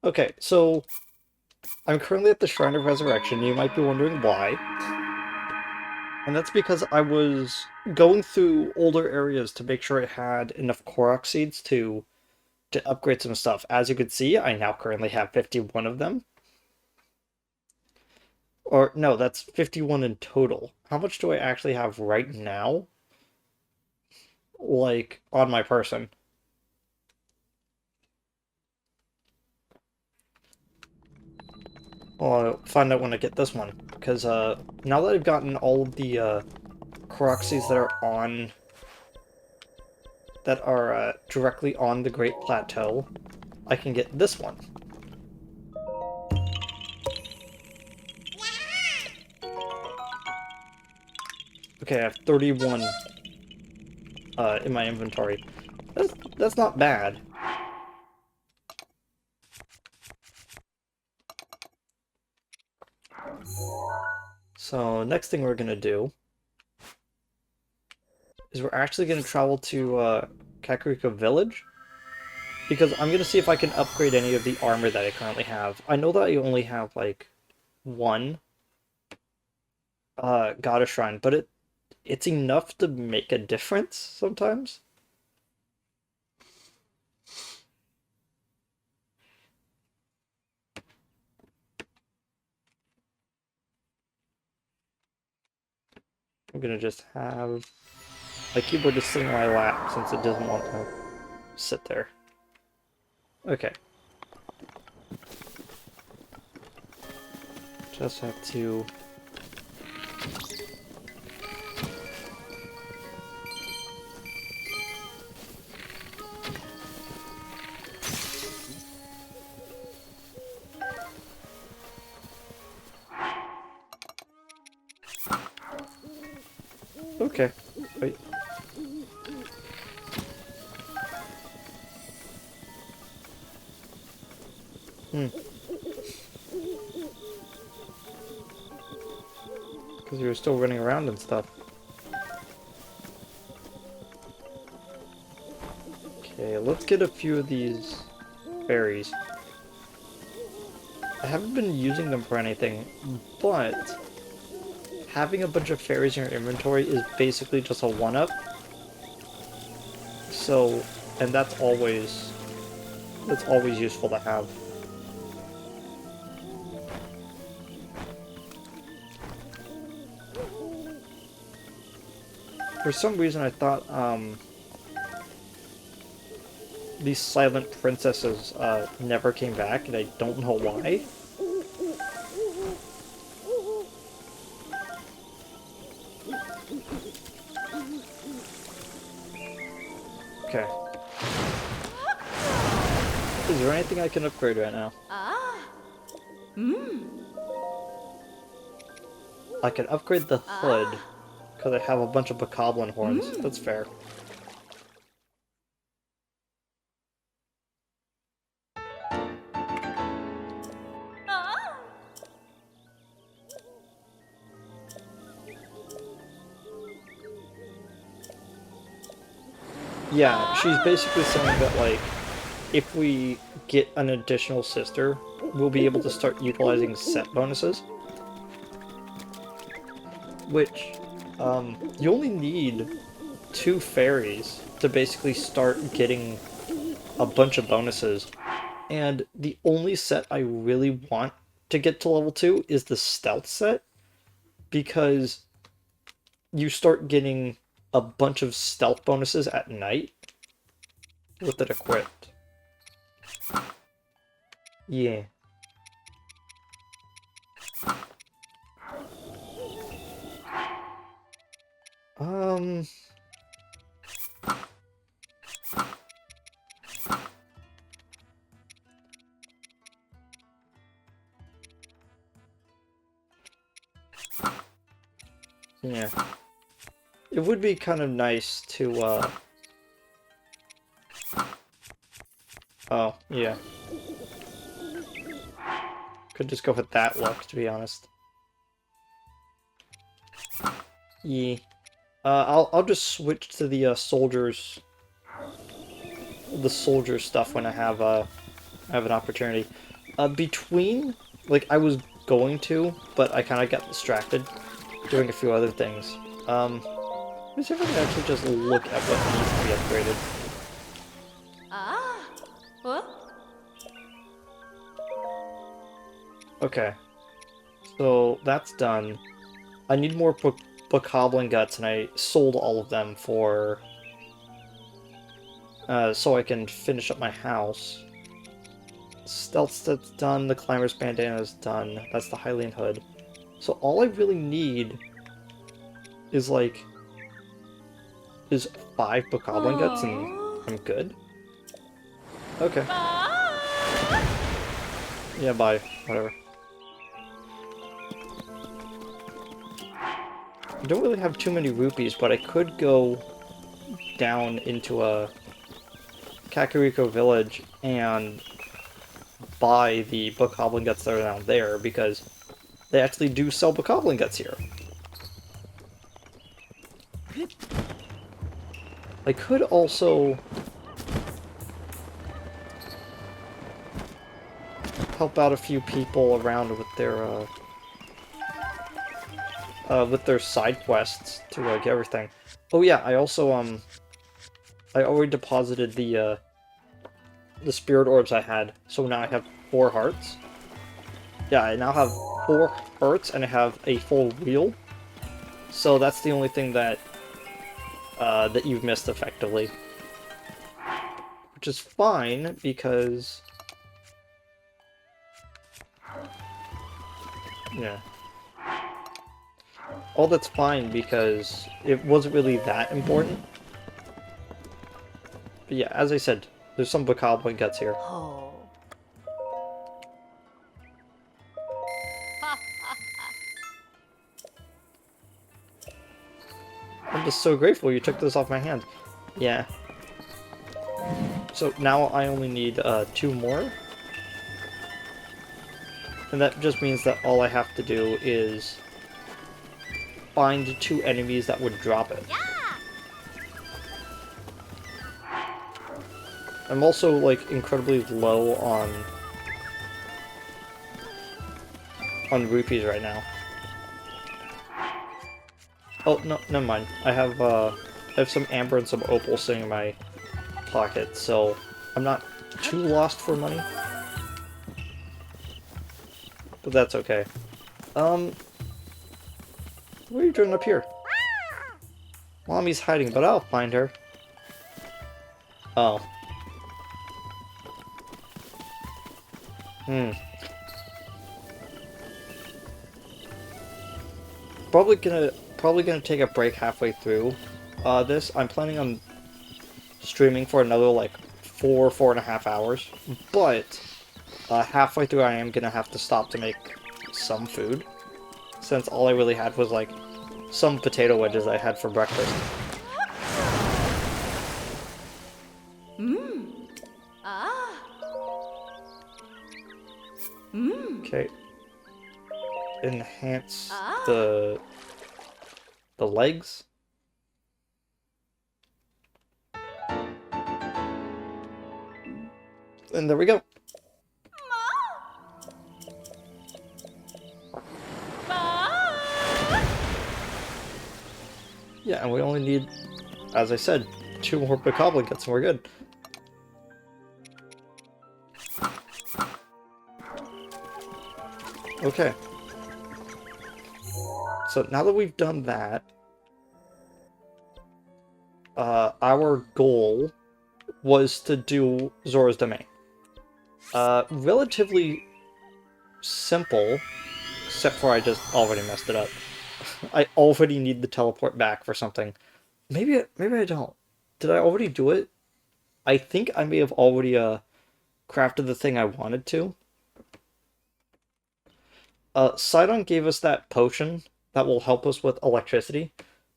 Okay, so I'm currently at the Shrine of Resurrection. You might be wondering why. And that's because I was going through older areas to make sure I had enough Korok seeds to upgrade some stuff. As you can see, I now currently have 51 of them. Or no, that's 51 in total. How much do I actually have right now? Like on my person? Well, I'll find out when I get this one. Because now that I've gotten all of the Korok seeds that are directly on the Great Plateau, I can get this one. Okay, I have 31 in my inventory. That's not bad. So next thing we're gonna do is we're actually gonna travel to Kakariko Village because I'm gonna see if I can upgrade any of the armor that I currently have. I know that I only have like one Goddess Shrine, but it's enough to make a difference sometimes. I'm gonna just have my keyboard just sitting on my lap since it doesn't want to sit there. Okay. Just have to... Okay. Wait. Hmm. Because you were still running around and stuff. Okay, let's get a few of these berries. I haven't been using them for anything, but having a bunch of fairies in your inventory is basically just a one-up. So, and that's always useful to have. For some reason I thought these silent princesses never came back, and I don't know why. Okay. Is there anything I can upgrade right now? Ah. Hmm. I can upgrade the hood, Ah. because I have a bunch of bokoblin horns. Hmm. That's fair. Ah. Yeah, she's Ah. basically saying that, like, if we get an additional sister, we'll be able to start utilizing set bonuses. Which, you only need 2 fairies to basically start getting a bunch of bonuses. And the only set I really want to get to level 2 is the stealth set, because you start getting a bunch of stealth bonuses at night with it equipped. Yeah. Um... Yeah. It would be kind of nice to, Oh, yeah. Could just go with that look, to be honest. Yeah. I'll just switch to the, the soldier stuff when I have an opportunity. Between, like, I was going to, but I kind of got distracted doing a few other things. Let's see if I can actually just look at what needs to be upgraded. Ah. Huh? Okay, so that's done. I need more bokoblin guts, and I sold all of them for so I can finish up my house. Stealth that's done. The climber's bandana is done. That's the Hylian hood. So all I really need is like is 5 bokoblin guts, and Oh. I'm good. Okay. Bye. Yeah. Bye. Whatever. I don't really have too many rupees, but I could go down into a Kakariko village and buy the bokoblin guts that are down there, because they actually do sell bokoblin guts here. I could also help out a few people around with their side quests to get everything. Oh yeah, I also I already deposited the spirit orbs I had, so now I have 4 hearts. Yeah, I now have 4 hearts and I have a full wheel. So that's the only thing that that you've missed effectively, which is fine because yeah. All that's fine because it wasn't really that important. But yeah, as I said, there's some bokoblin guts here. Oh. I'm just so grateful you took this off my hand. Yeah. So now I only need 2 more. And that just means that all I have to do is find 2 enemies that would drop it. Yeah. I'm also, like, incredibly low on rupees right now. Oh, no, never mind. I have some amber and some opal sitting in my pocket, so I'm not too lost for money. But that's okay. What are you doing up here? Mommy's hiding, but I'll find her. Oh. Hmm. Probably gonna take a break halfway through this. I'm planning on streaming for another like 4.5 hours, but halfway through I am gonna have to stop to make some food, since all I really had was like some potato wedges I had for breakfast. Mmm. Ah. Mmm. Okay. Enhance Ah. the legs. And there we go. Bye. Yeah, and we only need, as I said, 2 more bokoblin guts and we're good. Okay. So now that we've done that, our goal was to do Zora's Domain. Relatively simple, except for I just already messed it up. I already need the teleport back for something. Maybe I don't. Did I already do it? I think I may have already crafted the thing I wanted to. Sidon gave us that potion that will help us with electricity,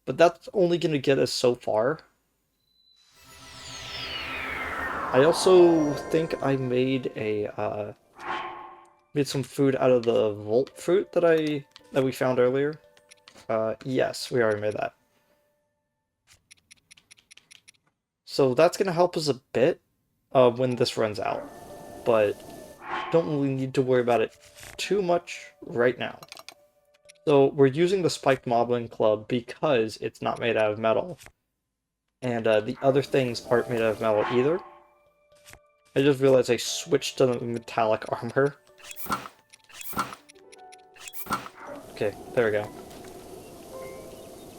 but that's only going to get us so far. I also think I made made some food out of the Volt fruit that we found earlier. Yes, we already made that. So that's gonna help us a bit when this runs out. But don't really need to worry about it too much right now. So we're using the spiked modeling club because it's not made out of metal. And the other things aren't made out of metal either. I just realized I switched to the metallic armor. Okay, there we go.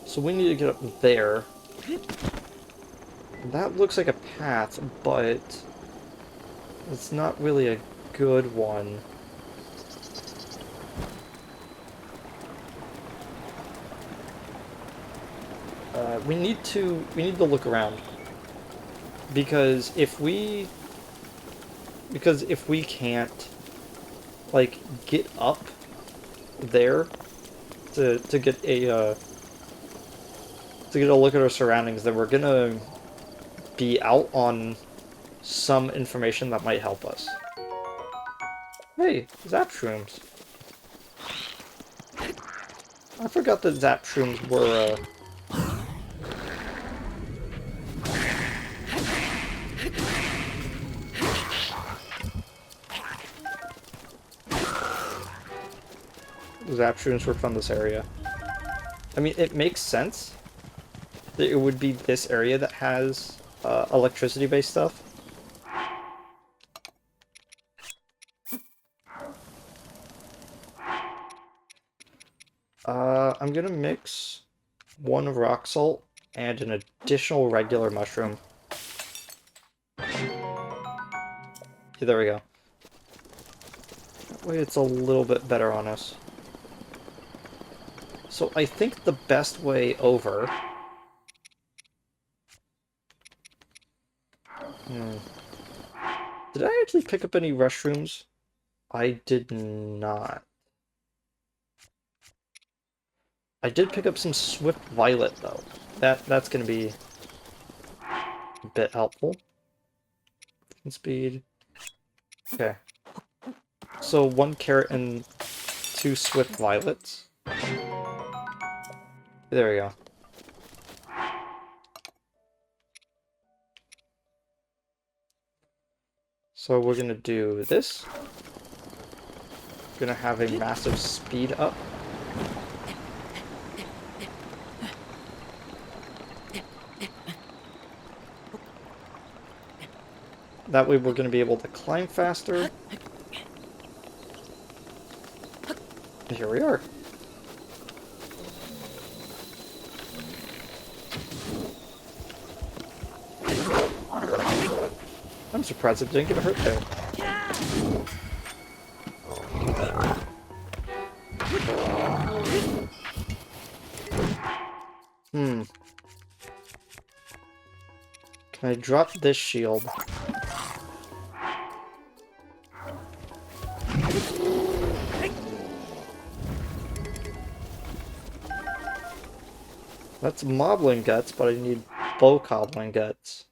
So we need to get up there. That looks like a path, but it's not really a good one. We need to look around. Because if we can't like get up there to get a look at our surroundings, then we're gonna be out on some information that might help us. Hey, zap shrooms. I forgot that zap shrooms were from this area. I mean, it makes sense that it would be this area that has electricity-based stuff. I'm gonna mix one rock salt and an additional regular mushroom. Yeah, there we go. That way it's a little bit better on us. So I think the best way over... Did I actually pick up any mushrooms? I did not. I did pick up some Swift Violet, though. That's gonna be a bit helpful. Speed. Okay. So 1 carrot and 2 Swift Violets. There we go. So we're gonna do this. Gonna have a massive speed up. That way we're gonna be able to climb faster. Here we are. I'm surprised it didn't get hurt there. Can I drop this shield? That's moblin guts, but I need bokoblin guts.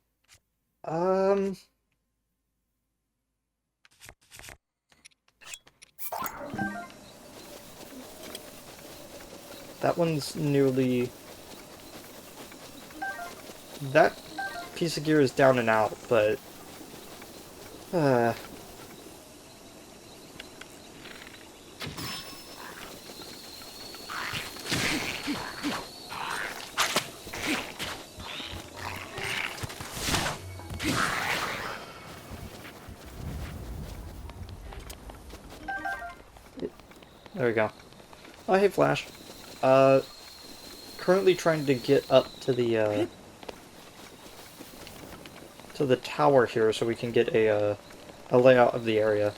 That one's nearly... That piece of gear is down and out, but... There we go. Oh, hey, Flash. Currently trying to get up to the tower here so we can get a layout of the area.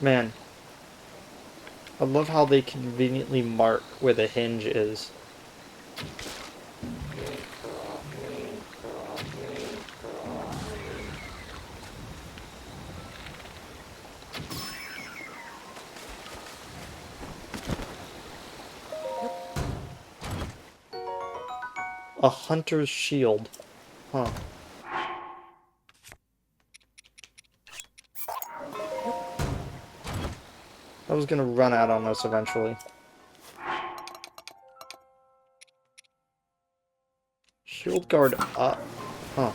Man, I love how they conveniently mark where the hinge is. A hunter's shield. Huh. I was gonna run out on us eventually. Shield guard up. Huh.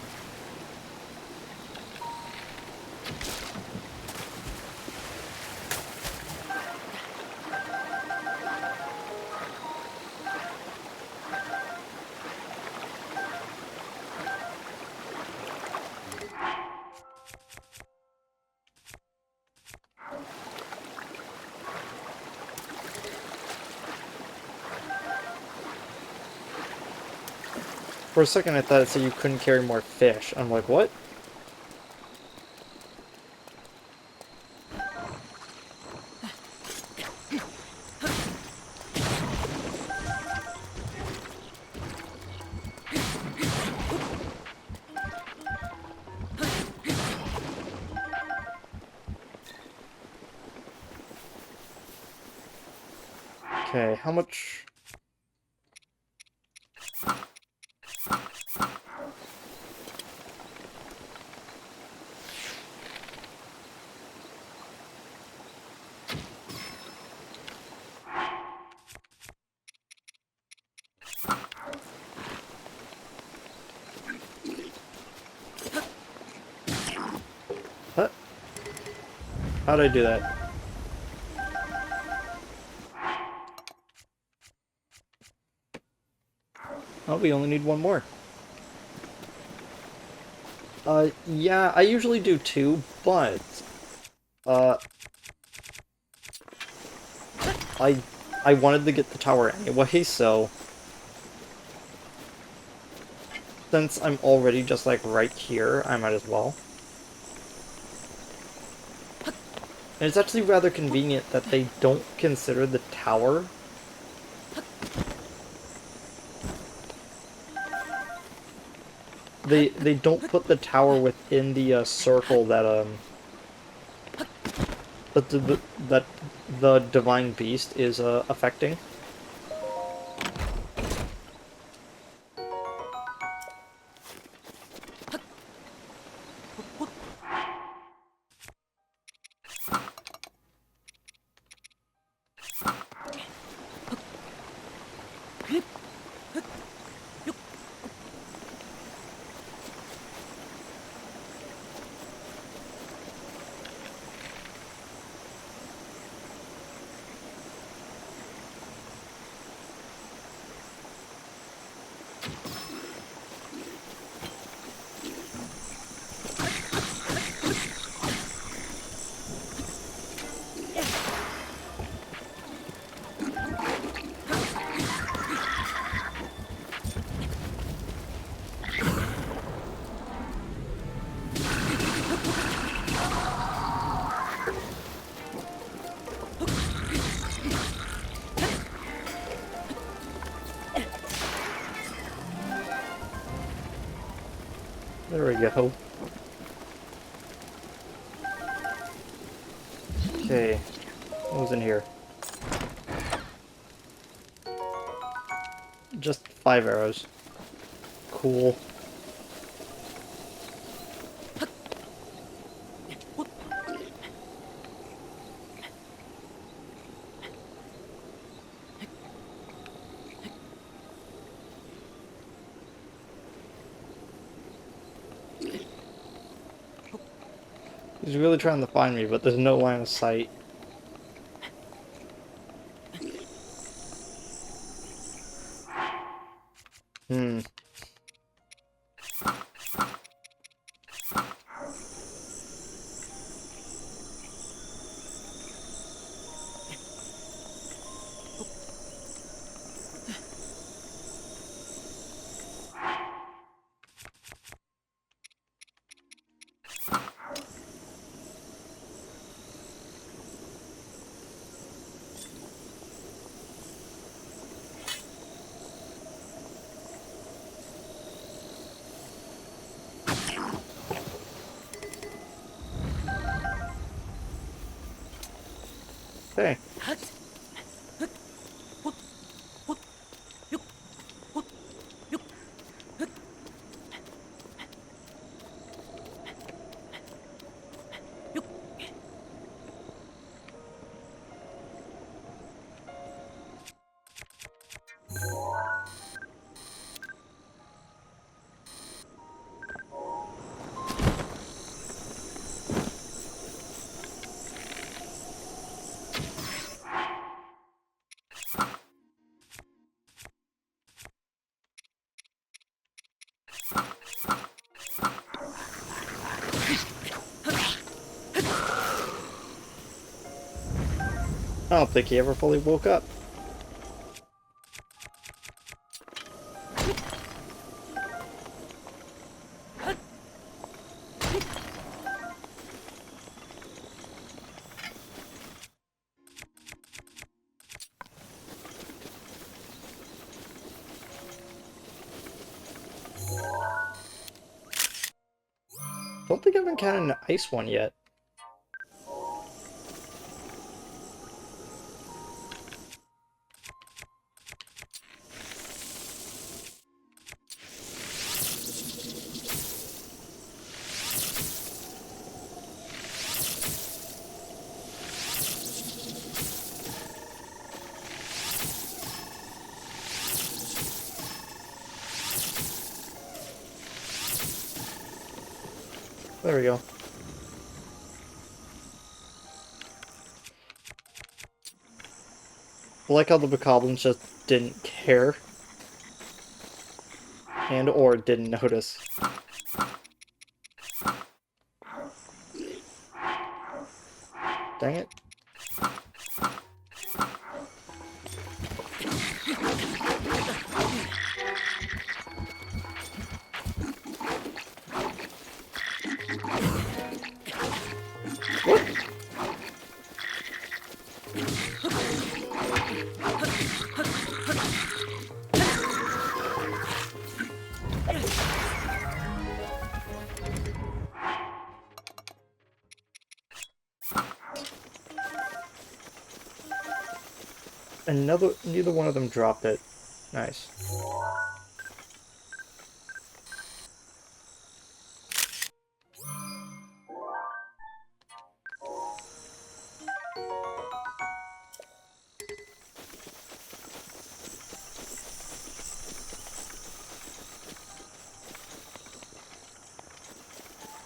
For a second I thought it said you couldn't carry more fish. I'm like, what? Okay, how much... What? How'd I do that? Oh, we only need one more. Yeah, I usually do too, but... Uh... I... I wanted to get the tower anyway, so... Since I'm already just, like, right here, I might as well. And it's actually rather convenient that they don't consider the tower. They don't put the tower within the circle that that the divine beast is affecting. There we go. Okay, what was in here? Just 5 arrows. Cool. He's really trying to find me, but there's no line of sight. Hmm. Okay. I don't think he ever fully woke up. Don't think I've encountered an ice one yet. There we go. I like how the bokoblins just didn't care. And or didn't notice. Dang it. What? And neither one of them dropped it. Nice.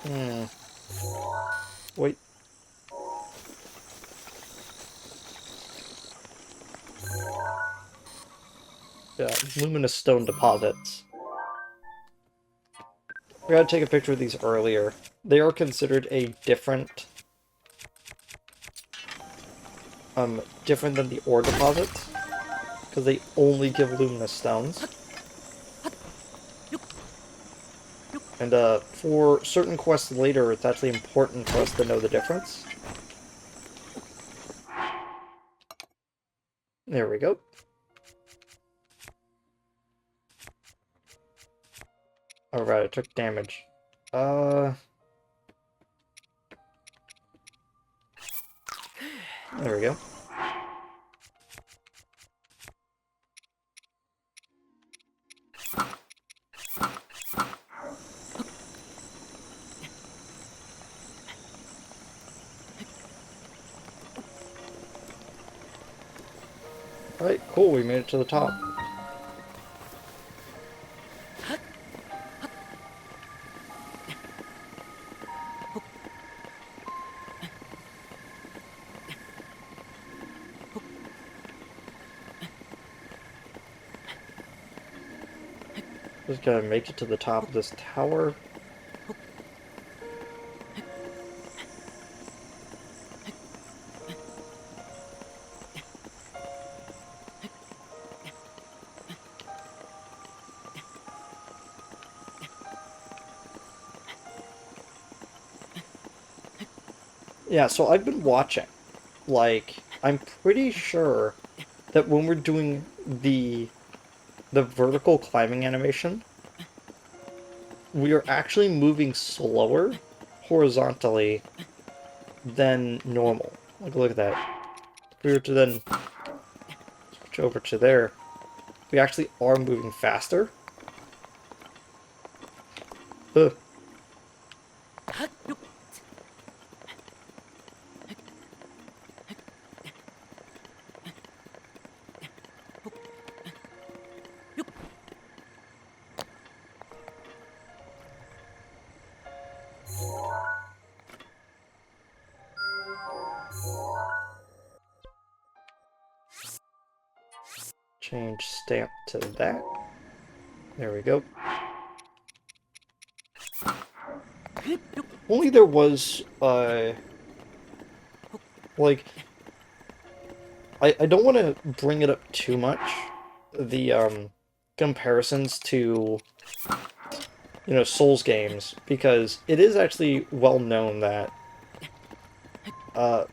Hmm. Wait. Yeah, luminous stone deposits. I gotta take a picture of these earlier. They are considered a different than the ore deposits, because they only give luminous stones. And, for certain quests later, it's actually important for us to know the difference. There we go. Alright, I took damage. There we go. Alright, cool, we made it to the top. Just gotta make it to the top of this tower. Yeah, so I've been watching. Like, I'm pretty sure that when we're doing the vertical climbing animation, we are actually moving slower horizontally than normal. Like, look at that. If we were to then switch over to there, we actually are moving faster. Ugh. Change stamp to that. There we go. Only there was, like, I don't want to bring it up too much, the comparisons to, Souls games, because it is actually well known uh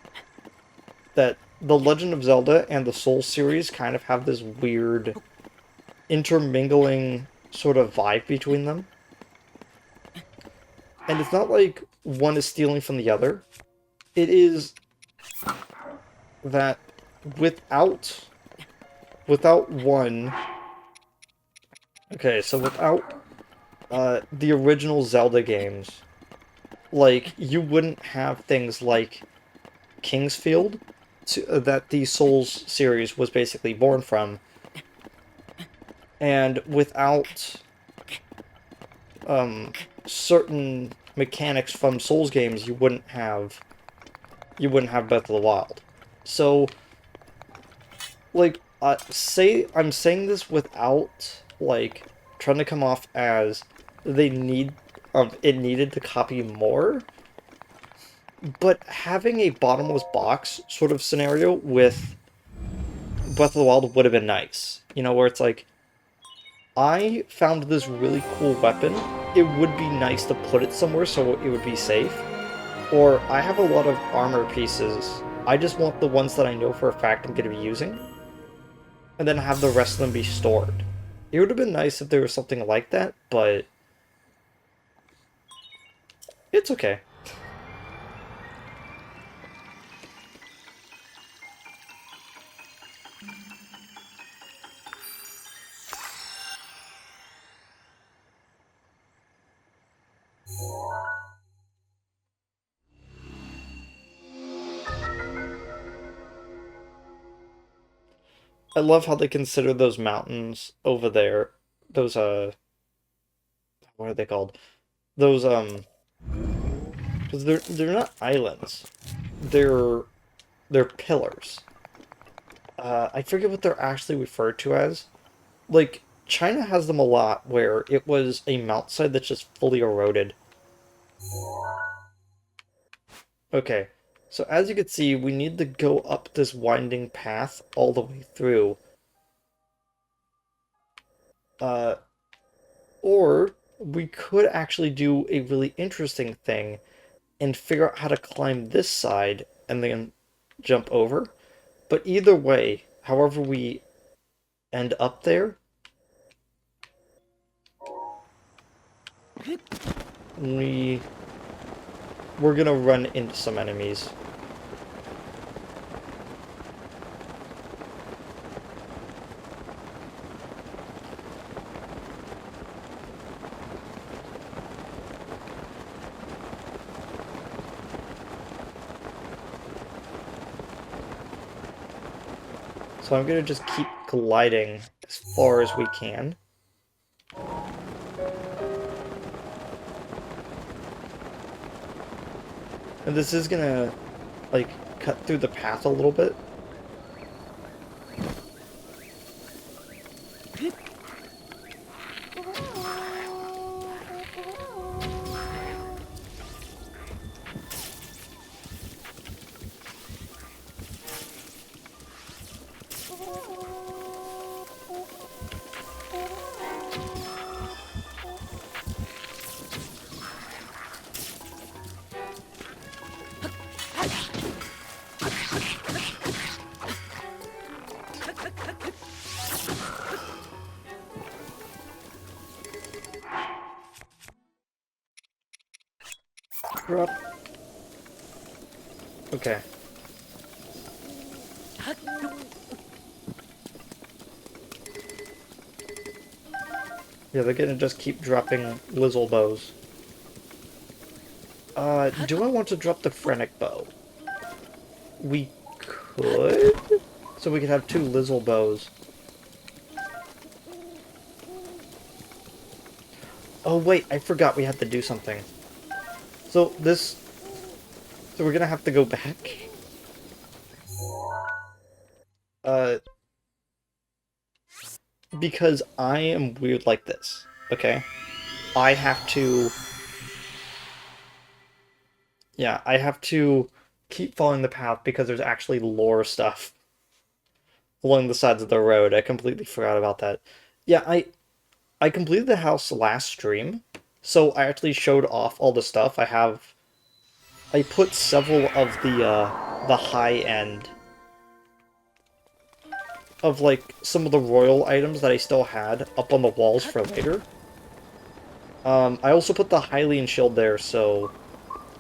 that The Legend of Zelda and the Souls series kind of have this weird intermingling sort of vibe between them. And it's not like one is stealing from the other. It is that without one, okay, so without the original Zelda games, like you wouldn't have things like Kingsfield that the Souls series was basically born from, and without certain mechanics from Souls games, you wouldn't have Breath of the Wild. So, like, say I'm saying this without like trying to come off as it needed to copy more, but having a bottomless box sort of scenario with Breath of the Wild would have been nice. Where it's like, I found this really cool weapon. It would be nice to put it somewhere so it would be safe. Or I have a lot of armor pieces. I just want the ones that I know for a fact I'm going to be using, and then have the rest of them be stored. It would have been nice if there was something like that, but it's okay. I love how they consider those mountains over there, those what are they called? Those 'cause they're not islands. They're they're pillars. I forget what they're actually referred to as. Like, China has them a lot where it was a mountainside that's just fully eroded. Okay, so as you can see, we need to go up this winding path all the way through. Uh, or we could actually do a really interesting thing and figure out how to climb this side and then jump over. But either way, however we end up there, we we're gonna run into some enemies. So I'm gonna just keep gliding as far as we can. And this is gonna, like, cut through the path a little bit. Drop. Okay. Yeah, they're gonna just keep dropping Lizzle bows. Do I want to drop the Phrenic bow? We could? So we could have two Lizzle bows. Oh wait, I forgot we had to do something. So this... So we're gonna have to go back. Uh, because I am weird like this, okay? I have to... Yeah, I have to keep following the path because there's actually lore stuff. along the sides of the road. I completely forgot about that. Yeah, I completed the house last stream, so I actually showed off all the stuff. I put several of the high end of like some of the royal items that I still had up on the walls for later. I also put the Hylian shield there so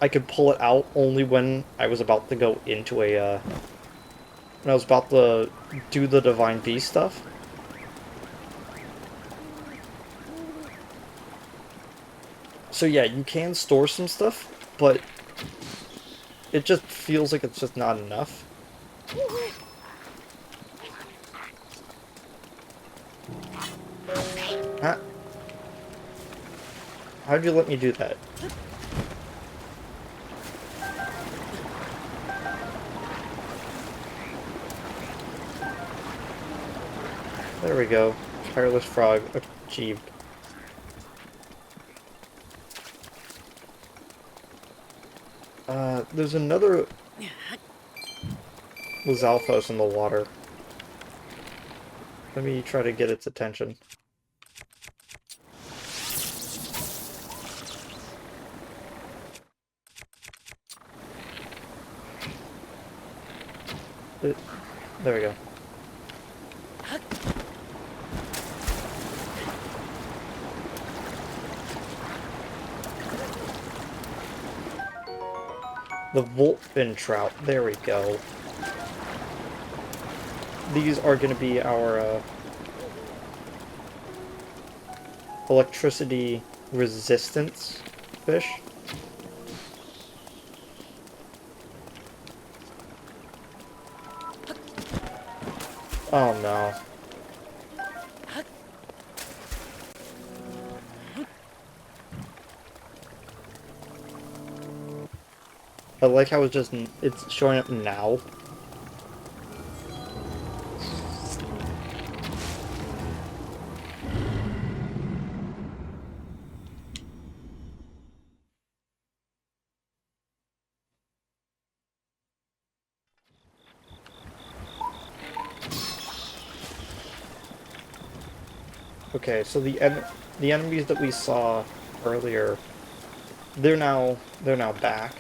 I could pull it out only when I was about to go into when I was about to do the Divine Beast stuff. So yeah, you can store some stuff, but it just feels like it's just not enough. Huh? How'd you let me do that? There we go. Tireless frog achieved. There's another Lizalfos in the water. Let me try to get its attention. There we go. The Voltfin trout. There we go. These are going to be our electricity resistance fish. Oh no. I like how it's showing up now. Okay, so the enemies that we saw earlier, they're now back.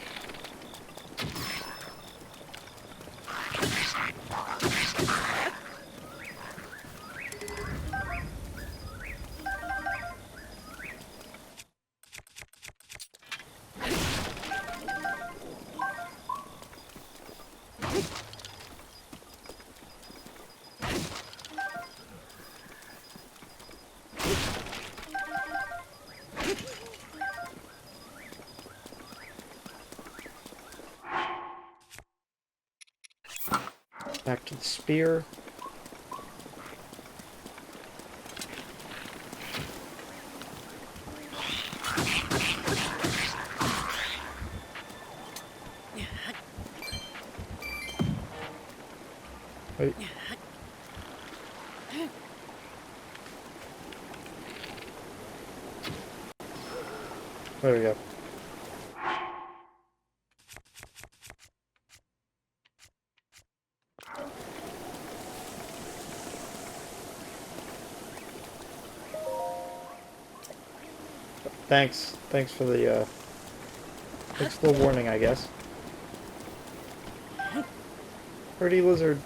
Back to the spear. Wait. There we go. Thanks. Thanks for the warning, I guess. Pretty lizard.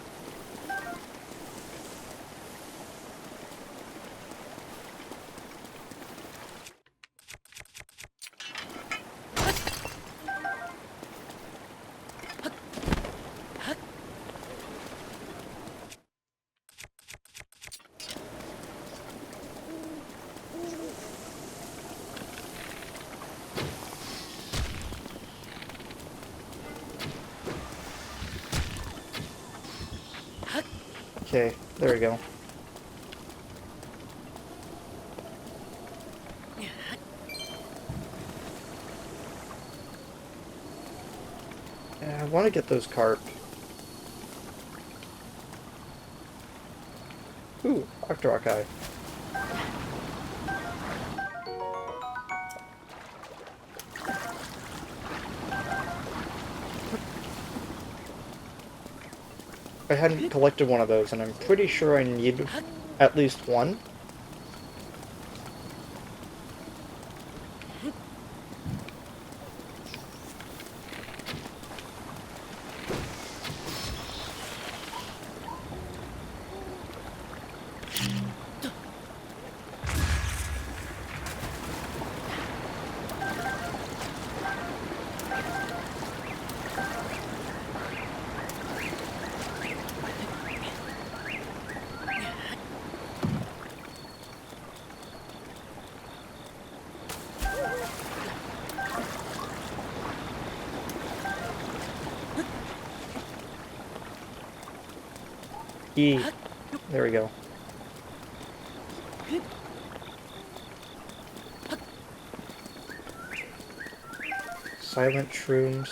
Okay, there we go. Yeah, I want to get those carp. Ooh, Octorok Eye. I hadn't collected one of those, and I'm pretty sure I need at least one. E. There we go. Silent shrooms.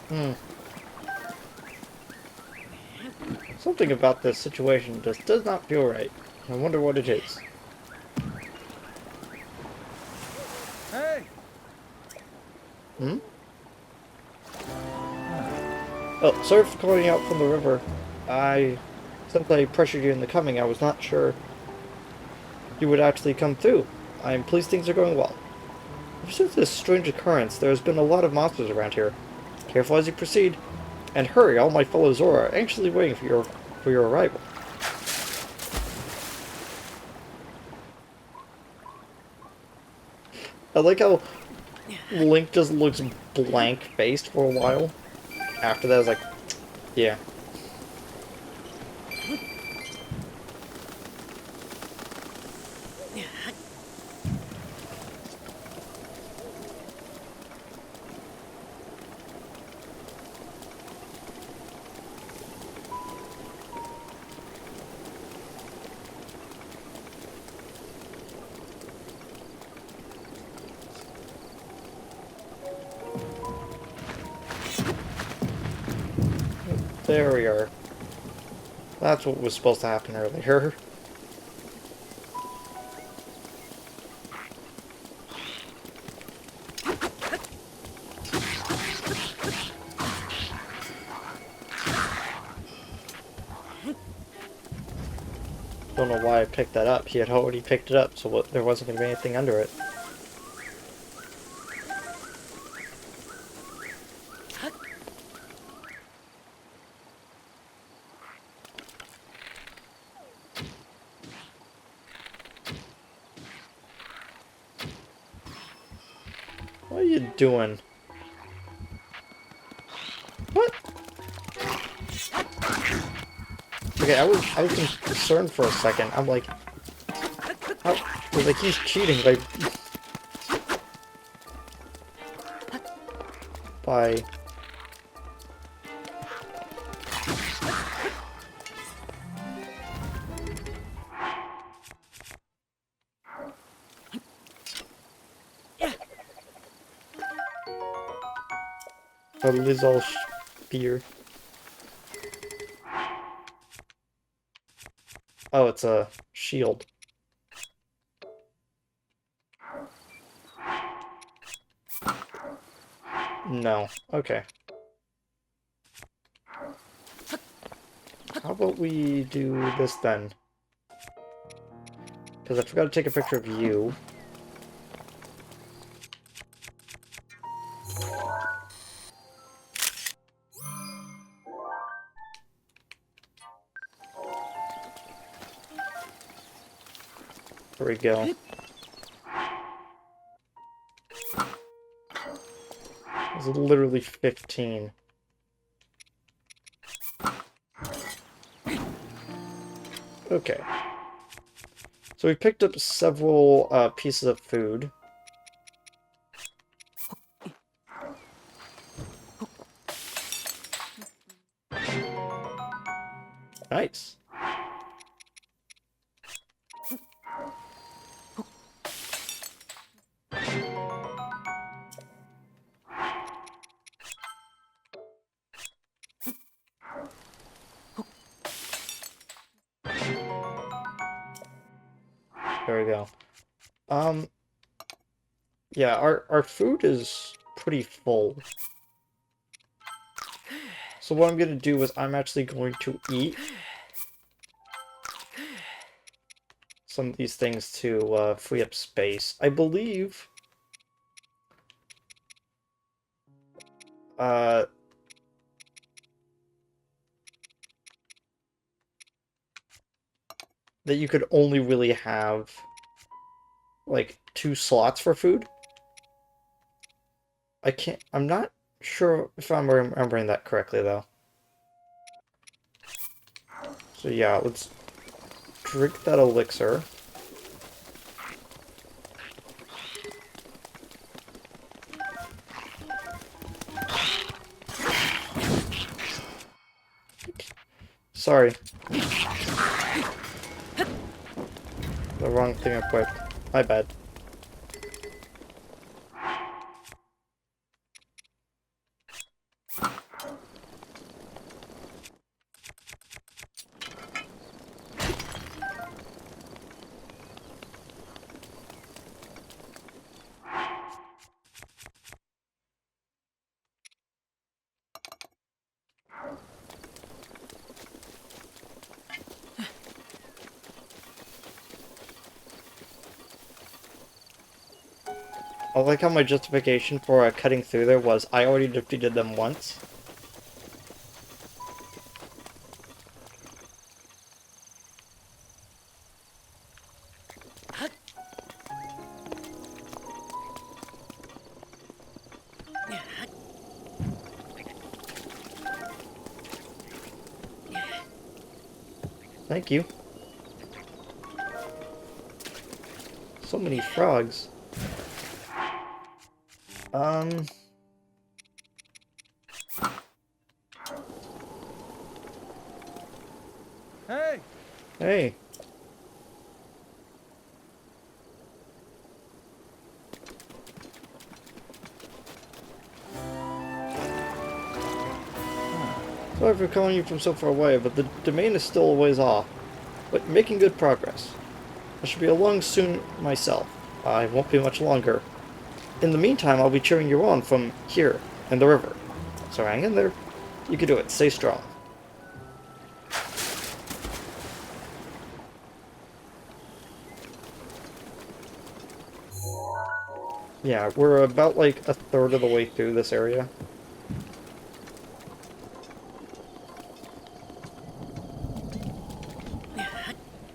Hmm. Something about this situation just does not feel right. I wonder what it is. Hey! Hmm? Oh, sorry for calling you out from the river. Since I pressured you into coming, I was not sure you would actually come through. I am pleased things are going well. Ever since this strange occurrence, there has been a lot of monsters around here. Careful as you proceed. And hurry, all my fellow Zora are anxiously waiting for your arrival. I like how Link just looks blank-faced for a while. After that, I was like, yeah. There we are. That's what was supposed to happen earlier. Don't know why I picked that up. He had already picked it up, so there wasn't going to be anything under it. What are you doing? What? Okay, I was concerned for a second. I'm like, how? Like he's cheating by. A Lizal spear. Oh, it's a shield. No. Okay. How about we do this then? Because I forgot to take a picture of you. There we go. It's literally 15. Okay. So we picked up several pieces of food. Nice. There we go. Yeah, our food is pretty full. So what I'm gonna do is I'm actually going to eat some of these things to free up space. I believe uh that you could only really have like 2 slots for food. I'm not sure if I'm remembering that correctly though. So yeah, let's drink that elixir. Sorry. The wrong thing equipped. My bad. I like how my justification for cutting through there was I already defeated them once. Thank you. So many frogs. Hey! Hey. Sorry for calling you from so far away, but the domain is still a ways off. But making good progress. I should be along soon myself. I won't be much longer. In the meantime, I'll be cheering you on from here, in the river. So hang in there. You can do it. Stay strong. Yeah, we're about like a third of the way through this area.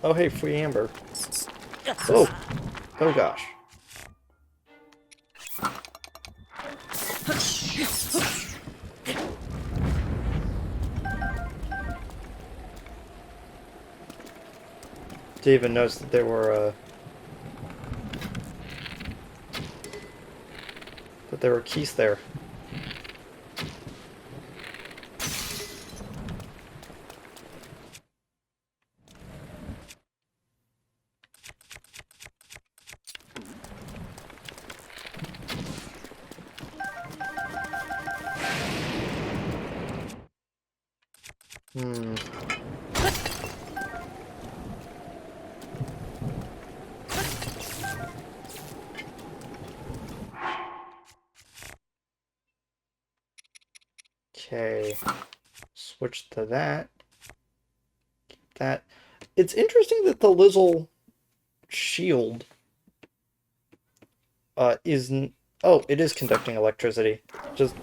Oh hey, free amber. Oh! Oh gosh. Didn't even notice that there were, keys there. Hmm. Okay. Switch to that. That. It's interesting that the Lizzle shield isn't. Oh, it is conducting electricity. Just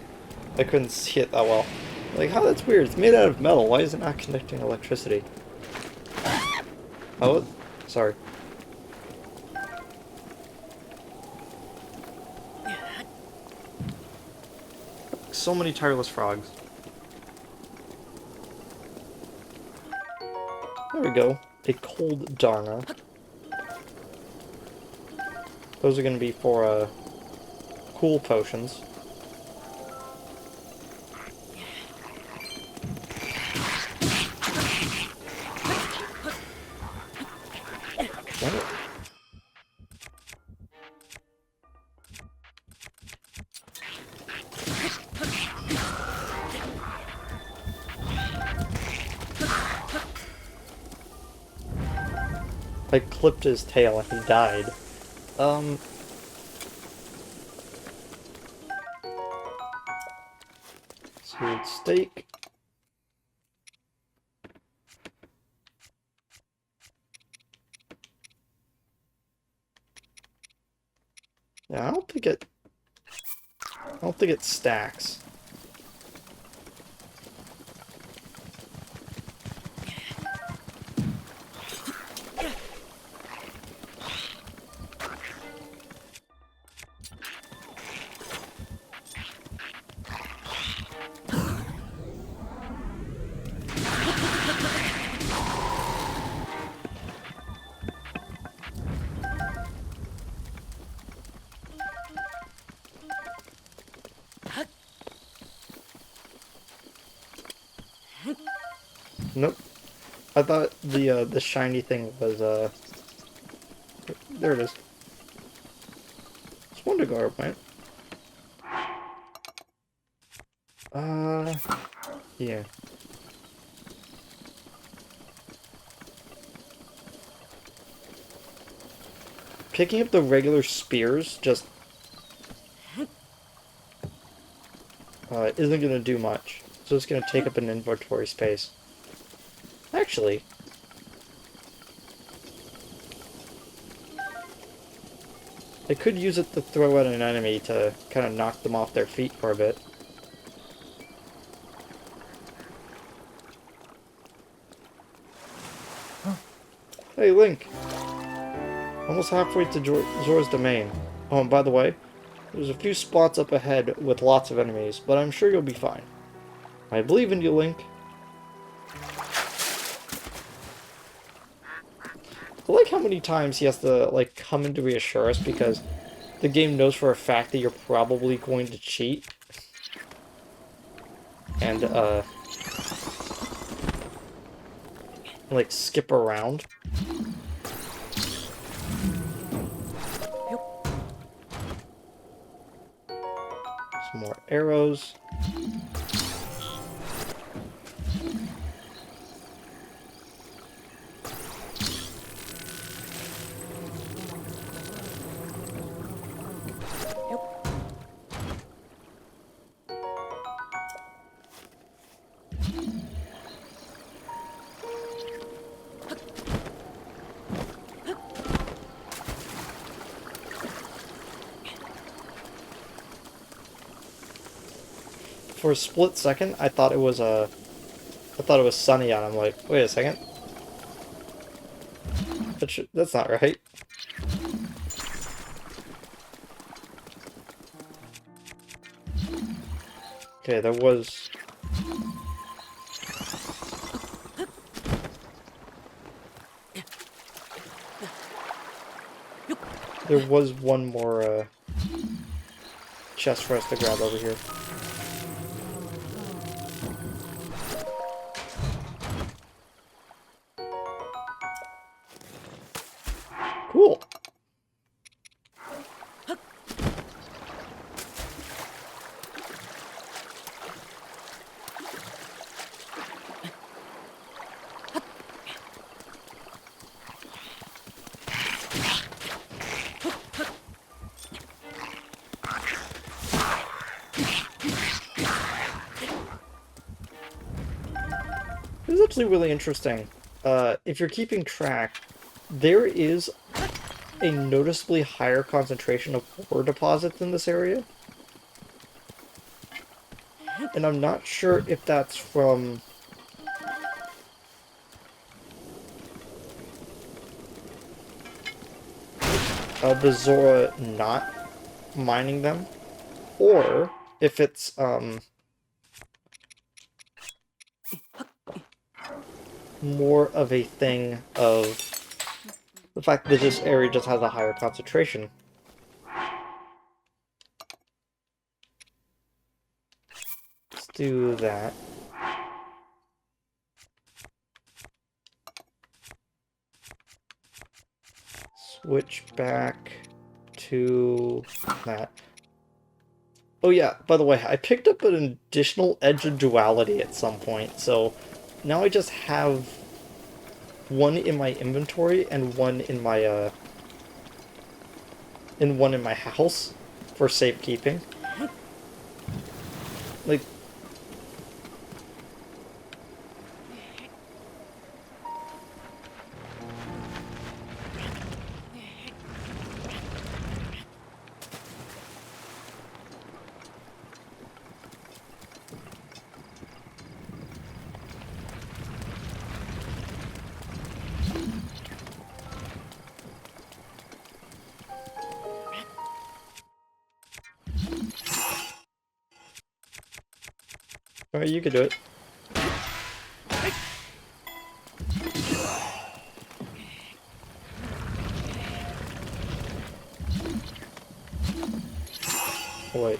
I couldn't see it that well. Like, how that's weird. It's made out of metal. Why is it not conducting electricity? Oh, sorry. So many tireless frogs. There we go. A cold Darna. Those are going to be for, cool potions. What? I clipped his tail and he died. Seared steak. Yeah, I don't think it stacks. Nope. I thought the shiny thing was there it is. It's Wonder plant. Yeah. Picking up the regular spears just isn't gonna do much. So it's gonna take up an inventory space. Actually, I could use it to throw at an enemy to kind of knock them off their feet for a bit. Hey, Link! Almost halfway to Zora's domain. Oh, and by the way, there's a few spots up ahead with lots of enemies, but I'm sure you'll be fine. I believe in you, Link. I like how many times he has to, like, come in to reassure us because the game knows for a fact that you're probably going to cheat. And, like, skip around. Some more arrows. For a split second, I thought it was Sunny, and I'm like, wait a second. That's not right. Okay, there was one more chest for us to grab over here. Cool. This is actually really interesting. If you're keeping track, there is a noticeably higher concentration of ore deposits in this area. And I'm not sure if that's from the Zora not mining them, or if it's more of a thing of the fact that this area just has a higher concentration. Let's do that. switch back to that. Oh yeah, by the way, I picked up an additional Edge of Duality at some point, so now I just have one in my inventory and one in my house for safekeeping. Like, alright, you can do it. Oh, wait.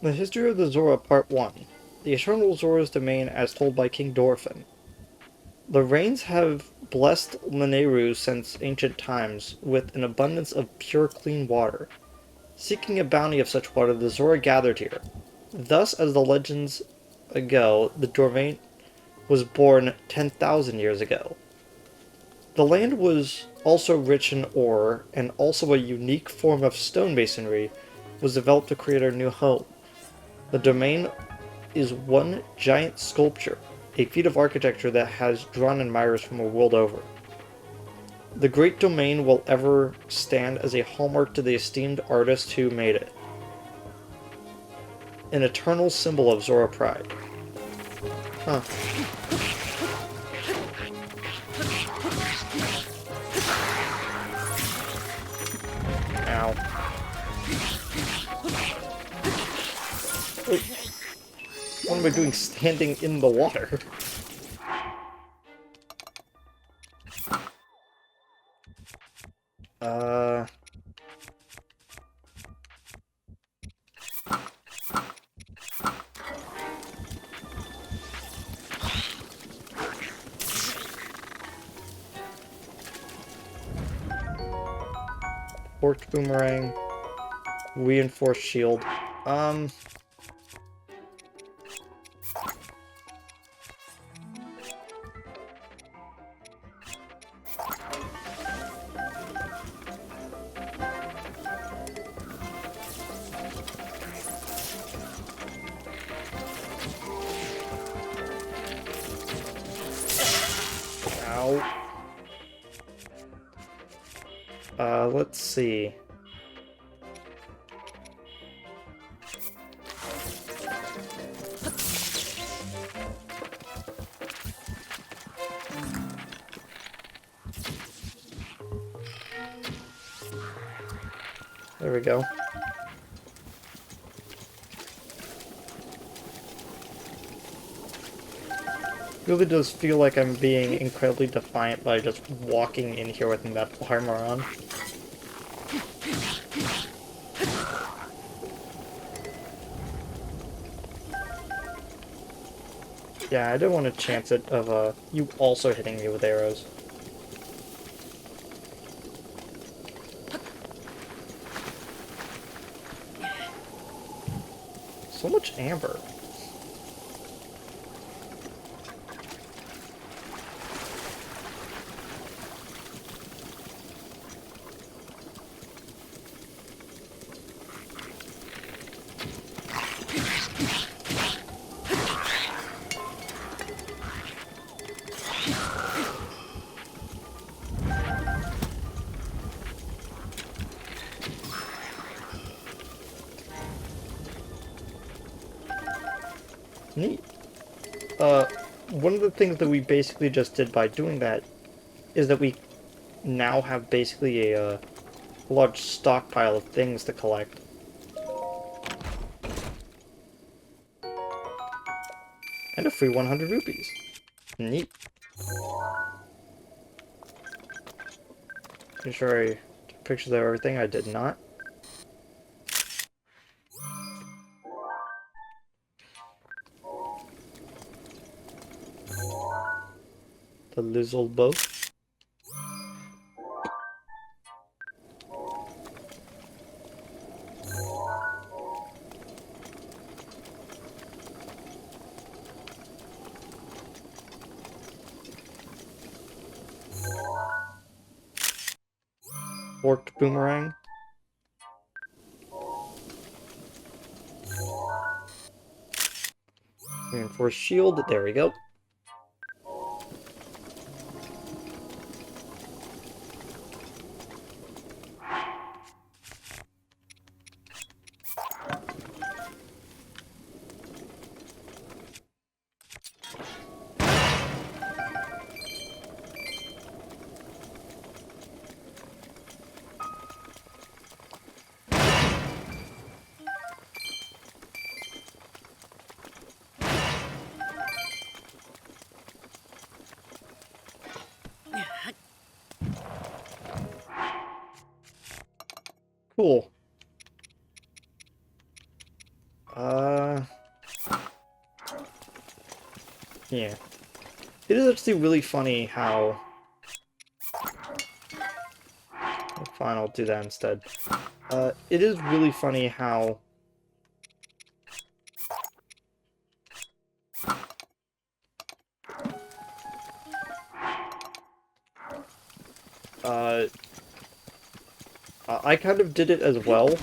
The History of the Zora Part 1. The Eternal Zora's Domain as told by King Dorfin. The rains have blessed Lanayru since ancient times with an abundance of pure clean water. Seeking a bounty of such water, the Zora gathered here. Thus, as the legends ago, the domain was born 10,000 years ago. The land was also rich in ore, and also a unique form of stonemasonry was developed to create our new home. The domain is one giant sculpture, a feat of architecture that has drawn admirers from the world over. The great domain will ever stand as a hallmark to the esteemed artist who made it. An eternal symbol of Zora pride. Huh. Ow. Wait. What am I doing standing in the water? Forked boomerang. Reinforced shield. Let's see. There we go. Really does feel like I'm being incredibly defiant by just walking in here with metal armor on. Yeah, I don't want to chance it of you also hitting me with arrows. So much amber. Neat. One of the things that we basically just did by doing that is that we now have basically a large stockpile of things to collect. And a free 100 rupees. Neat. Make sure I took pictures of everything. I did not. The Lizzle bow. Forked boomerang. Reinforced shield. There we go. Cool. Yeah. It is actually really funny how... Fine, I'll do that instead. It is really funny how... I kind of did it as well,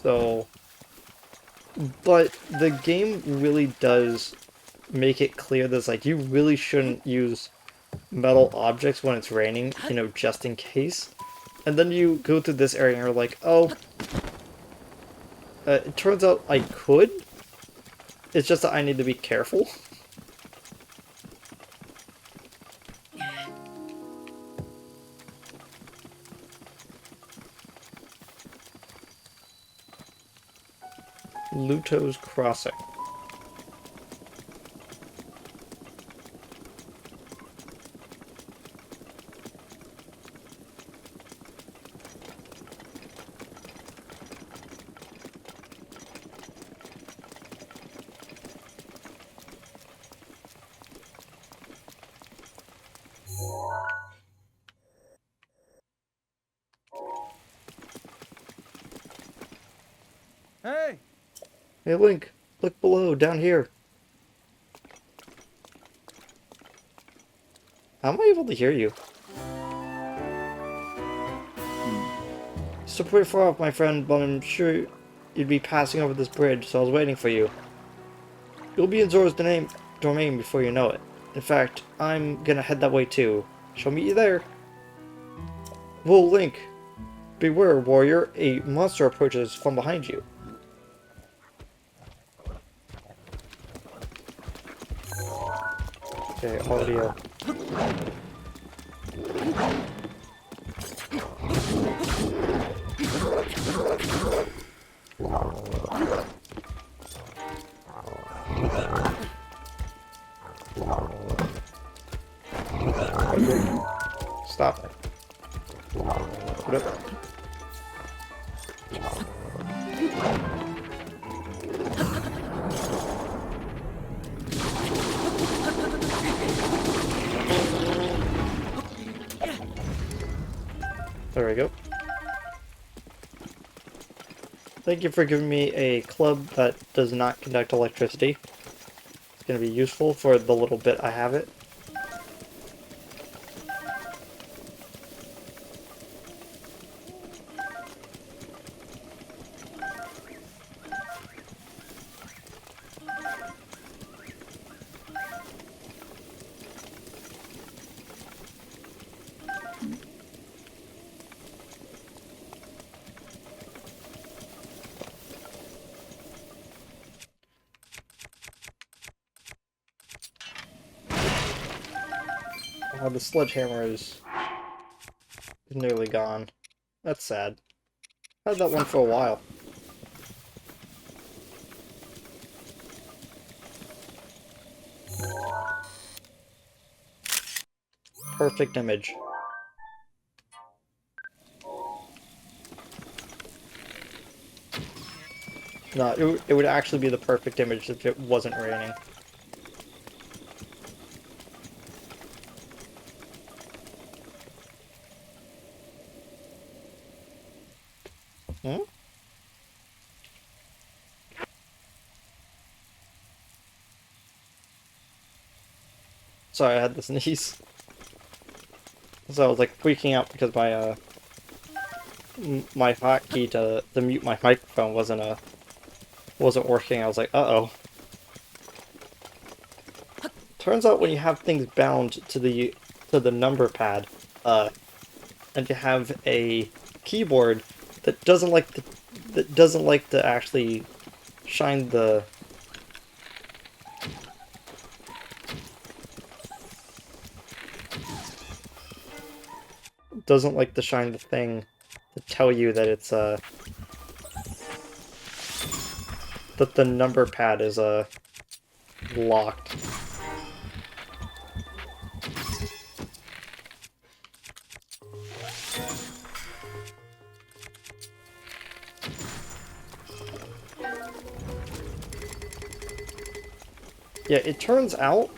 so... But the game really does make it clear that, like, you really shouldn't use metal objects when it's raining, you know, just in case. And then you go through this area and you're like, oh... it turns out I could. It's just that I need to be careful. Luto's Crossing. Hey! Hey Link, look below, down here. How am I able to hear you? So pretty far off, my friend, but I'm sure you'd be passing over this bridge, so I was waiting for you. You'll be in Zora's domain before you know it. In fact, I'm gonna head that way too. Shall meet you there. Whoa, Link! Beware, warrior, a monster approaches from behind you. Okay, audio. Stop. Put up. There we go. Thank you for giving me a club that does not conduct electricity. It's going to be useful for the little bit I have it. The sledgehammer is nearly gone. That's sad. Had that one for a while. Perfect image. No, it would actually be the perfect image if it wasn't raining. Hmm? Sorry, I had this sneeze. So I was like freaking out because my hotkey to mute my microphone wasn't working. I was like, uh-oh. Turns out when you have things bound to the number pad, and you have a keyboard that doesn't like to actually shine the thing to tell you that it's that the number pad is locked. Yeah, it turns out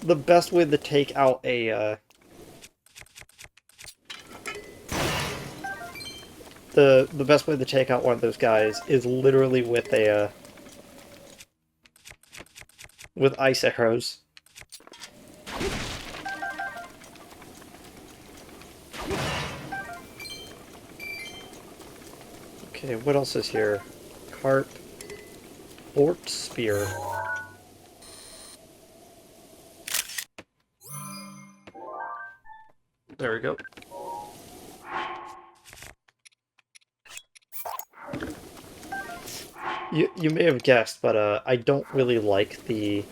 the best way to take out a the best way to take out one of those guys is literally with a with ice arrows. Okay, what else is here? Carp, forked spear. There we go. You may have guessed, but I don't really like the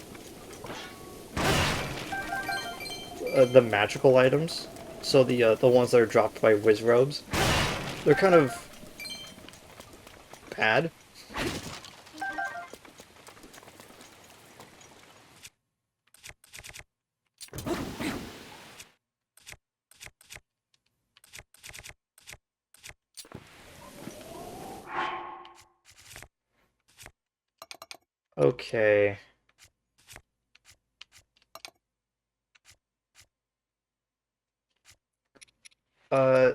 magical items. So the ones that are dropped by whiz robes, they're kind of bad. Okay. Uh,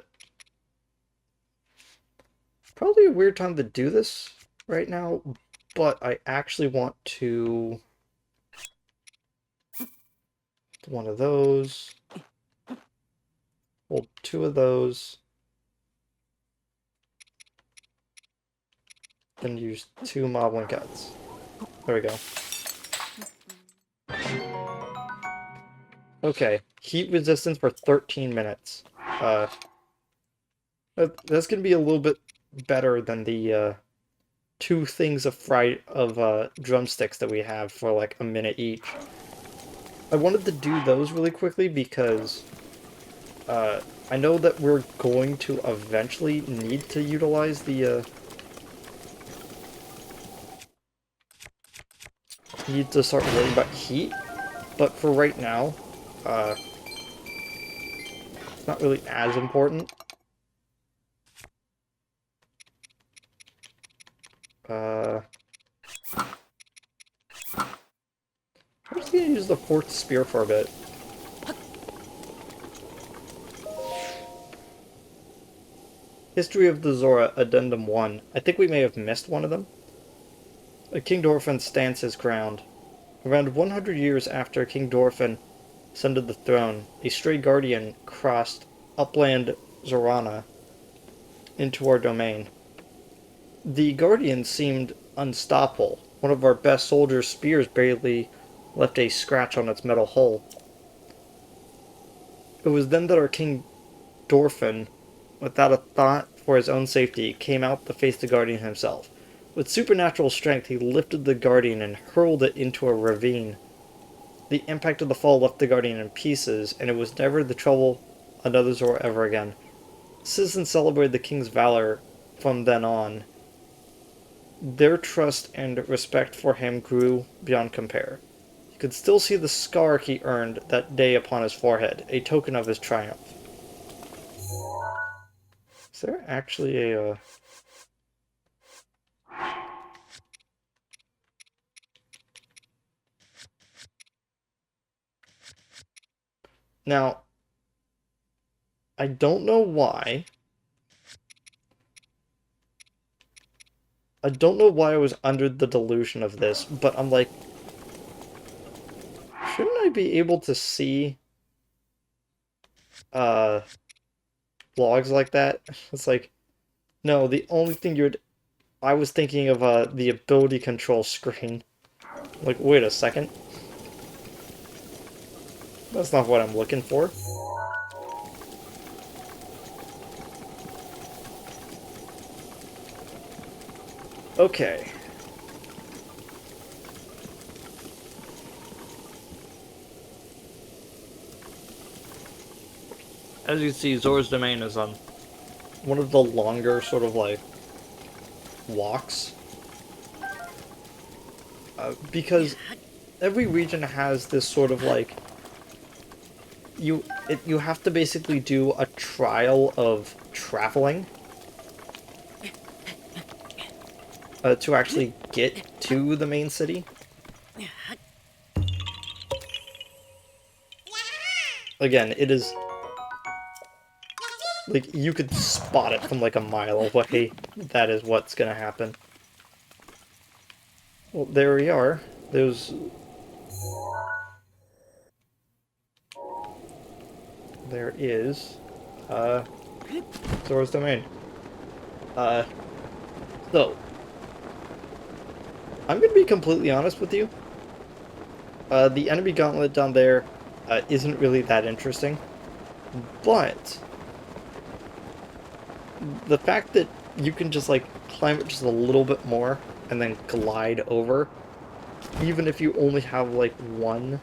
Probably a weird time to do this right now, but I actually want to one of those, hold two of those, then use two moblin guts. There we go. Okay, heat resistance for 13 minutes. Uh, that's gonna be a little bit better than the two things of drumsticks that we have for like a minute each. I wanted to do those really quickly because I know that we're going to eventually need to utilize need to start worrying about heat, but for right now, it's not really as important. I'm just gonna use the fourth spear for a bit. History of the Zora, Addendum 1. I think we may have missed one of them. King Dorfin stands his ground. Around 100 years after King Dorfin ascended the throne, a stray guardian crossed upland Zorana into our domain. The guardian seemed unstoppable. One of our best soldiers' spears barely left a scratch on its metal hull. It was then that our King Dorfin, without a thought for his own safety, came out to face the guardian himself. With supernatural strength, he lifted the guardian and hurled it into a ravine. The impact of the fall left the guardian in pieces, and it was never the trouble another Zora ever again. Citizens celebrated the king's valor from then on. Their trust and respect for him grew beyond compare. You could still see the scar he earned that day upon his forehead, a token of his triumph. Is there actually a... Now, I don't know why. I don't know why I was under the delusion of this, but I'm like, shouldn't I be able to see logs like that? It's like, no, the only thing I was thinking of the ability control screen. Like, wait a second. That's not what I'm looking for. Okay. As you see, Zora's Domain is on one of the longer sort of like walks. Because every region has this sort of like you have to basically do a trial of traveling to actually get to the main city. Again, it is like you could spot it from like a mile away. That is what's gonna happen. Well, there we are. There is Zora's Domain. So I'm gonna be completely honest with you. The enemy gauntlet down there isn't really that interesting, but the fact that you can just like climb it just a little bit more and then glide over, even if you only have like one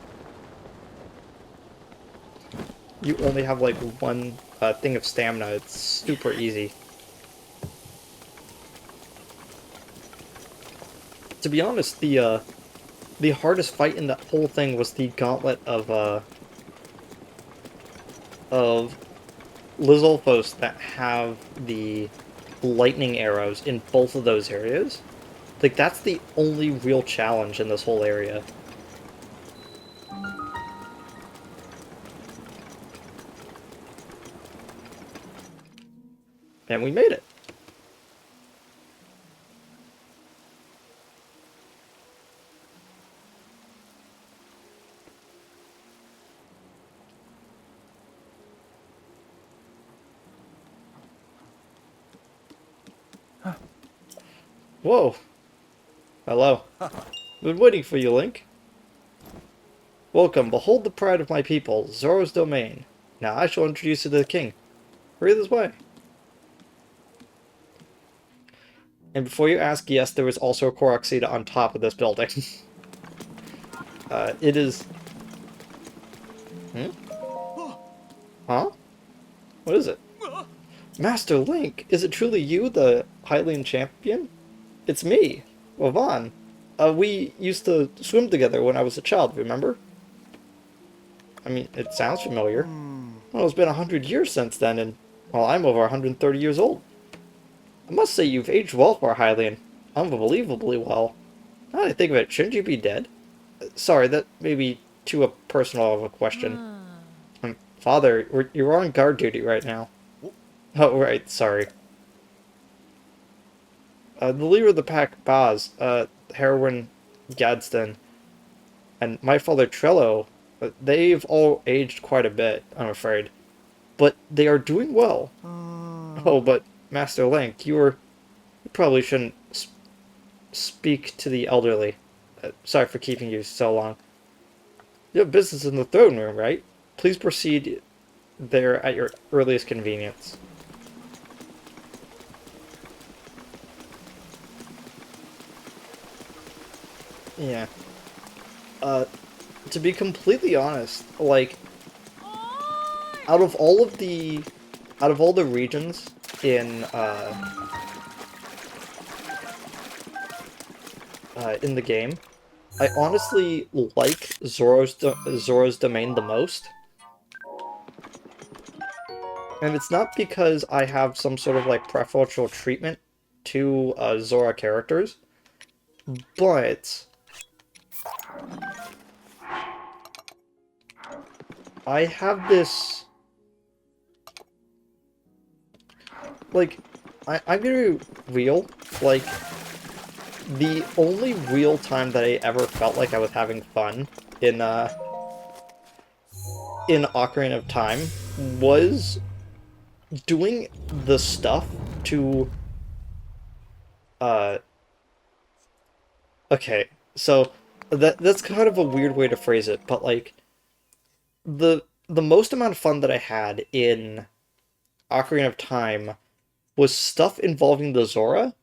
thing of stamina, it's super easy. To be honest, the hardest fight in that whole thing was the gauntlet of Lizolfos that have the lightning arrows in both of those areas. Like, that's the only real challenge in this whole area. And we made it. Whoa. Hello. Been waiting for you, Link. Welcome, behold the pride of my people, Zora's Domain. Now I shall introduce you to the king. Hurry this way. And before you ask, yes, there is also a Korok seed on top of this building. It is... Hmm? Huh? What is it? Master Link, is it truly you, the Hylian champion? It's me, Wavan. We used to swim together when I was a child, remember? I mean, it sounds familiar. Well, it's been 100 years since then, and, well, I'm over 130 years old. I must say you've aged well for a Hylian. Unbelievably well. Now that I think of it, shouldn't you be dead? Sorry, that may be too personal of a question. Father, you're on guard duty right now. Oh, right, sorry. The leader of the pack, Baz, Heroin Gadsden, and my father Trello, they've all aged quite a bit, I'm afraid. But they are doing well. Oh, but Master Link, you probably shouldn't speak to the elderly. Sorry for keeping you so long. You have business in the throne room, right? Please proceed there at your earliest convenience. Yeah. Uh, to be completely honest, like, out of all the regions in the game, I honestly like Zora's domain the most. And it's not because I have some sort of, like, preferential treatment to Zora characters, but I have this, like, I'm gonna be real, like, the only real time that I ever felt like I was having fun in Ocarina of Time was doing the stuff to, uh, okay, so that's kind of a weird way to phrase it, but, like, the most amount of fun that I had in Ocarina of Time was stuff involving the Zora.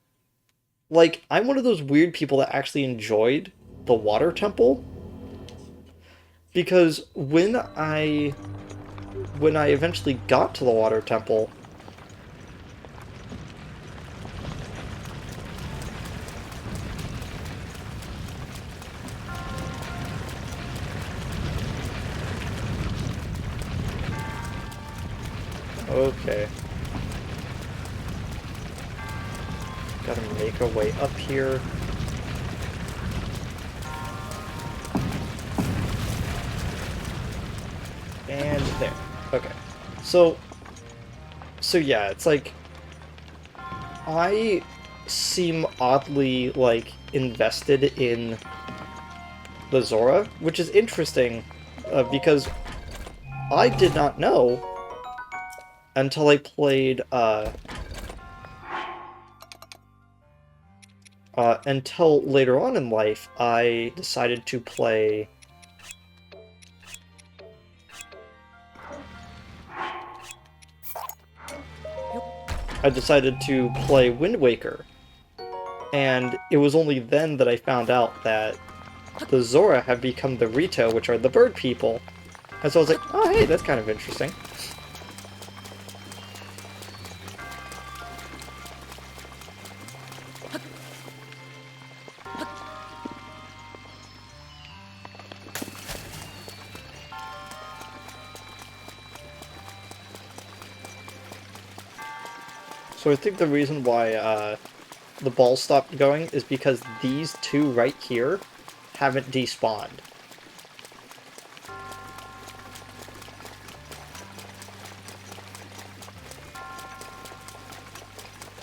Like, I'm one of those weird people that actually enjoyed the water temple, because when I eventually got to the water temple, okay, gotta make our way up here. And there. Okay. So yeah, it's like, I seem oddly, like, invested in the Zora, which is interesting, because I did not know until I played, until later on in life, I decided to play Wind Waker, and it was only then that I found out that the Zora have become the Rito, which are the bird people, and so I was like, oh hey, that's kind of interesting. So I think the reason why the ball stopped going is because these two right here haven't despawned.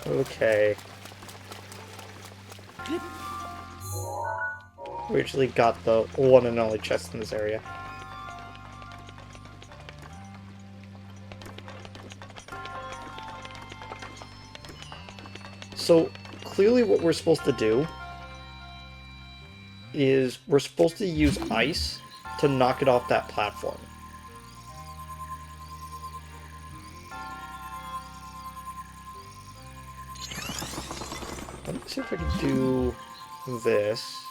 Okay. We actually got the one and only chest in this area. So, clearly what we're supposed to do is we're supposed to use ice to knock it off that platform. Let me see if I can do this.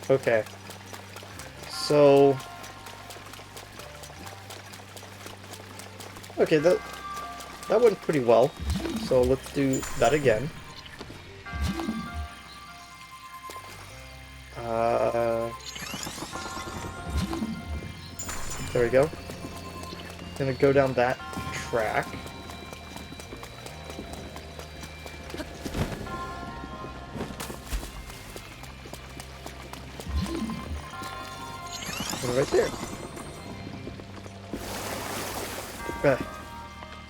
Okay. So... okay, that went pretty well. So let's do that again. Uh, there we go. Gonna go down that track. And right there.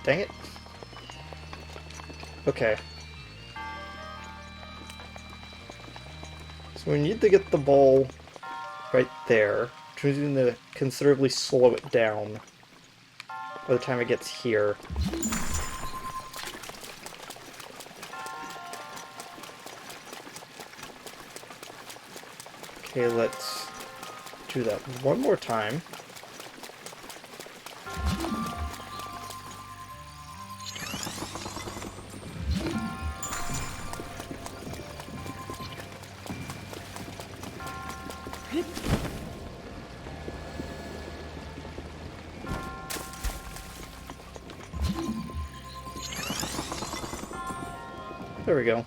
Dang it. Okay. So we need to get the ball right there, which is going to considerably slow it down by the time it gets here. Okay, let's do that one more time. There we go.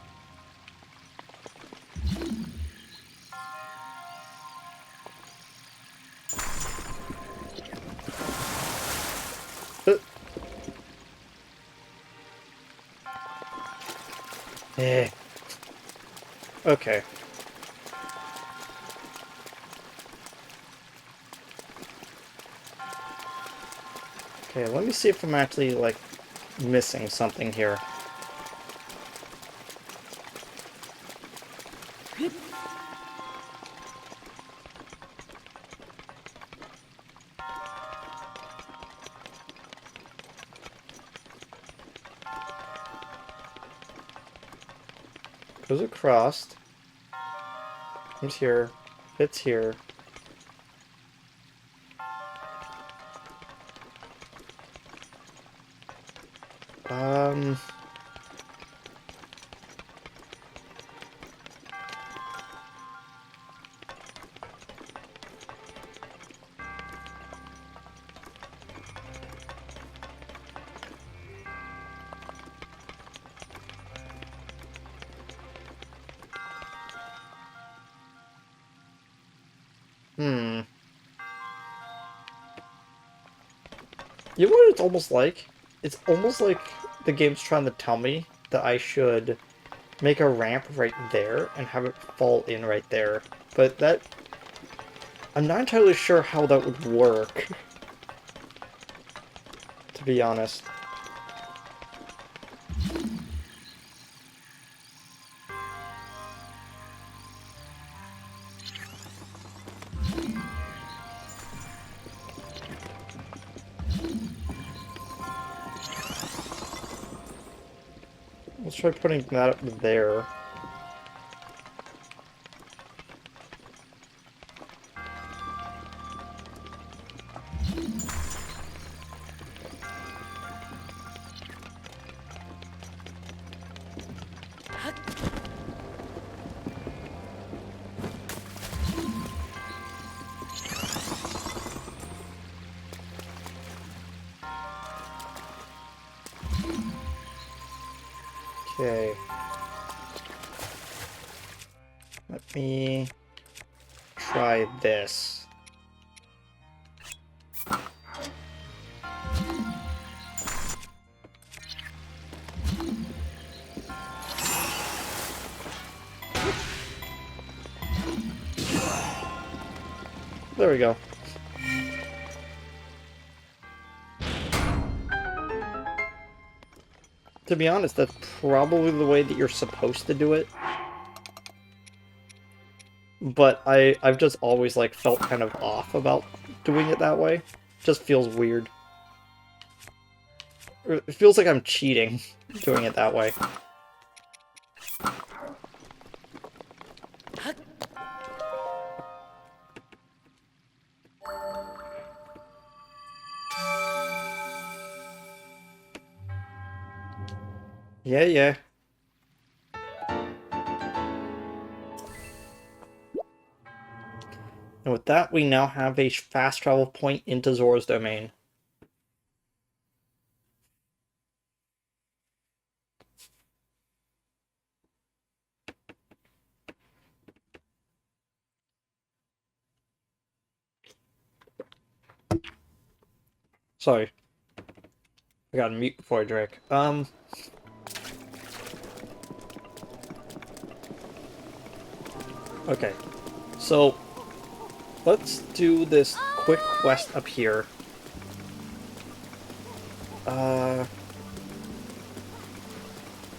Uh, eh. Okay. Okay, let me see if I'm actually, like, missing something here. Goes across. Comes here. Hits here. Um... Hmm. You know what it's almost like? It's almost like the game's trying to tell me that I should make a ramp right there and have it fall in right there. But that... I'm not entirely sure how that would work, to be honest. Let's try putting that up there. Okay. Let me try this. There we go. To be honest, that's probably the way that you're supposed to do it. But I've just always, like, felt kind of off about doing it that way. Just feels weird. It feels like I'm cheating doing it that way. Yeah, yeah. And with that, we now have a fast travel point into Zora's domain. Sorry. I got mute before I drank. Okay. So, let's do this quick quest up here.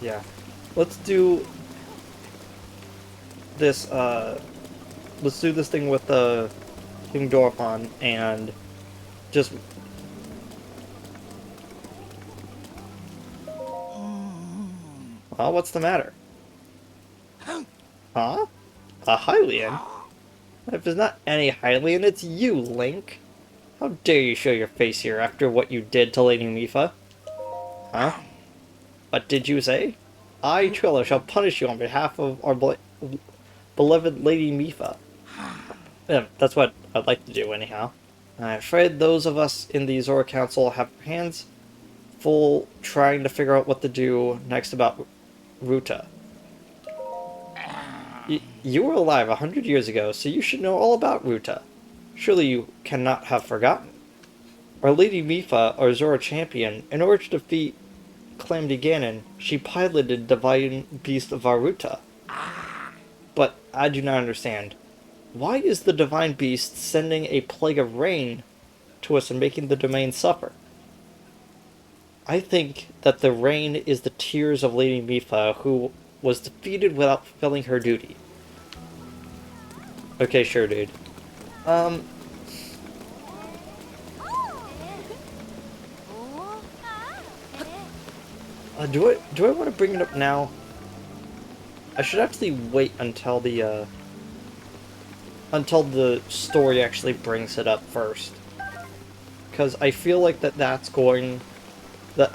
Yeah. Let's do this, let's do this thing with, King Dorphan, and just... what's the matter? Huh? A Hylian? If it's not any Hylian, it's you, Link. How dare you show your face here after what you did to Lady Mipha? Huh? What did you say? I, Trilla, shall punish you on behalf of our beloved Lady Mipha. Yeah, that's what I'd like to do, anyhow. I'm afraid those of us in the Zora Council have hands full trying to figure out what to do next about Ruta. You were alive 100 years ago, so you should know all about Ruta. Surely you cannot have forgotten. Our Lady Mipha, our Zora champion, in order to defeat Calamity Ganon, she piloted Divine Beast of Varuta. But I do not understand. Why is the Divine Beast sending a plague of rain to us and making the domain suffer? I think that the rain is the tears of Lady Mipha, who was defeated without fulfilling her duty. Okay, sure, dude. Do I want to bring it up now? I should actually wait until the story actually brings it up first. Because I feel like that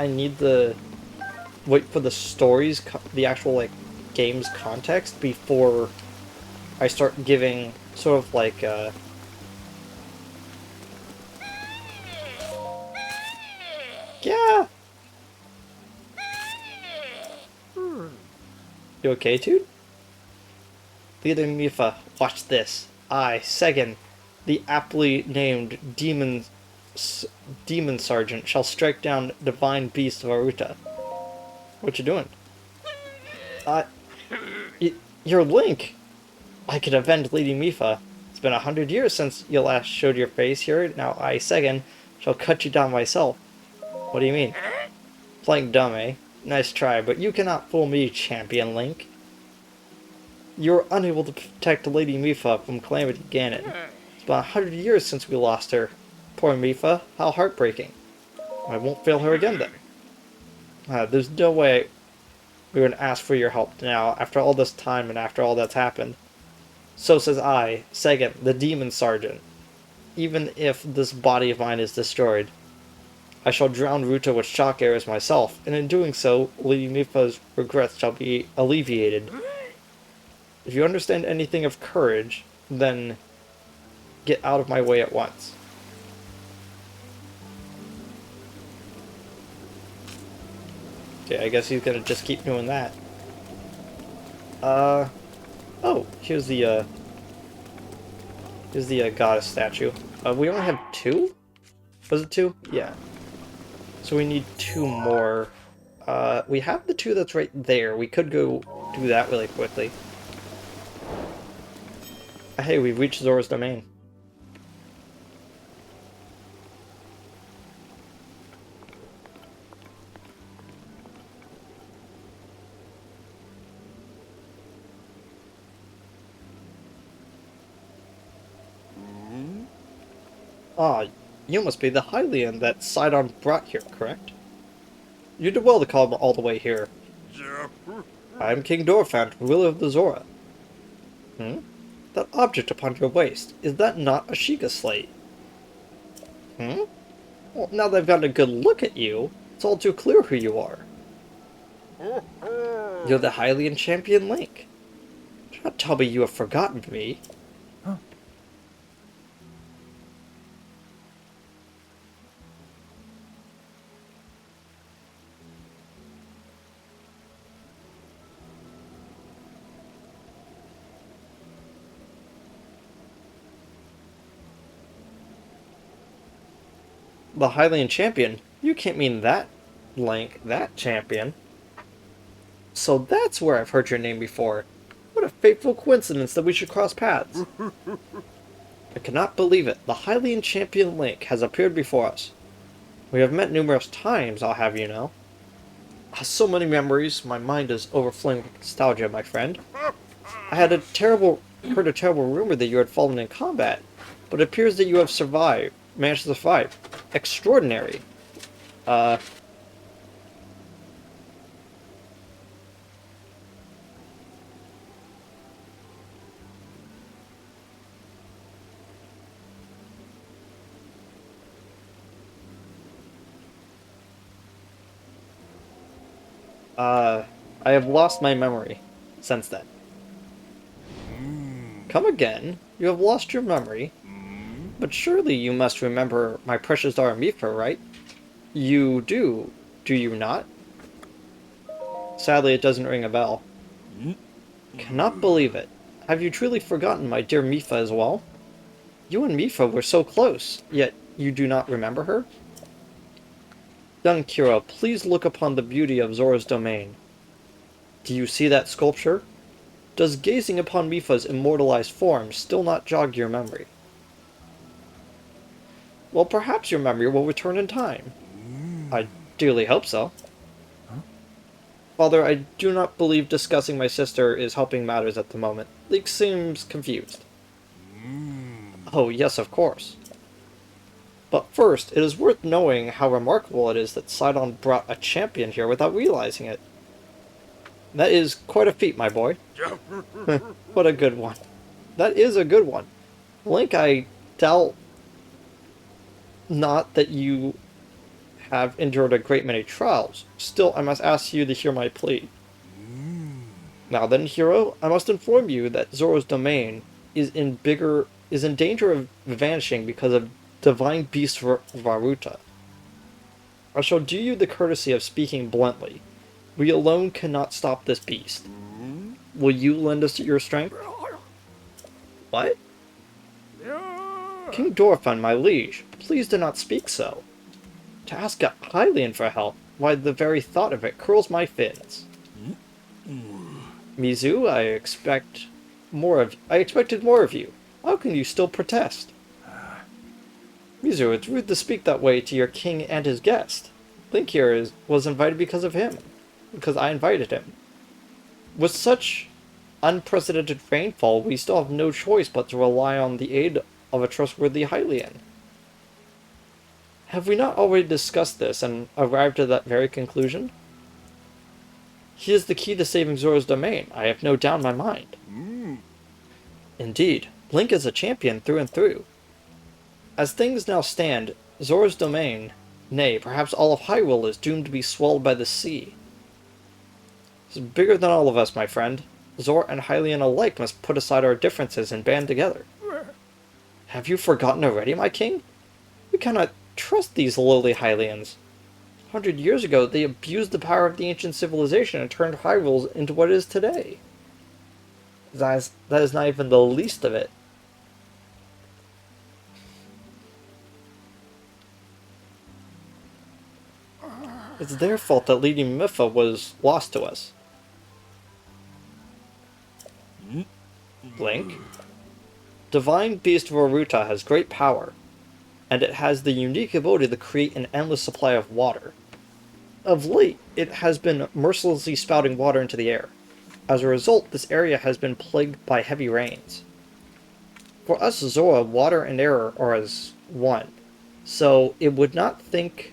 I need to wait for the story's, the actual, like, game's context before I start giving sort of like, yeah! You okay, dude? Leader Mipha, watch this. I, Segan, the aptly named Demon Sergeant, shall strike down Divine Beast of Aruta. What you doing? You're Link! I could avenge Lady Mipha. It's been 100 years since you last showed your face here. Now I, Segan, shall cut you down myself. What do you mean? Playing dumb, eh? Nice try, but you cannot fool me, Champion Link. You were unable to protect Lady Mipha from Calamity Ganon. It's been 100 years since we lost her. Poor Mipha, how heartbreaking. I won't fail her again then. There's no way we're going to ask for your help now, after all this time and after all that's happened. So says I, Segan, the Demon Sergeant. Even if this body of mine is destroyed, I shall drown Ruta with shock arrows myself, and in doing so, Lady Mipha's regrets shall be alleviated. If you understand anything of courage, then get out of my way at once. Okay, I guess he's gonna just keep doing that. Oh, here's the goddess statue. We only have two? Was it two? Yeah. So we need two more. We have the two that's right there. We could go do that really quickly. Hey, we've reached Zora's domain. Ah, you must be the Hylian that Sidon brought here, correct? You did well to come all the way here. I am King Dorphan, ruler of the Zora. That object upon your waist, is that not a Sheikah slate? Well, now that I've gotten a good look at you, it's all too clear who you are. You're the Hylian champion Link. Do not tell me you have forgotten me. The Hylian champion? You can't mean that Link, that champion. So that's where I've heard your name before. What a fateful coincidence that we should cross paths. I cannot believe it. The Hylian champion Link has appeared before us. We have met numerous times, I'll have you know. So many memories, my mind is overflowing with nostalgia, my friend. I had heard a terrible rumor that you had fallen in combat, but it appears that you have managed to survive. Extraordinary. Uh, I have lost my memory since then. Come again? You have lost your memory? But surely you must remember my precious daughter Mifa, right? You do you not? Sadly, it doesn't ring a bell. Cannot believe it. Have you truly forgotten my dear Mifa as well? You and Mifa were so close, yet you do not remember her? Young Kira, please look upon the beauty of Zora's domain. Do you see that sculpture? Does gazing upon Mifa's immortalized form still not jog your memory? Well, perhaps your memory will return in time. I dearly hope so. Father, I do not believe discussing my sister is helping matters at the moment. Link seems confused. Oh, yes, of course. But first, it is worth knowing how remarkable it is that Sidon brought a champion here without realizing it. That is quite a feat, my boy. What a good one. That is a good one. Link, I doubt not that you have endured a great many trials. Still, I must ask you to hear my plea. Now then, hero, I must inform you that Zora's domain is in danger of vanishing because of divine beast Varuta. I shall do you the courtesy of speaking bluntly. We alone cannot stop this beast. Will you lend us your strength? What? King Dorfan, my liege, please do not speak so. To ask a Hylian for help, why the very thought of it curls my fins. Mizu, I expected more of you. How can you still protest? Mizu, it's rude to speak that way to your king and his guest. Link here was invited because of him. Because I invited him. With such unprecedented rainfall, we still have no choice but to rely on the aid of a trustworthy Hylian. Have we not already discussed this and arrived at that very conclusion? He is the key to saving Zora's domain, I have no doubt in my mind. Indeed, Link is a champion through and through. As things now stand, Zora's domain, nay, perhaps all of Hyrule, is doomed to be swallowed by the sea. It's bigger than all of us, my friend. Zora and Hylian alike must put aside our differences and band together. Have you forgotten already, my king? We cannot trust these lowly Hylians. 100 years ago, they abused the power of the ancient civilization and turned Hyrule into what it is today. That is not even the least of it. It's their fault that Lady Mifa was lost to us. Link? Divine Beast Varuta has great power, and it has the unique ability to create an endless supply of water. Of late, it has been mercilessly spouting water into the air. As a result, this area has been plagued by heavy rains. For us Zora, water and air are as one, so you would not think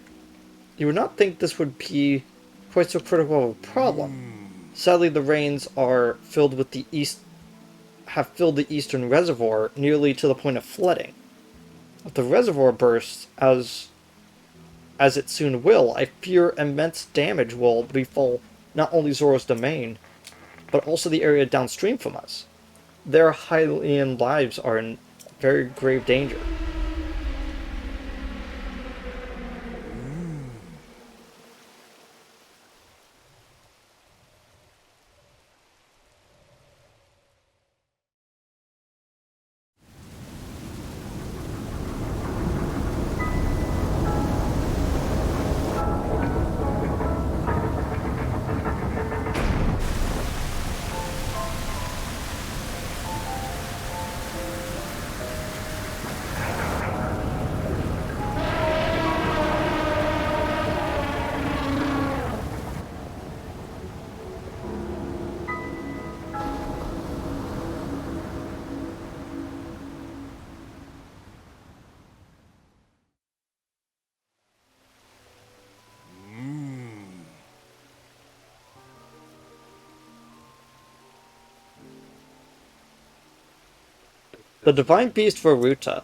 this would be quite so critical of a problem. Sadly, the rains have filled the eastern reservoir nearly to the point of flooding. If the reservoir bursts, as it soon will, I fear immense damage will befall not only Zora's domain, but also the area downstream from us. Their Hylian lives are in very grave danger. The Divine Beast Varuta.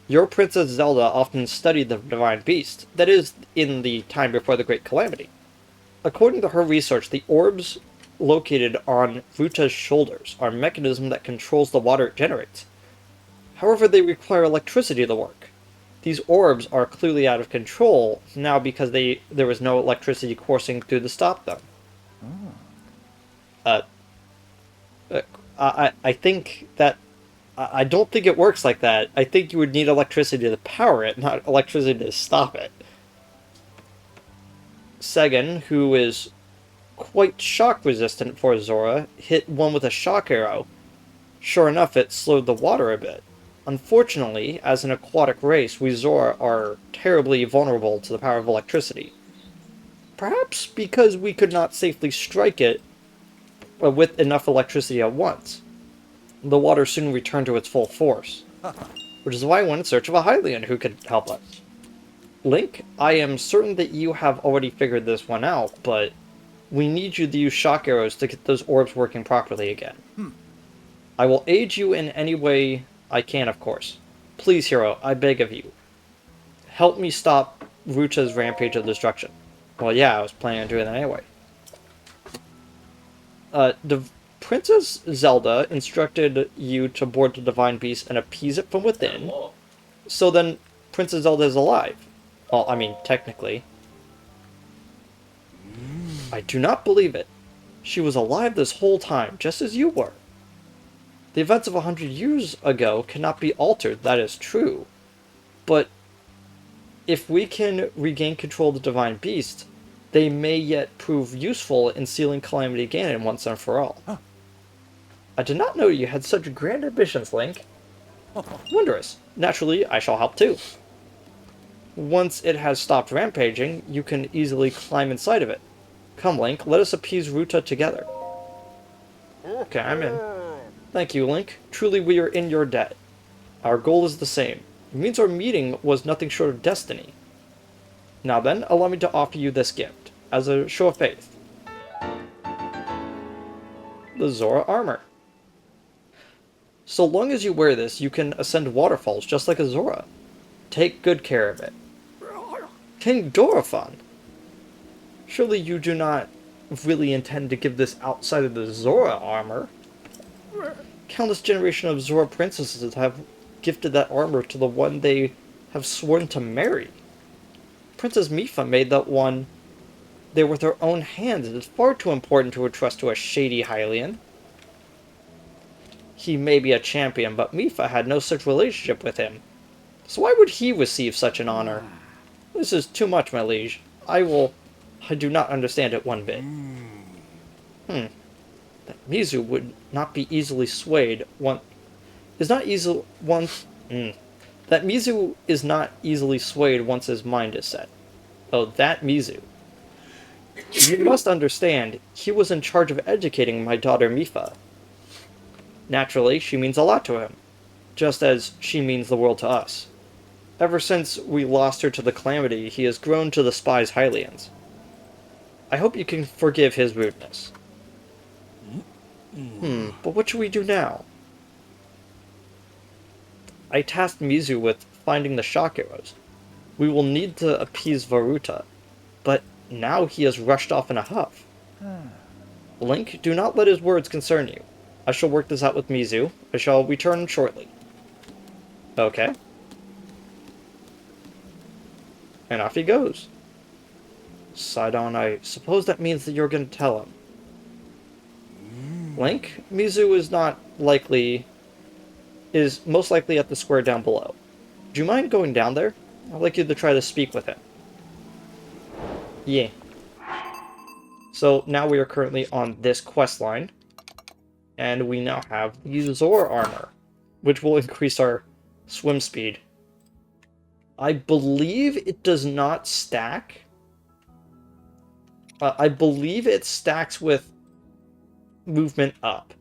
Your Princess Zelda often studied the Divine Beast, that is, in the time before the Great Calamity. According to her research, the orbs located on Ruta's shoulders are a mechanism that controls the water it generates. However, they require electricity to work. These orbs are clearly out of control now because there was no electricity coursing through to stop them. Uh, I think that I don't think it works like that. I think you would need electricity to power it, not electricity to stop it. Segan, who is quite shock resistant for Zora, hit one with a shock arrow. Sure enough, it slowed the water a bit. Unfortunately, as an aquatic race, we Zora are terribly vulnerable to the power of electricity. Perhaps because we could not safely strike it with enough electricity at once. The water soon returned to its full force, which is why I went in search of a Hylian who could help us. Link, I am certain that you have already figured this one out, but we need you to use shock arrows to get those orbs working properly again. I will aid you in any way I can, of course. Please, hero, I beg of you. Help me stop Ruta's rampage of destruction. Well, yeah, I was planning on doing that anyway. Princess Zelda instructed you to board the Divine Beast and appease it from within. So then, Princess Zelda is alive. Well, I mean, technically. I do not believe it. She was alive this whole time, just as you were. The events of 100 years ago cannot be altered, that is true. But if we can regain control of the Divine Beast, they may yet prove useful in sealing Calamity Ganon once and for all. I did not know you had such grand ambitions, Link. Wondrous. Naturally, I shall help too. Once it has stopped rampaging, you can easily climb inside of it. Come, Link, let us appease Ruta together. Okay, I'm in. Thank you, Link. Truly we are in your debt. Our goal is the same. It means our meeting was nothing short of destiny. Now then, allow me to offer you this gift, as a show of faith. The Zora armor. So long as you wear this, you can ascend waterfalls just like a Zora. Take good care of it. King Dorephan! Surely you do not really intend to give this outside of the Zora armor? Countless generations of Zora princesses have gifted that armor to the one they have sworn to marry. Princess Mipha made that one there with her own hands. It is far too important to entrust to a shady Hylian. He may be a champion, but Mipha had no such relationship with him. So why would he receive such an honor? This is too much, my liege. I do not understand it one bit. That Mizu would not be easily swayed That Mizu is not easily swayed once his mind is set. Oh, that Mizu. You must understand, he was in charge of educating my daughter Mipha. Naturally, she means a lot to him, just as she means the world to us. Ever since we lost her to the Calamity, he has grown to despise Hylians. I hope you can forgive his rudeness. But what should we do now? I tasked Mizu with finding the shock arrows. We will need to appease Varuta, but now he has rushed off in a huff. Link, do not let his words concern you. I shall work this out with Mizu. I shall return shortly. Okay. And off he goes. Sidon, I suppose that means that you're going to tell him. Link, Mizu is most likely at the square down below. Do you mind going down there? I'd like you to try to speak with him. Yeah. So now we are currently on this quest line, and we now have the Zora armor, which will increase our swim speed. I believe it does not stack. I believe it stacks with movement up.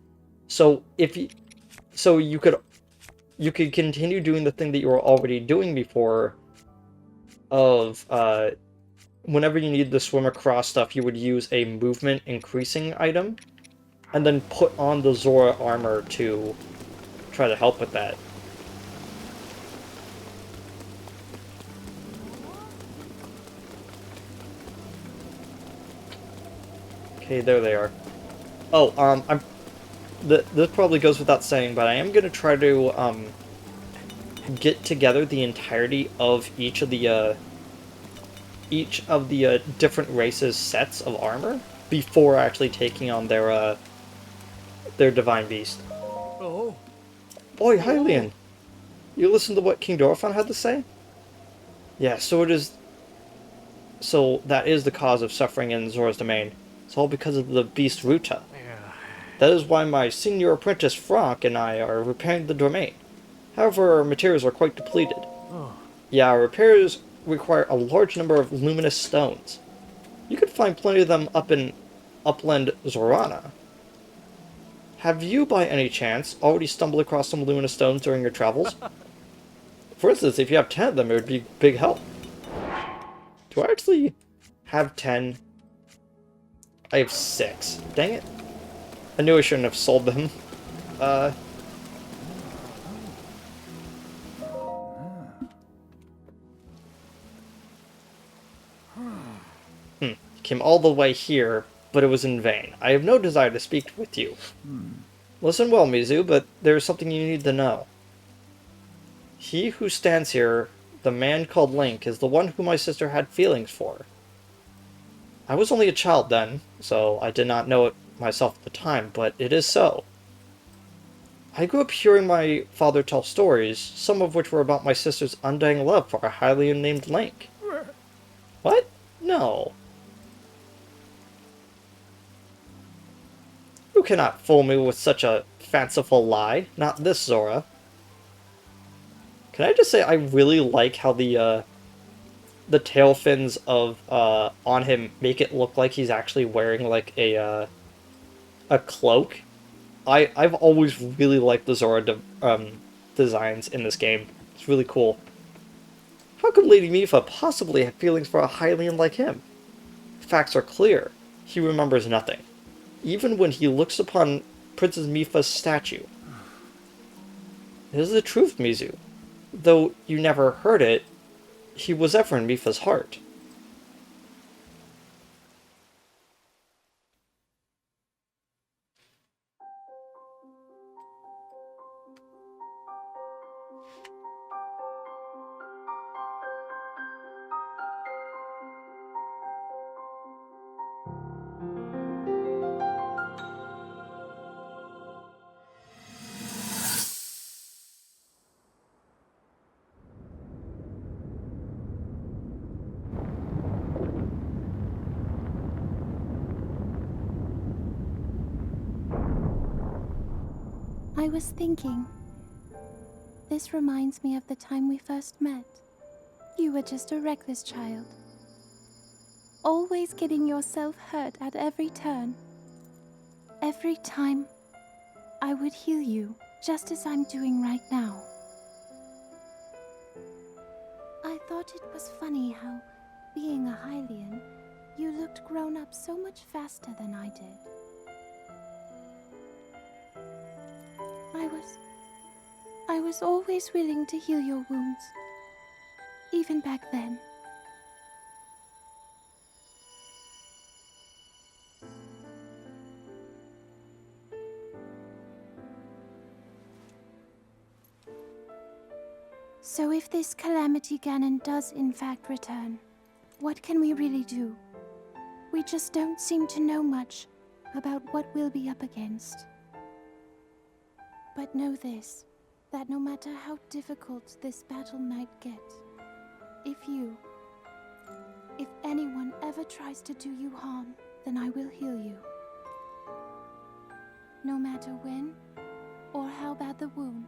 So you could continue doing the thing that you were already doing before of whenever you need to swim across stuff, you would use a movement increasing item and then put on the Zora armor to try to help with that. Okay, there they are. Oh, this probably goes without saying, but I am gonna try to, get together the entirety of each of the different races' sets of armor before actually taking on their divine beast. Oh. Oi, Oh. Hylian! You listened to what King Dorephan had to say? Yeah, so it is. So that is the cause of suffering in Zora's domain. It's all because of the beast Ruta. Yeah. That is why my senior apprentice Franck and I are repairing the domain. However, our materials are quite depleted. Oh. Yeah, our repairs require a large number of luminous stones. You could find plenty of them up in upland Zorana. Have you, by any chance, already stumbled across some luminous stones during your travels? For instance, if you have 10 of them, it would be a big help. Do I actually have 10? I have 6. Dang it. I knew I shouldn't have sold them. Uh... Came all the way here, but it was in vain. I have no desire to speak with you. Listen well, Mizu, but there is something you need to know. He who stands here, the man called Link, is the one who my sister had feelings for. I was only a child then, so I did not know it myself at the time, but it is so. I grew up hearing my father tell stories, some of which were about my sister's undying love for a Hylian named Link. What? No. You cannot fool me with such a fanciful lie. Not this, Zora. Can I just say I really like how the tail fins of on him make it look like he's actually wearing like a cloak. I've always really liked the Zora designs in this game. It's really cool. How could Lady Mipha possibly have feelings for a Hylian like him? Facts are clear. He remembers nothing. Even when he looks upon Princess Mipha's statue. It is the truth, Mizu. Though you never heard it, he was ever in Mipha's heart. I was thinking. This reminds me of the time we first met. You were just a reckless child. Always getting yourself hurt at every turn. Every time, I would heal you, just as I'm doing right now. I thought it was funny how, being a Hylian, you looked grown up so much faster than I did. I was always willing to heal your wounds, even back then. So if this Calamity Ganon does in fact return, what can we really do? We just don't seem to know much about what we'll be up against. But know this, that no matter how difficult this battle might get, if anyone ever tries to do you harm, then I will heal you. No matter when or how bad the wound,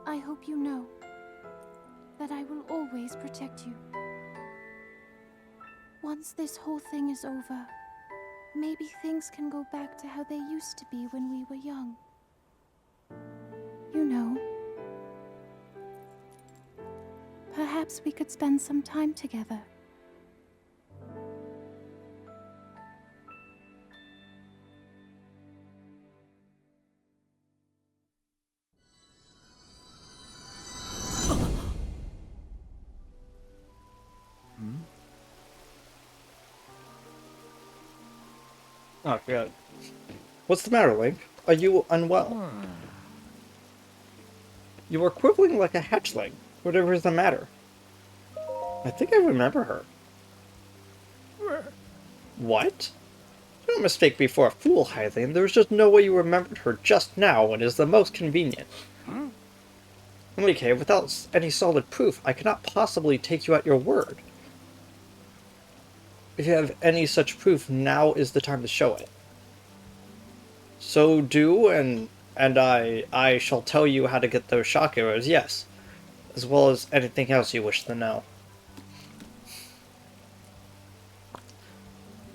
I hope you know that I will always protect you. Once this whole thing is over, maybe things can go back to how they used to be when we were young. You know, perhaps we could spend some time together. Oh, good. What's the matter, Link? Are you unwell? You are quivering like a hatchling. Whatever is the matter? I think I remember her. What? Don't mistake me for a fool, Hylian. There's just no way you remembered her just now when it is the most convenient. Okay, without any solid proof, I cannot possibly take you at your word. If you have any such proof, now is the time to show it. So do, and I shall tell you how to get those shock arrows, yes, as well as anything else you wish to know.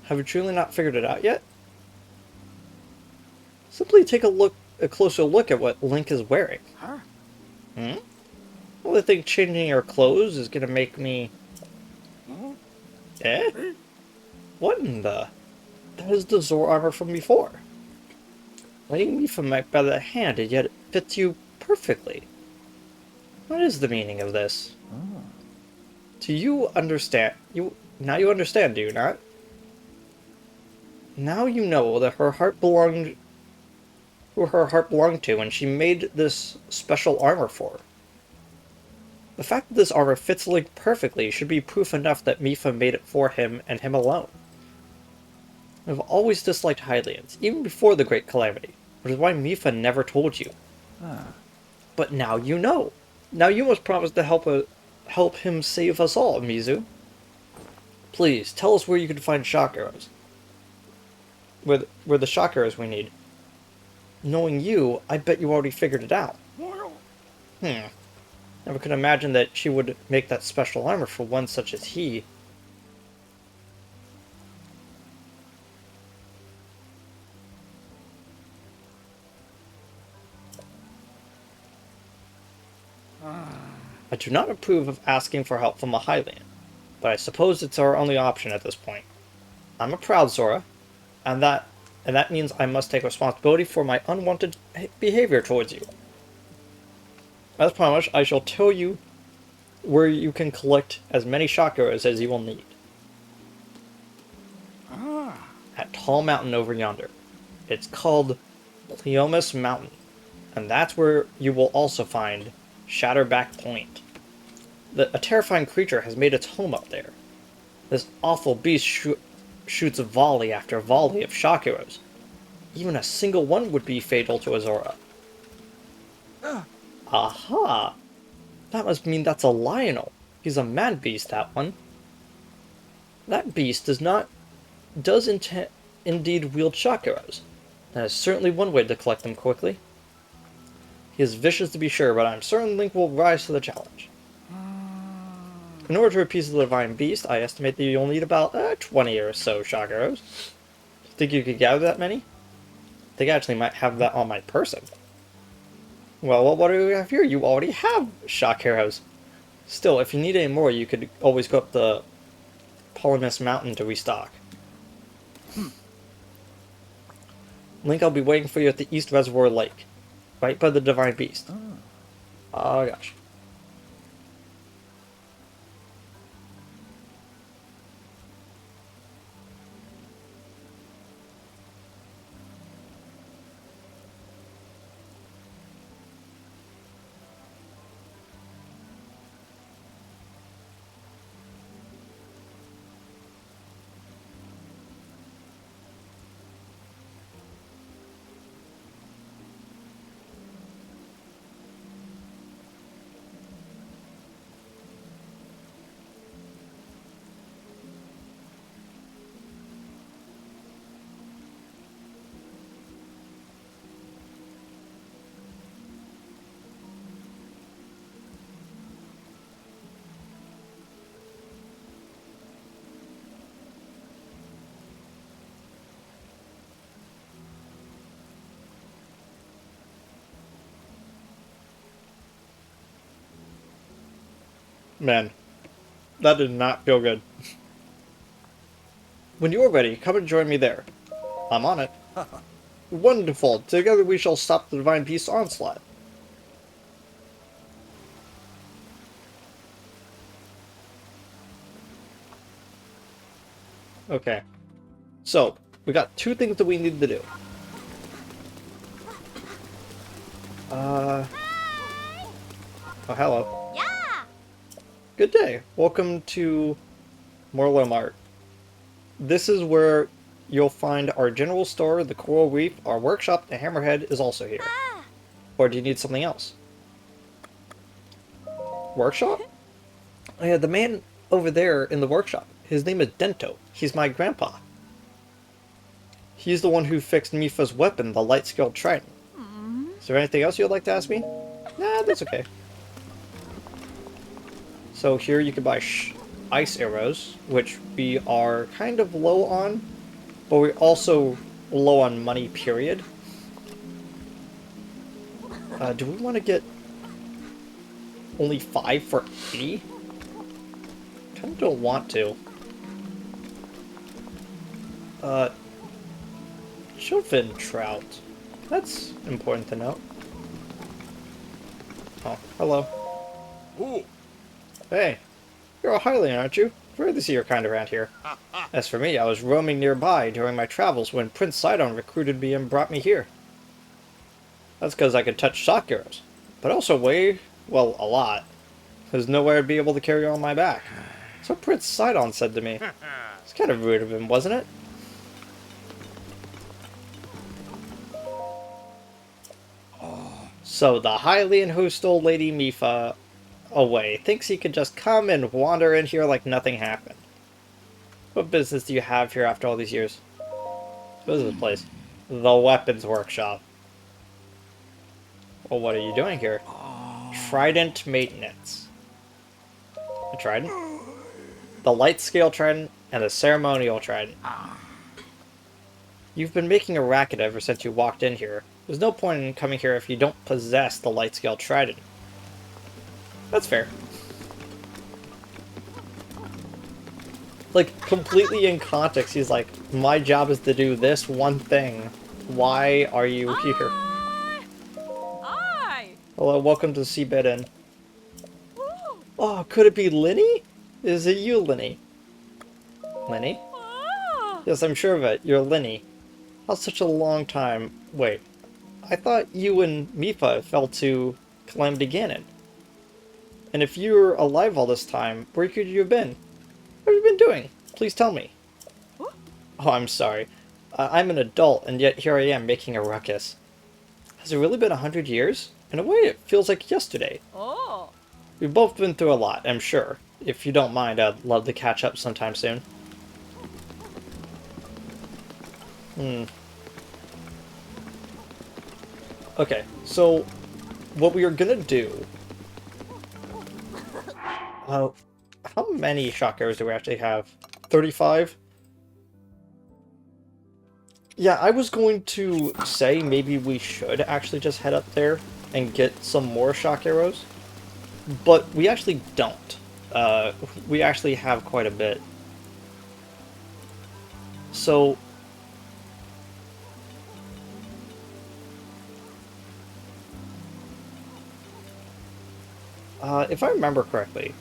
Have you truly not figured it out yet? Simply take a closer look at what Link is wearing. Hmm? Well, I think changing your clothes is gonna make me... Eh? What in the... That is the Zora armor from before. Letting me from my by the hand, and yet it fits you perfectly. What is the meaning of this? Do you understand? Now you understand, do you not? Now you know that who her heart belonged to when she made this special armor for her. The fact that this armor fits Link perfectly should be proof enough that Mipha made it for him and him alone. I've always disliked Hylians, even before the Great Calamity, which is why Mipha never told you. But now you know. Now you must promise to help him save us all, Mizu. Please, tell us where you can find shock arrows. Where the shock arrows we need. Knowing you, I bet you already figured it out. Never could imagine that she would make that special armor for one such as he. I do not approve of asking for help from a Hylian, but I suppose it's our only option at this point. I'm a proud Zora, and that means I must take responsibility for my unwanted behavior towards you. As promised, I shall tell you where you can collect as many shock arrows as you will need. That tall mountain over yonder. It's called Cleomus Mountain, and that's where you will also find Shatterback Point. A terrifying creature has made its home up there. This awful beast shoots volley after volley of shock arrows. Even a single one would be fatal to a Zora. Aha! That must mean that's a Lionel. He's a mad beast, that one. That beast indeed wield shock arrows. That is certainly one way to collect them quickly. He is vicious to be sure, but I'm certain Link will rise to the challenge. In order to appease the divine beast, I estimate that you'll need about 20 or so shock arrows. Think you could gather that many? I think I actually might have that on my person. Well, what do we have here? You already have shock arrows. Still, if you need any more, you could always go up the Polymus Mountain to restock. Link, I'll be waiting for you at the East Reservoir Lake, right by the divine beast. Oh gosh. Man, that did not feel good. When you are ready, come and join me there. I'm on it. Wonderful. Together we shall stop the divine beast's onslaught. Okay. So, we got two things that we need to do. Oh, hello. Yeah. Good day. Welcome to Morlo Mart. This is where you'll find our general store, the Coral Reef, our workshop, the Hammerhead is also here. Or do you need something else? Workshop? Oh yeah, the man over there in the workshop, his name is Dento. He's my grandpa. He's the one who fixed Mifa's weapon, the light-scaled trident. Is there anything else you'd like to ask me? Nah, that's okay. So here you can buy ice arrows, which we are kind of low on, but we're also low on money, period. Do we want to get only 5 for 80? Kind of don't want to. Chilfin trout. That's important to note. Oh, hello. Ooh. Hey, you're a Hylian, aren't you? Rare to see your kind around here. As for me, I was roaming nearby during my travels when Prince Sidon recruited me and brought me here. That's because I could touch shock arrows, but also weigh, well, a lot. There's no way I'd be able to carry on my back. So Prince Sidon said to me. It's kind of rude of him, wasn't it? So the Hylian who stole Lady Mifa away thinks he could just come and wander in here like nothing happened. What business do you have here after all these years? What is this place? The Weapons Workshop. Well, what are you doing here? Trident maintenance. A trident? The light scale trident and the ceremonial trident. You've been making a racket ever since you walked in here. There's no point in coming here if you don't possess the light scale trident. That's fair. Like, completely in context, he's like, my job is to do this one thing. Why are you here? Hi. Hello, welcome to Seabed Inn. Oh, could it be Linny? Is it you, Linny? Linny? Yes, I'm sure of it. You're Linny. How such a long time. Wait. I thought you and Mifa fell to Calamity Ganon. And if you were alive all this time, where could you have been? What have you been doing? Please tell me. Oh, I'm sorry. I'm an adult, and yet here I am making a ruckus. Has it really been 100 years? In a way, it feels like yesterday. Oh. We've both been through a lot, I'm sure. If you don't mind, I'd love to catch up sometime soon. Okay, so what we are gonna do... how many shock arrows do we actually have? 35? Yeah, I was going to say maybe we should actually just head up there and get some more shock arrows, but we actually don't. We actually have quite a bit. So... if I remember correctly...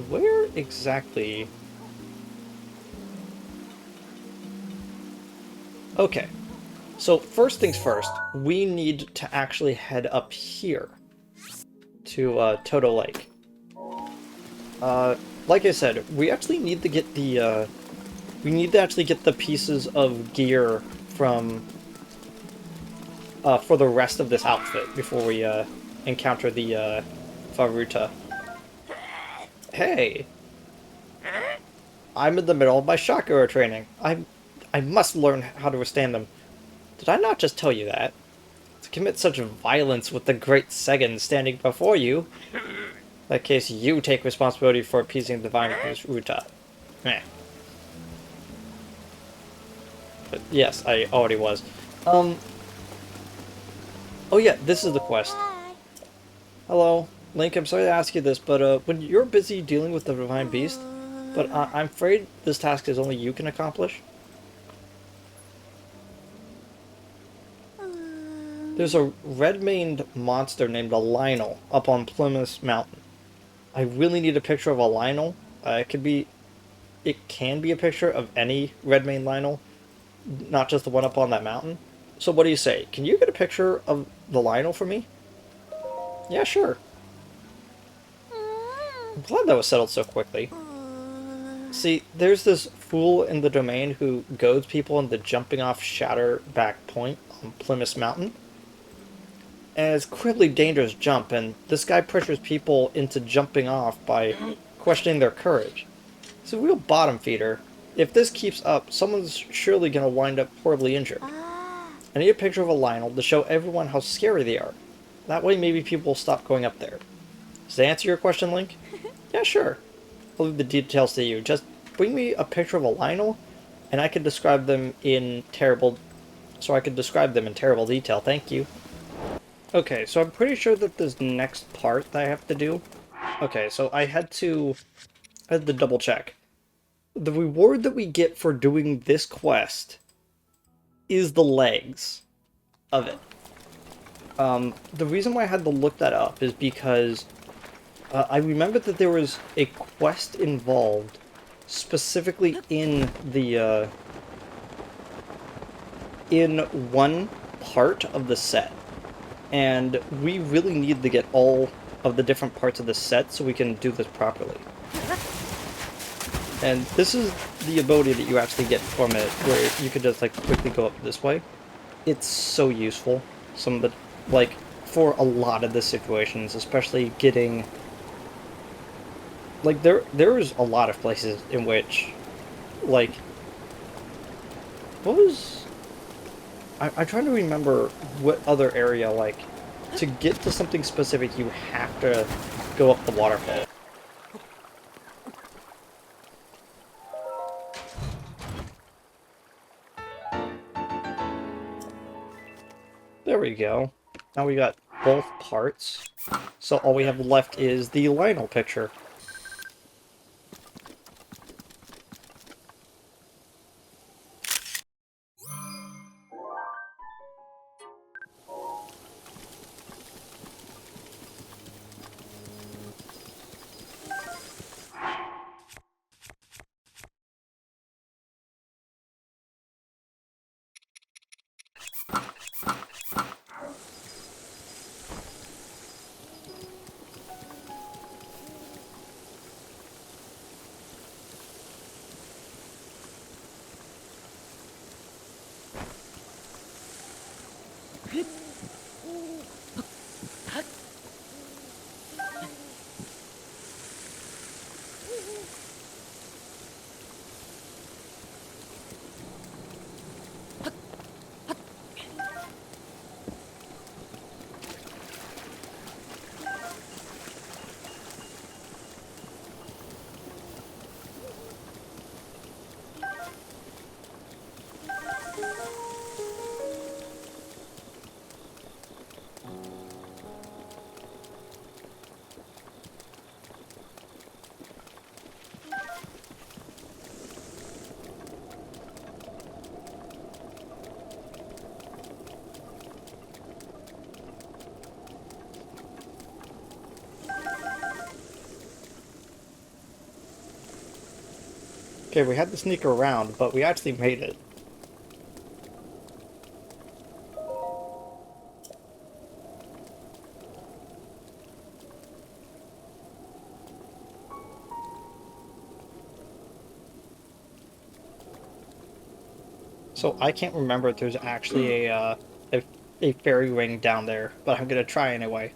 where exactly... Okay, so first things first, we need to actually head up here to Toto Lake. Like I said, we actually need to get the we need to actually get the pieces of gear from for the rest of this outfit before we encounter the Faruta. Hey, I'm in the middle of my shock arrow training. I must learn how to withstand them. Did I not just tell you that? To commit such violence with the great Segan standing before you. In that case, you take responsibility for appeasing Divine Ruta. Meh. But yes, I already was. Oh yeah, this is the quest. Hello. Link, I'm sorry to ask you this, but when you're busy dealing with the Divine Beast, but I'm afraid this task is only you can accomplish. There's a red-maned monster named a Lionel up on Plymouth Mountain. I really need a picture of a Lionel. It can be a picture of any red-maned Lionel, not just the one up on that mountain. So what do you say? Can you get a picture of the Lionel for me? Yeah, sure. I'm glad that was settled so quickly. See, there's this fool in the domain who goads people into jumping off Shatterback Point on Plymouth Mountain. And it's a incredibly dangerous jump, and this guy pressures people into jumping off by questioning their courage. It's a real bottom feeder. If this keeps up, someone's surely going to wind up horribly injured. I need a picture of a Lionel to show everyone how scary they are. That way maybe people will stop going up there. Does that answer your question, Link? Yeah, sure. I'll leave the details to you. Just bring me a picture of a Lionel, and I can describe them in terrible... So I can describe them in terrible detail. Thank you. Okay, so I'm pretty sure that this next part that I have to do... Okay, so I had to double check. The reward that we get for doing this quest is the legs of it. The reason why I had to look that up is because I remember that there was a quest involved specifically in the in one part of the set, and we really need to get all of the different parts of the set so we can do this properly. And this is the ability that you actually get from it, where you could just like quickly go up this way. It's so useful. Some of the, like, for a lot of the situations, especially getting, like, there's a lot of places in which, like, what was, I'm trying to remember what other area, like, to get to something specific you have to go up the waterfall. There we go. Now we got both parts. So all we have left is the Lionel picture. Okay, we had to sneak around, but we actually made it. So I can't remember if there's actually a fairy ring down there, but I'm gonna try anyway.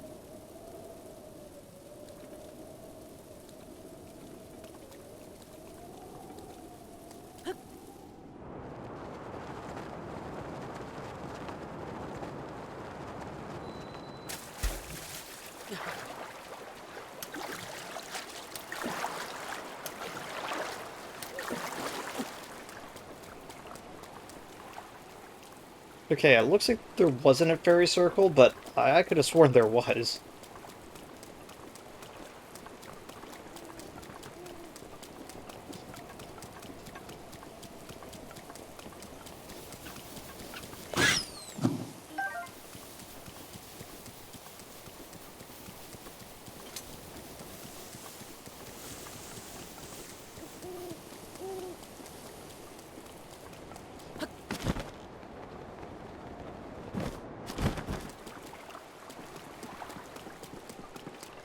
Okay, it looks like there wasn't a fairy circle, but I could have sworn there was.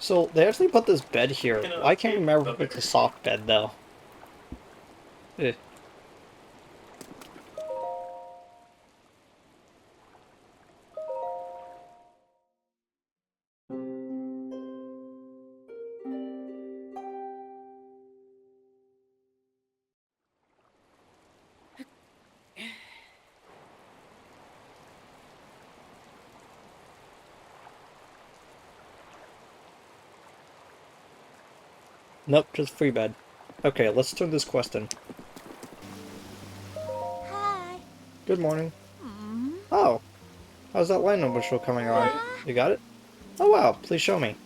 So, they actually put this bed here. I can't remember if it's a soft bed, though. Eh. Nope, just free bed. Okay, let's turn this quest in. Hi. Good morning. Mm. Oh, how's that lightning whistle coming on? You got it? Oh wow, please show me.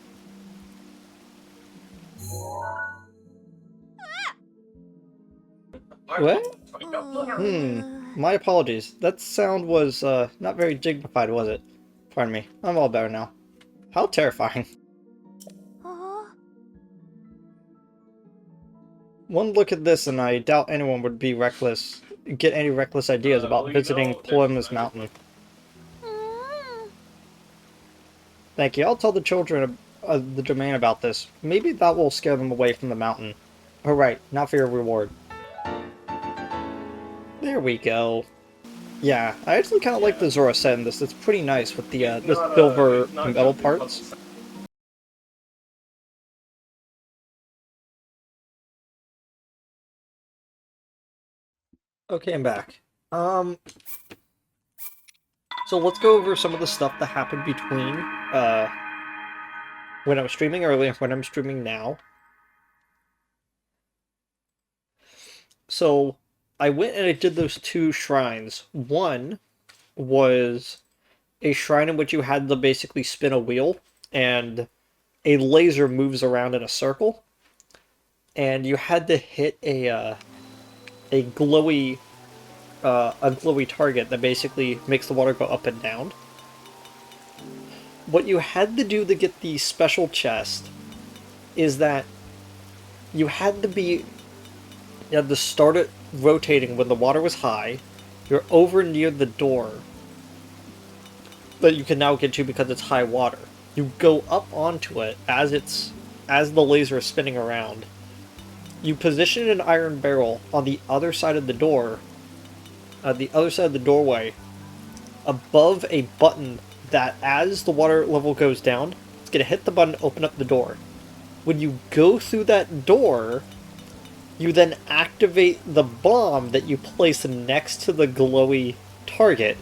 What? My apologies. That sound was, not very dignified, was it? Pardon me. I'm all better now. How terrifying. One look at this and I doubt anyone would be reckless, get any reckless ideas about visiting Poemus Mountain. Thank you. I'll tell the children of the domain about this. Maybe that will scare them away from the mountain. Oh right, not for your reward. There we go. Yeah, I actually kind of like the Zora set in this. It's pretty nice with the silver metal parts. Okay, I'm back. So let's go over some of the stuff that happened between, when I was streaming earlier and when I'm streaming now. So, I went and I did those two shrines. One was a shrine in which you had to basically spin a wheel, and a laser moves around in a circle, and you had to hit a glowy target that basically makes the water go up and down. What you had to do to get the special chest is that you had to be you had to start it rotating when the water was high. You're over near the door that you can now get to because it's high water. You go up onto it as the laser is spinning around. You position an iron barrel on the other side of the door, the other side of the doorway, above a button that, as the water level goes down, it's going to hit the button to open up the door. When you go through that door, you then activate the bomb that you place next to the glowy target,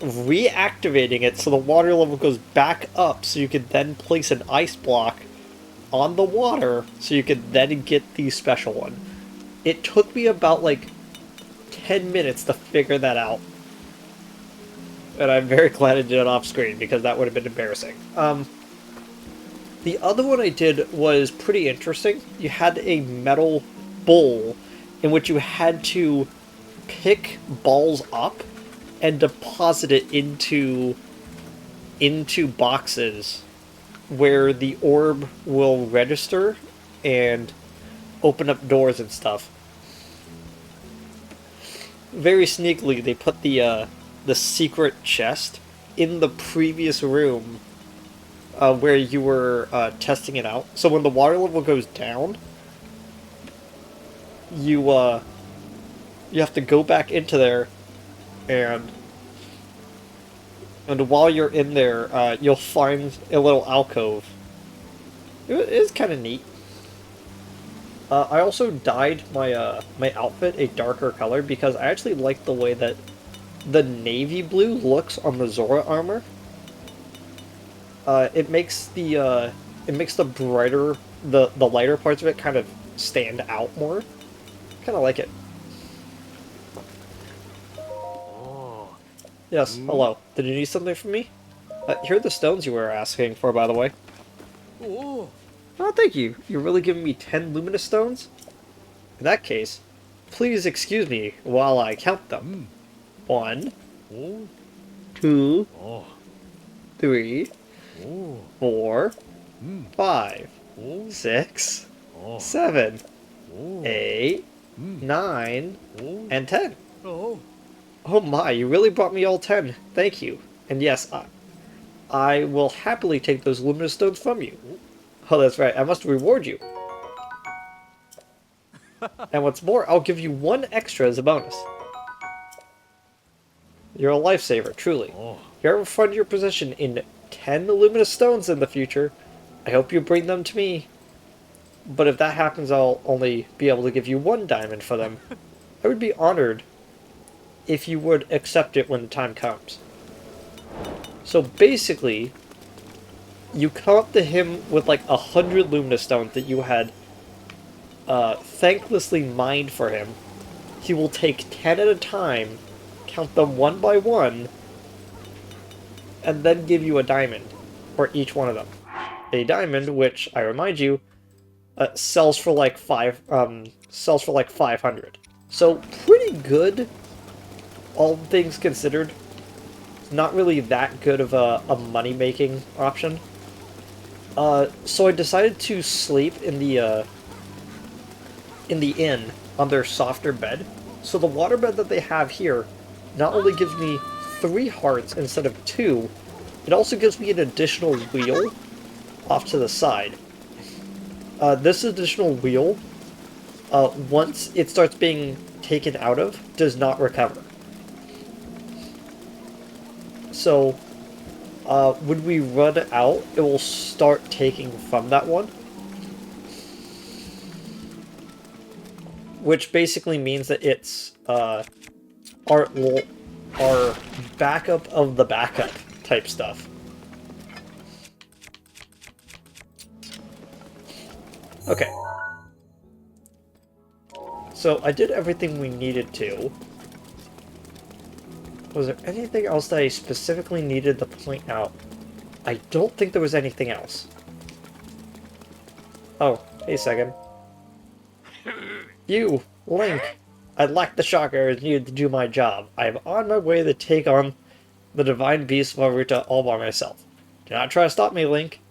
reactivating it so the water level goes back up so you can then place an ice block on the water so you can then get the special one. It took me about like 10 minutes to figure that out. And I'm very glad I did it off screen because that would have been embarrassing. The other one I did was pretty interesting. You had a metal bowl in which you had to pick balls up and deposit it into boxes where the orb will register and open up doors and stuff. Very sneakily, they put the secret chest in the previous room where you were testing it out. So when the water level goes down, you have to go back into there, and while you're in there, you'll find a little alcove. It is kind of neat. I also dyed my my outfit a darker color because I actually like the way that the navy blue looks on the Zora armor. It makes the brighter, the lighter parts of it kind of stand out more. Kind of like it. Yes, hello. Did you need something from me? Here are the stones you were asking for, by the way. Oh, Oh, thank you. You're really giving me 10 luminous stones? In that case, please excuse me while I count them. 1, oh, 2, oh, 3, oh, 4, 5, oh, 6, oh, 7, oh, 8, 9, oh, and 10. oh. Oh my, you really brought me all 10. Thank you. And yes, I will happily take those luminous stones from you. Oh, that's right, I must reward you. And what's more, I'll give you 1 extra as a bonus. You're a lifesaver, truly. Oh. If you ever find your position in 10 luminous stones in the future, I hope you bring them to me. But if that happens, I'll only be able to give you 1 diamond for them. I would be honored if you would accept it when the time comes. So basically, you come up to him with like 100 luminous stones that you had thanklessly mined for him. He will take 10 at a time, count them one by one, and then give you a diamond for each one of them. A diamond, which I remind you, sells for like 500. So pretty good, all things considered. Not really that good of a money-making option. So I decided to sleep in the inn on their softer bed. So the waterbed that they have here not only gives me 3 hearts instead of 2, it also gives me an additional wheel off to the side. This additional wheel, once it starts being taken out of, does not recover. So, when we run out, it will start taking from that one. Which basically means that it's our backup of the backup type stuff. Okay. So I did everything we needed to. Was there anything else that I specifically needed to point out? I don't think there was anything else. Oh, hey, second. You, Link! I lacked the shocker and needed to do my job. I am on my way to take on the divine beast Maruta all by myself. Do not try to stop me, Link.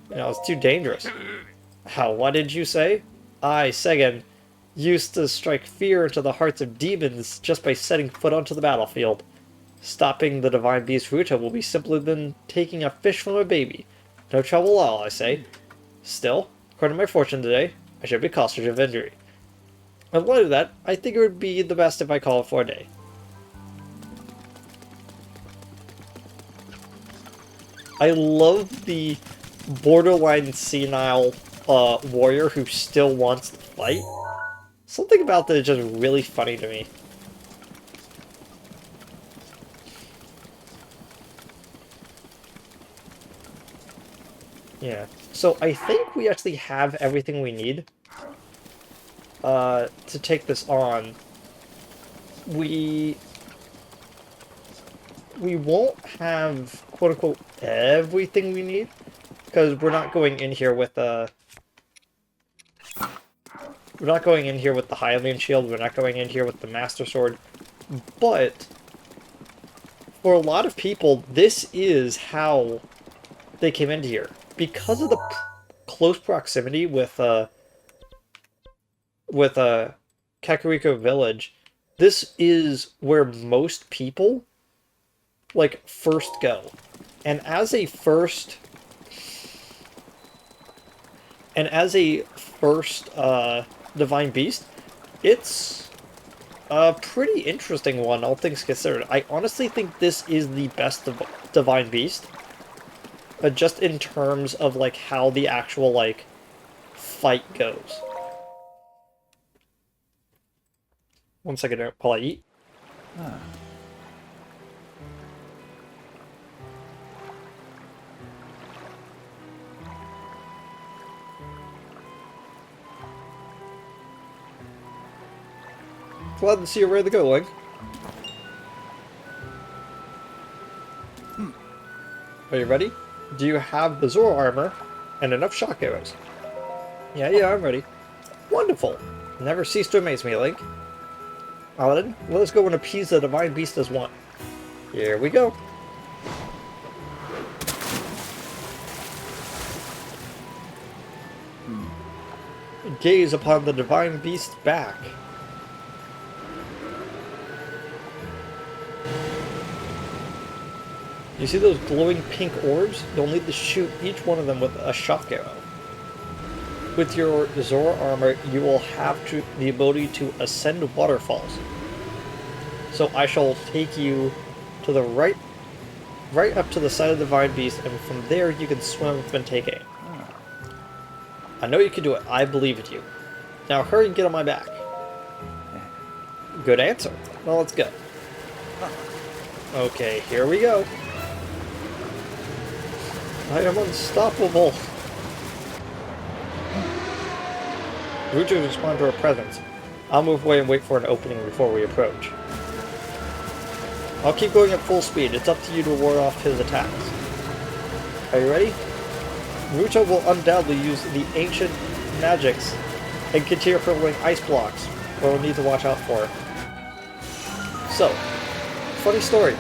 You know, it's too dangerous. How, what did you say? I, Segen, used to strike fear into the hearts of demons just by setting foot onto the battlefield. Stopping the divine beast Ruta will be simpler than taking a fish from a baby. No trouble at all, I say. Still, according to my fortune today, I should be cautious of injury. In light of that, I think it would be the best if I call it for a day. I love the borderline senile warrior who still wants to fight. Something about that is just really funny to me. Yeah, so I think we actually have everything we need to take this on. We won't have, quote-unquote, everything we need, because we're not going in here with the Hylian shield, we're not going in here with the Master Sword, but for a lot of people, this is how they came into here. Because of the close proximity with Kakariko Village, this is where most people, like, first go. And as a first Divine Beast, it's a pretty interesting one, all things considered. I honestly think this is the best Divine Beast. Just in terms of, like, how the actual, like, fight goes. One second while I eat. Glad to see you're ready to go, Link. Are you ready? Do you have the Zora armor and enough shock arrows? Yeah, I'm ready. Wonderful! Never cease to amaze me, Link. Paladin, let us go and appease the Divine Beast as one. Here we go. Gaze upon the Divine Beast's back. You see those glowing pink orbs? You'll need to shoot each one of them with a shock arrow. With your Zora armor, you will have the ability to ascend waterfalls. So I shall take you to the right up to the side of the Divine Beast, and from there you can swim and take aim. I know you can do it. I believe in you. Now hurry and get on my back. Good answer. Well, let's go. Okay, here we go. I am unstoppable. Rooters respond to our presence. I'll move away and wait for an opening before we approach. I'll keep going at full speed. It's up to you to ward off his attacks. Are you ready? Ruto will undoubtedly use the ancient magics and continue hurling ice blocks, where we'll need to watch out for. So, funny story.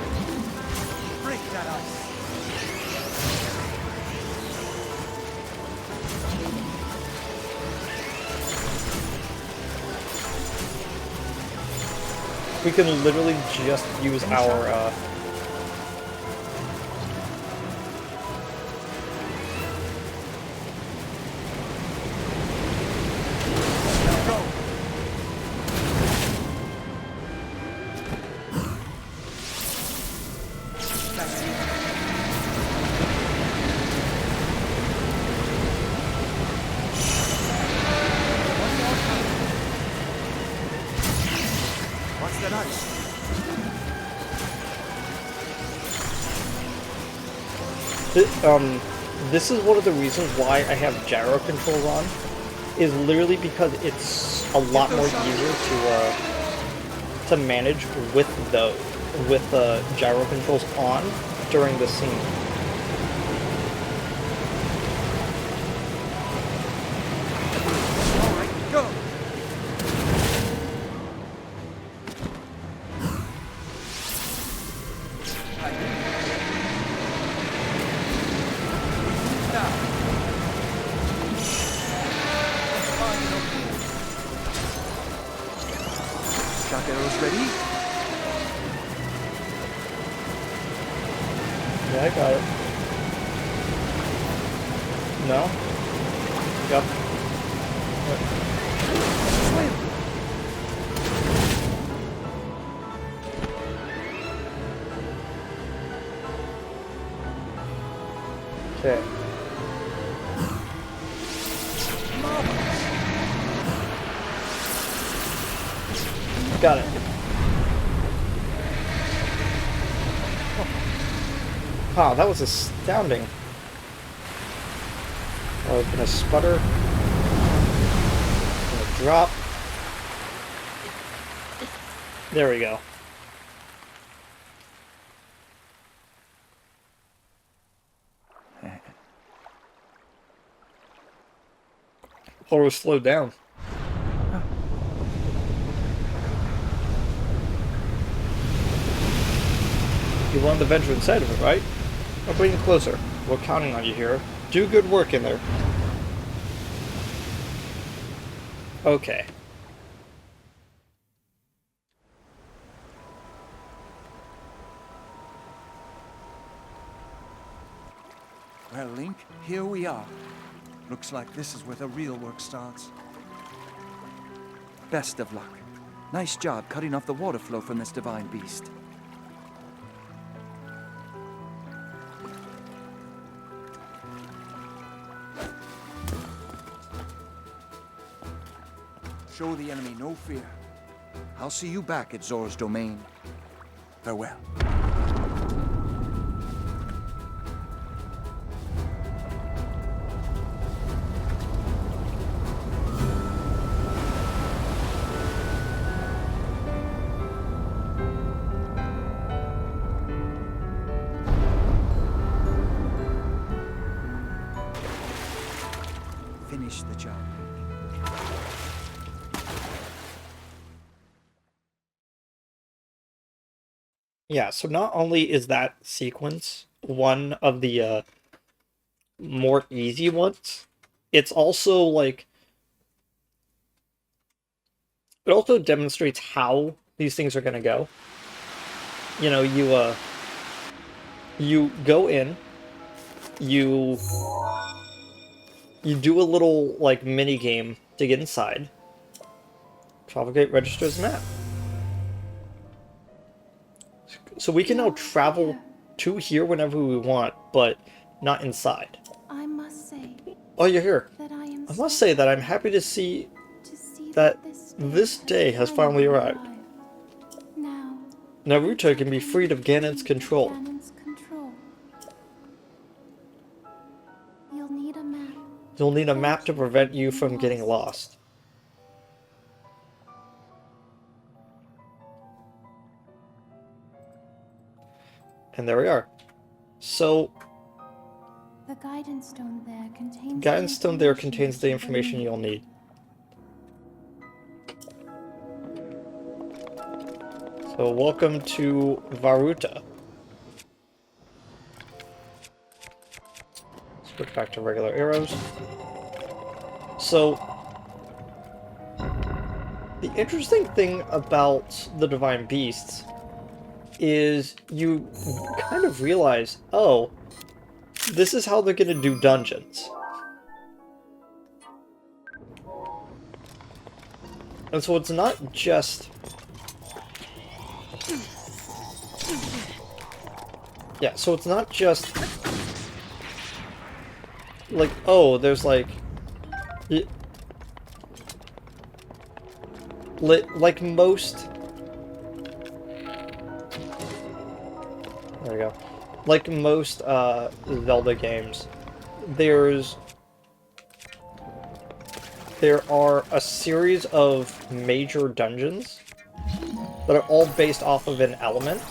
Break that ice. We can literally just use our, Now go. That's it. One more time. What's that ice? this is one of the reasons why I have gyro controls on, is literally because it's a lot more easier to manage with gyro controls on during the scene. All right, go. Now. Shock arrows ready? Yeah, I got it. No? Yep. Swim. Okay. Got it. Wow, that was astounding. Oh, gonna sputter. Gonna drop. There we go. Or slowed down. You wanted to venture inside of it, right? I'll bring you closer. We're counting on you here. Do good work in there. Okay. Well, Link, here we are. Looks like this is where the real work starts. Best of luck. Nice job cutting off the water flow from this divine beast. Show the enemy no fear. I'll see you back at Zora's domain. Farewell. Finish the job. Yeah, so not only is that sequence one of the more easy ones, it's also like it also demonstrates how these things are gonna go. You know, You go in, you do a little, like, mini game to get inside. Travel gate registers the map. So we can now travel to here whenever we want, but not inside. I must say Oh, you're here. that I am I must say that I'm happy to see to see that this this day has finally arrived. Now, Naruto can be freed of Ganon's control. Ganon's control. You'll need a map. You'll need a map to prevent you from getting lost. And there we are. So, The guidance stone there contains guidance stone there contains the information you'll need. So, welcome to Varuta. Switch back to regular arrows. So, the interesting thing about the Divine Beasts is you kind of realize, oh, this is how they're going to do dungeons. And so it's not just... Yeah, so it's not just... like, oh, there's like... like most... There we go. Like most Zelda games, there are a series of major dungeons that are all based off of an element.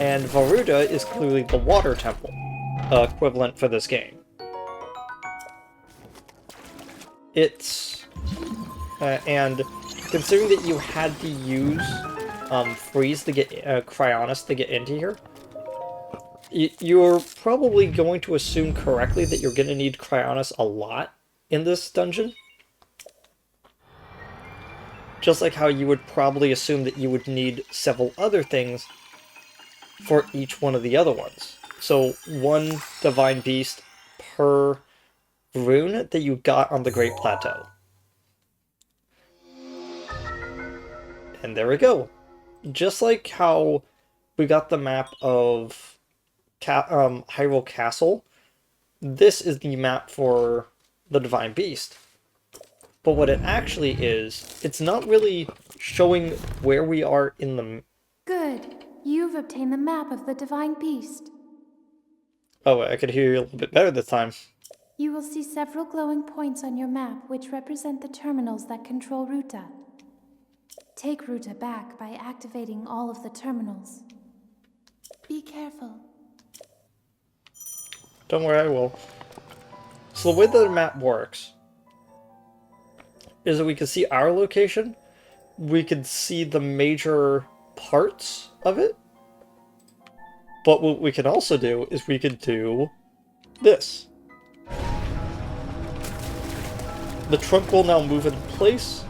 And Varuta is clearly the water temple equivalent for this game. It's... and considering that you had to use freeze to get Cryonis to get into here, you're probably going to assume correctly that you're going to need Cryonis a lot in this dungeon. Just like how you would probably assume that you would need several other things for each one of the other ones. So one Divine Beast per rune that you got on the Great Plateau. And there we go. Just like how we got the map of Hyrule Castle, this is the map for the Divine Beast. But what it actually is, it's not really showing where we are in the... Good. You've obtained the map of the Divine Beast. Oh, I could hear you a little bit better this time. You will see several glowing points on your map which represent the terminals that control Ruta. Take Ruta back by activating all of the terminals. Be careful. Don't worry, I will. So the way that the map works is that we can see our location, we can see the major parts of it, but what we can also do is we can do this. The trunk will now move into place,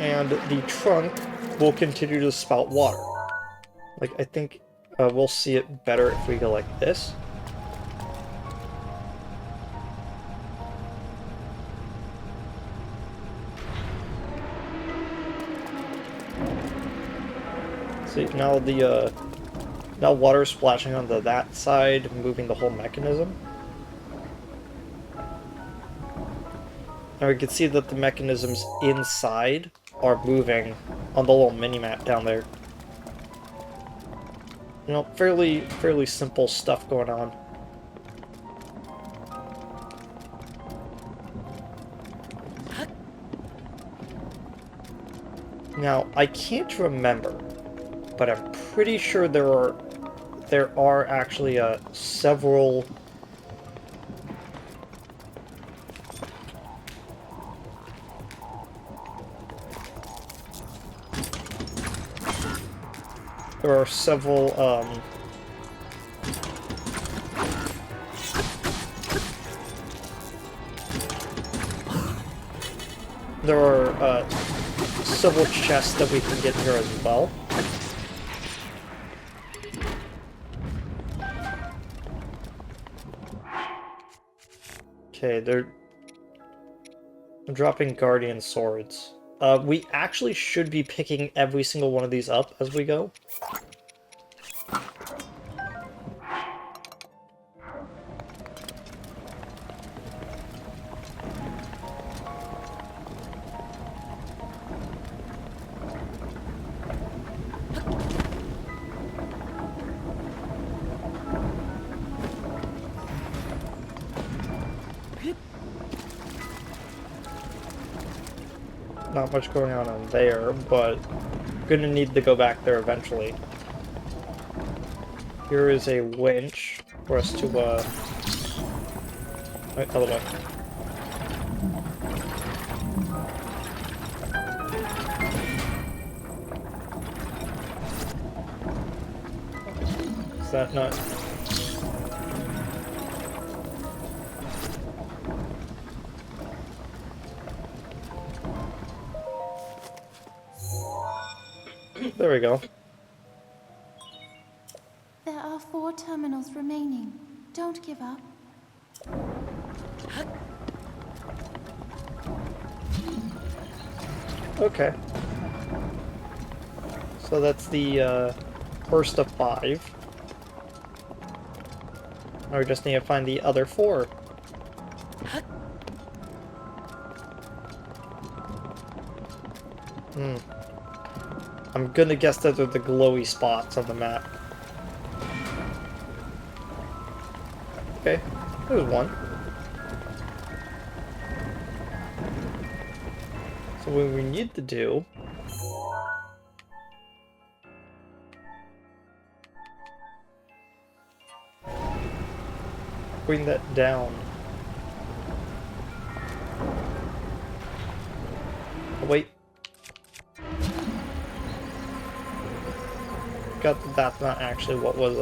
and the trunk will continue to spout water. Like, I think we'll see it better if we go like this. See, now the now water is splashing onto that side, moving the whole mechanism. And we can see that the mechanisms inside are moving on the little mini-map down there. You know, fairly simple stuff going on. Now, I can't remember, but I'm pretty sure there are actually several... There are several, there are, several chests that we can get here as well. Okay, they're dropping guardian swords. We actually should be picking every single one of these up as we go. Not much going on there, but gonna need to go back there eventually. Here is a winch for us to, wait, other way. Is that not... There we go. There are 4 terminals remaining. Don't give up. Okay. So that's the, first of 5. Now we just need to find the other 4. I'm gonna guess that they're the glowy spots on the map. Okay, there's one. So what we need to do... bring that down. Oh, wait. Got that that's not actually what was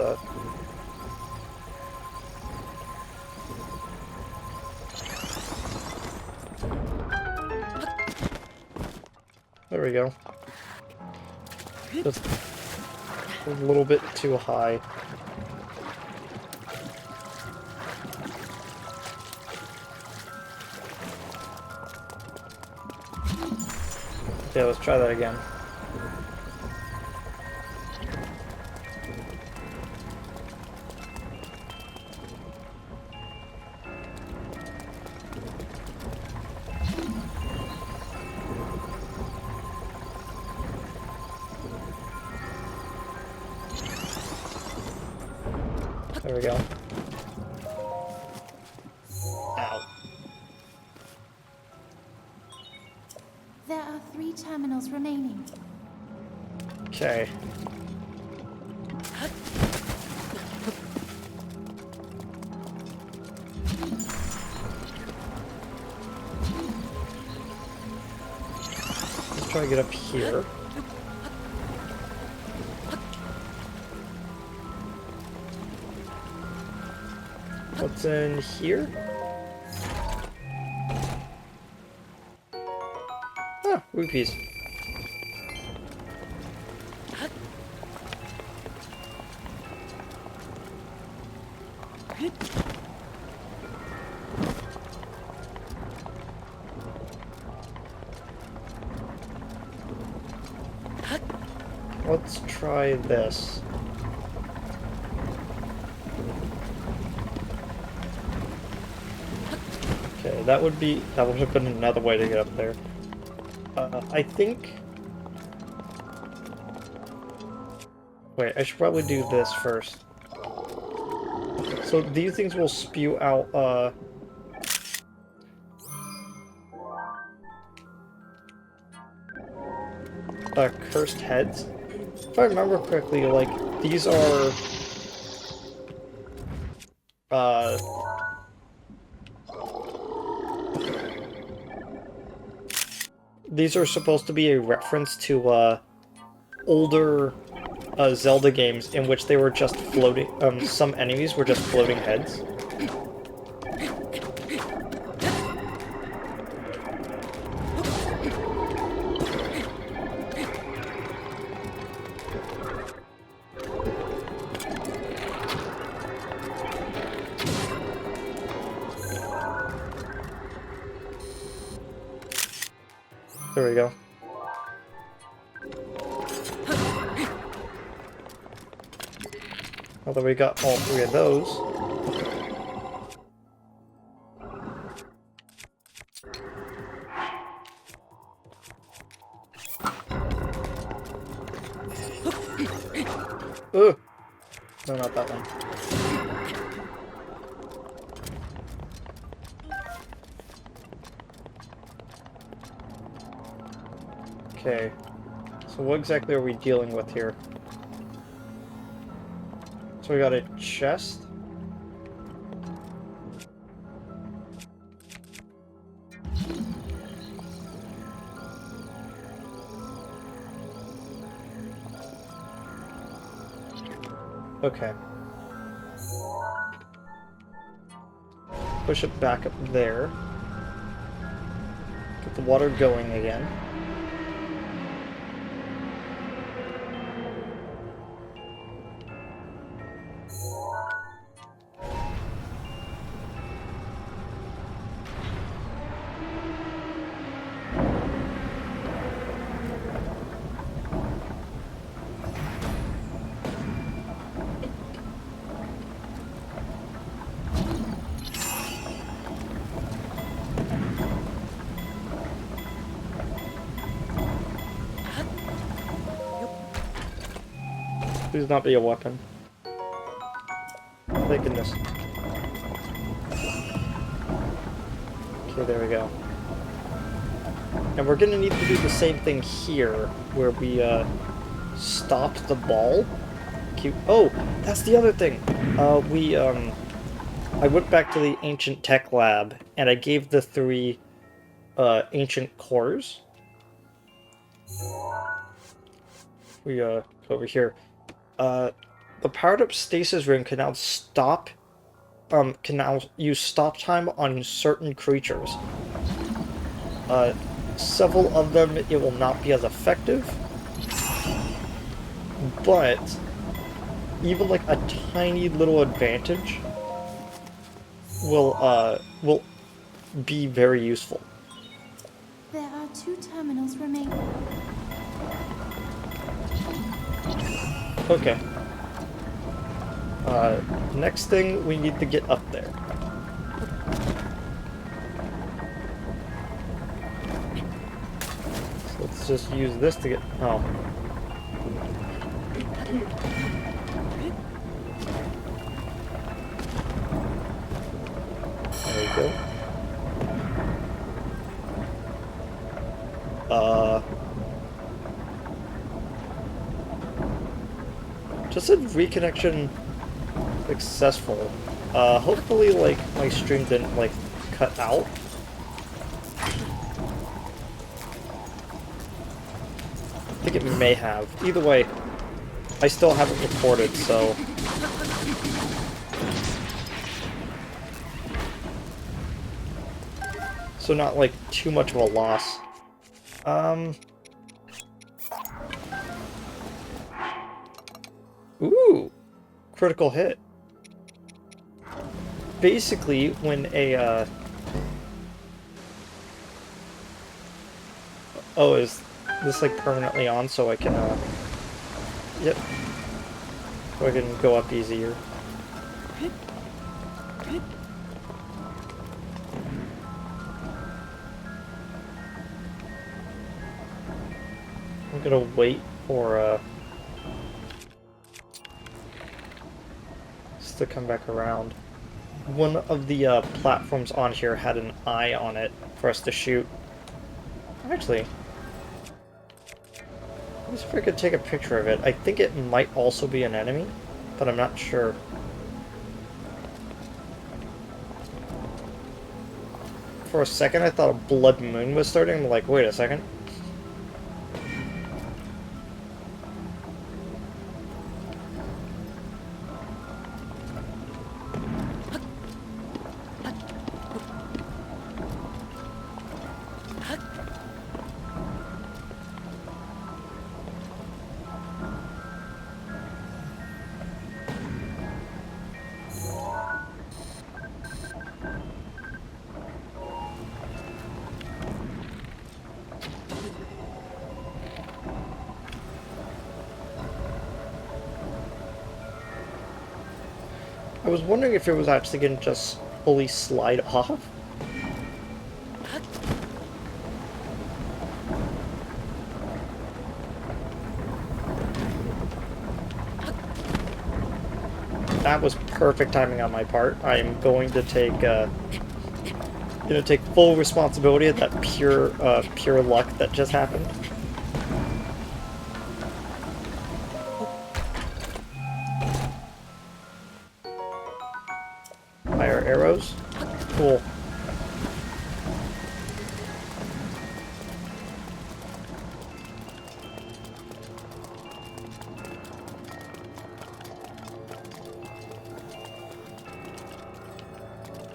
There we go. Just a little bit too high. Okay, let's try that again. There we go. Ow. There are 3 terminals remaining. Okay. Let's try to get up here. What's in here? Ah, rupees. Let's try this. Okay, that would have been another way to get up there. I think... Wait, I should probably do this first. So these things will spew out, cursed heads. If I remember correctly, like, these are... these are supposed to be a reference to, older, Zelda games in which they were just floating, some enemies were just floating heads. There we go. Although we got all 3 of those. Ugh! No, not that one. Okay. So what exactly are we dealing with here? So we got a chest. Okay. Push it back up there. Get the water going again. Please not be a weapon. Thank goodness. Okay, there we go. And we're gonna need to do the same thing here, where we, stop the ball. Cute. Oh, that's the other thing! I went back to the ancient tech lab, and I gave the 3, ancient cores. We, go over here. The powered-up stasis ring can now can now use stop time on certain creatures. Several of them, it will not be as effective, but even like a tiny little advantage will be very useful. There are 2 terminals remaining. Okay. Next thing, we need to get up there. So let's just use this to get... Oh. There we go. Just said reconnection successful. Hopefully, like, my stream didn't, like, cut out. I think it may have. Either way, I still haven't recorded, so... So not, like, too much of a loss. Ooh! Critical hit. Basically, when a, Oh, is this, like, permanently on so I can, Yep. So I can go up easier. I'm gonna wait for, this to come back around. One of the, platforms on here had an eye on it for us to shoot. Actually, let me see if I could take a picture of it. I think it might also be an enemy, but I'm not sure. For a second, I thought a blood moon was starting. I'm like, wait a second. I was wondering if it was actually going to just fully slide off. That was perfect timing on my part. I am going to take full responsibility of that pure luck that just happened. Fire arrows. Cool.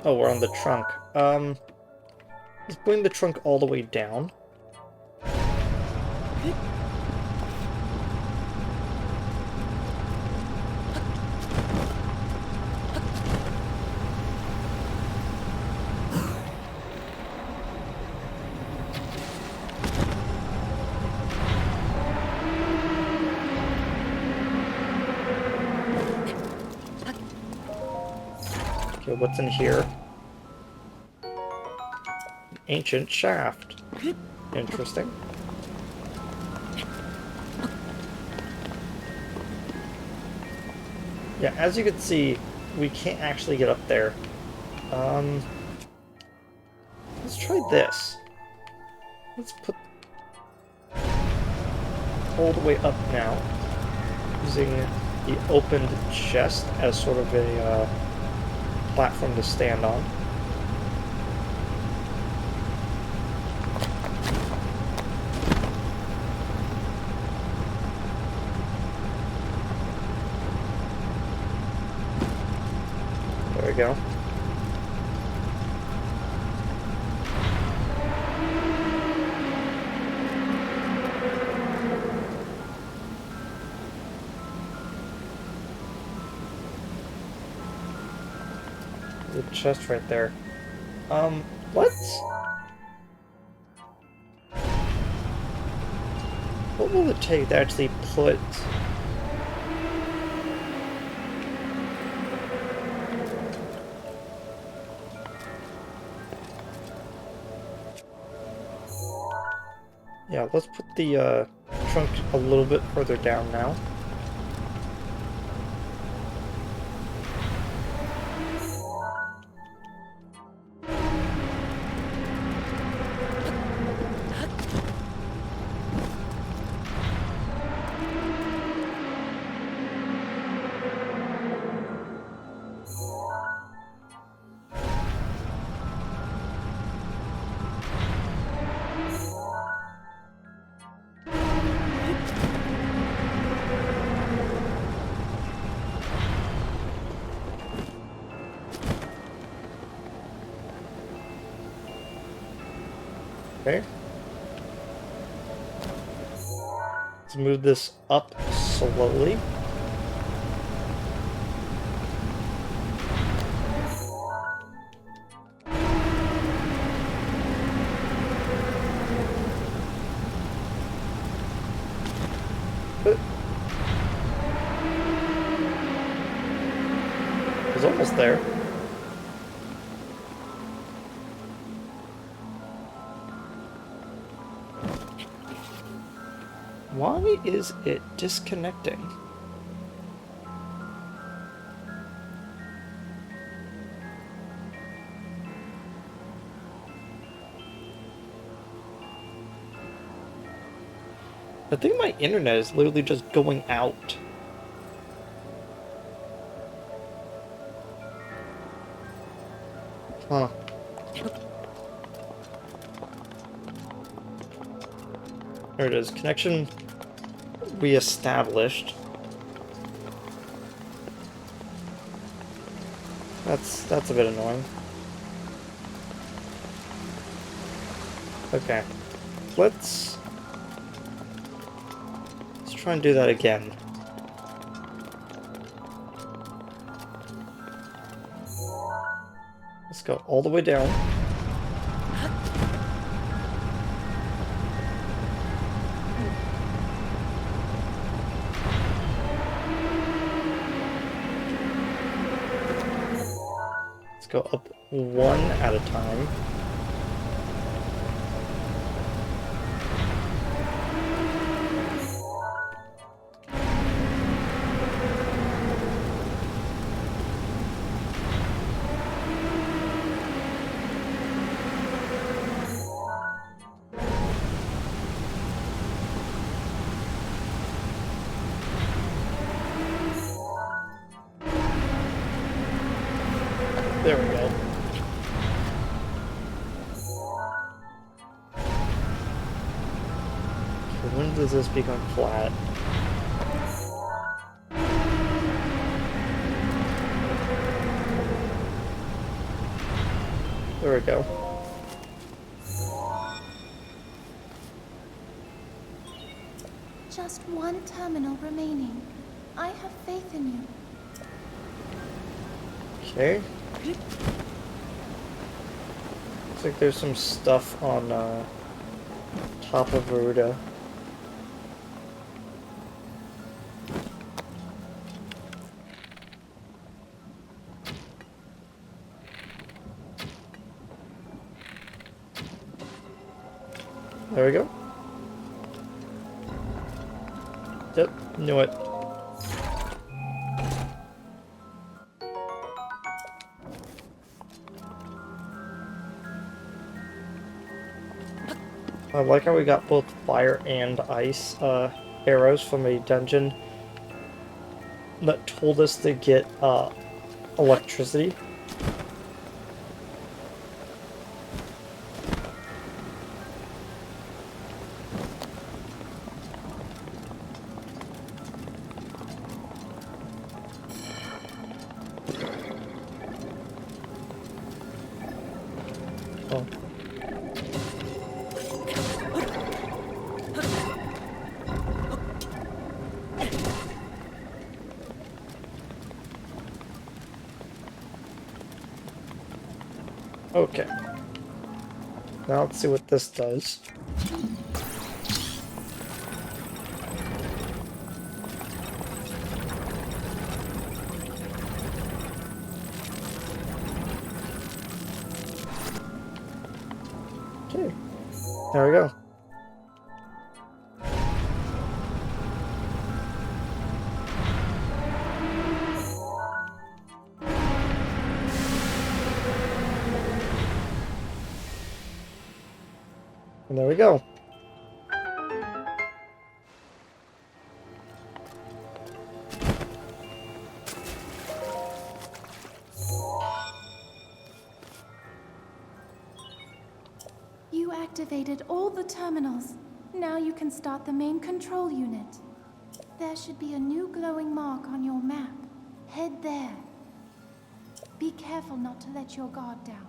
Oh, we're on the trunk. Let's bring the trunk all the way down. Okay, what's in here? Ancient shaft. Interesting. Yeah, as you can see, we can't actually get up there. Let's try this. Let's put all the way up now, using the opened chest as sort of a platform to stand on. There we go. The chest right there. What will it take to actually put... Yeah, let's put the trunk a little bit further down now. Okay. Let's move this up slowly. It was almost there. Why is it disconnecting? I think my internet is literally just going out. Huh. There it is. Connection reestablished. That's a bit annoying. Okay. Let's try and do that again. Let's go all the way down. go up one at a time. There we go. Okay, when does this become flat? There we go. Just one terminal remaining. I have faith in you. Okay. Looks like there's some stuff on top of Veruda. There we go. Yep, knew it. I like how we got both fire and ice arrows from a dungeon that told us to get electricity. Oh. Okay. Now let's see what this does. Okay. There we go. And there we go. You activated all the terminals. Now you can start the main control unit. There should be a new glowing mark on your map. Head there. Be careful not to let your guard down.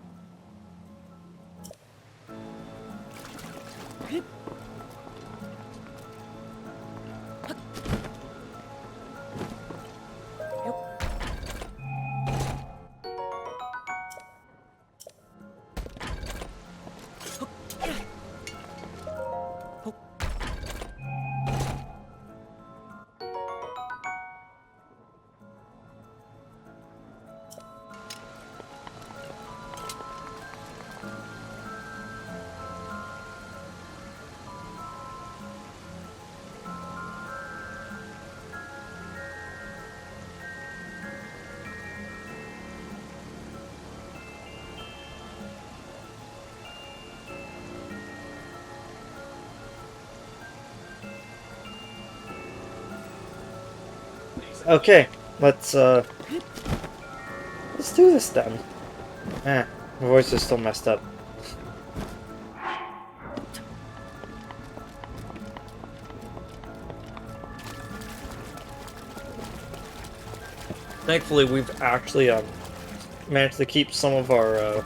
Okay, let's do this then. My voice is still messed up. Thankfully, we've actually managed to keep some of our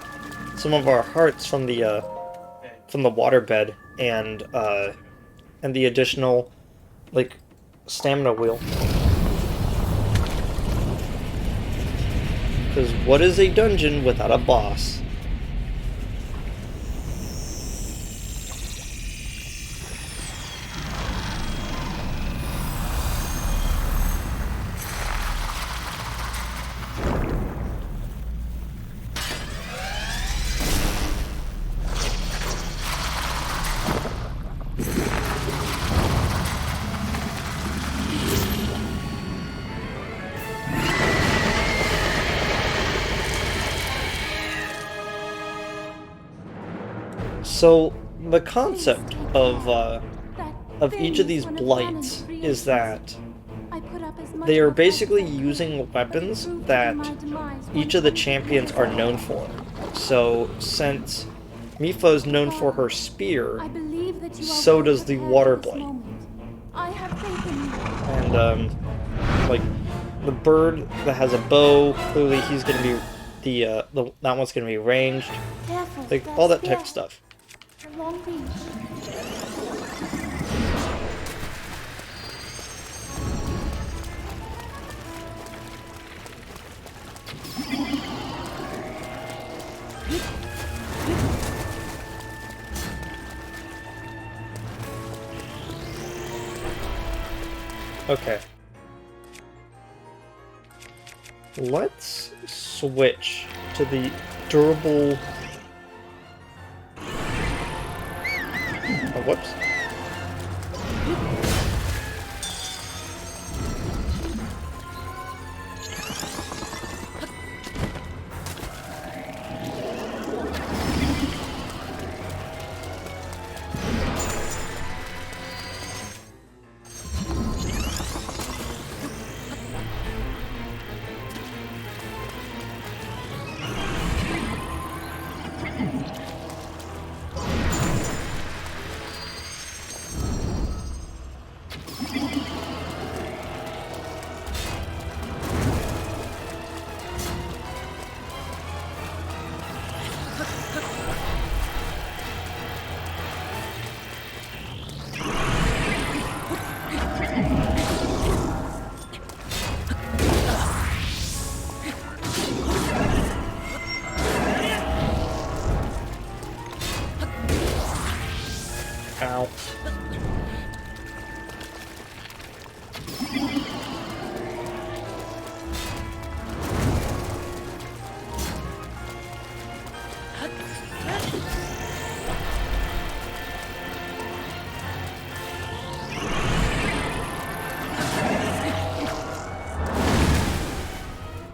hearts from the waterbed and the additional like stamina wheel. Because what is a dungeon without a boss? So the concept of each of these blights is that they are basically using weapons that each of the champions are known for. So since Mipha is known for her spear, so does the water blight. And like the bird that has a bow, clearly he's gonna be that one's gonna be ranged, like all that type of stuff. Okay. Let's switch to the durable... Oh, whoops. Ow.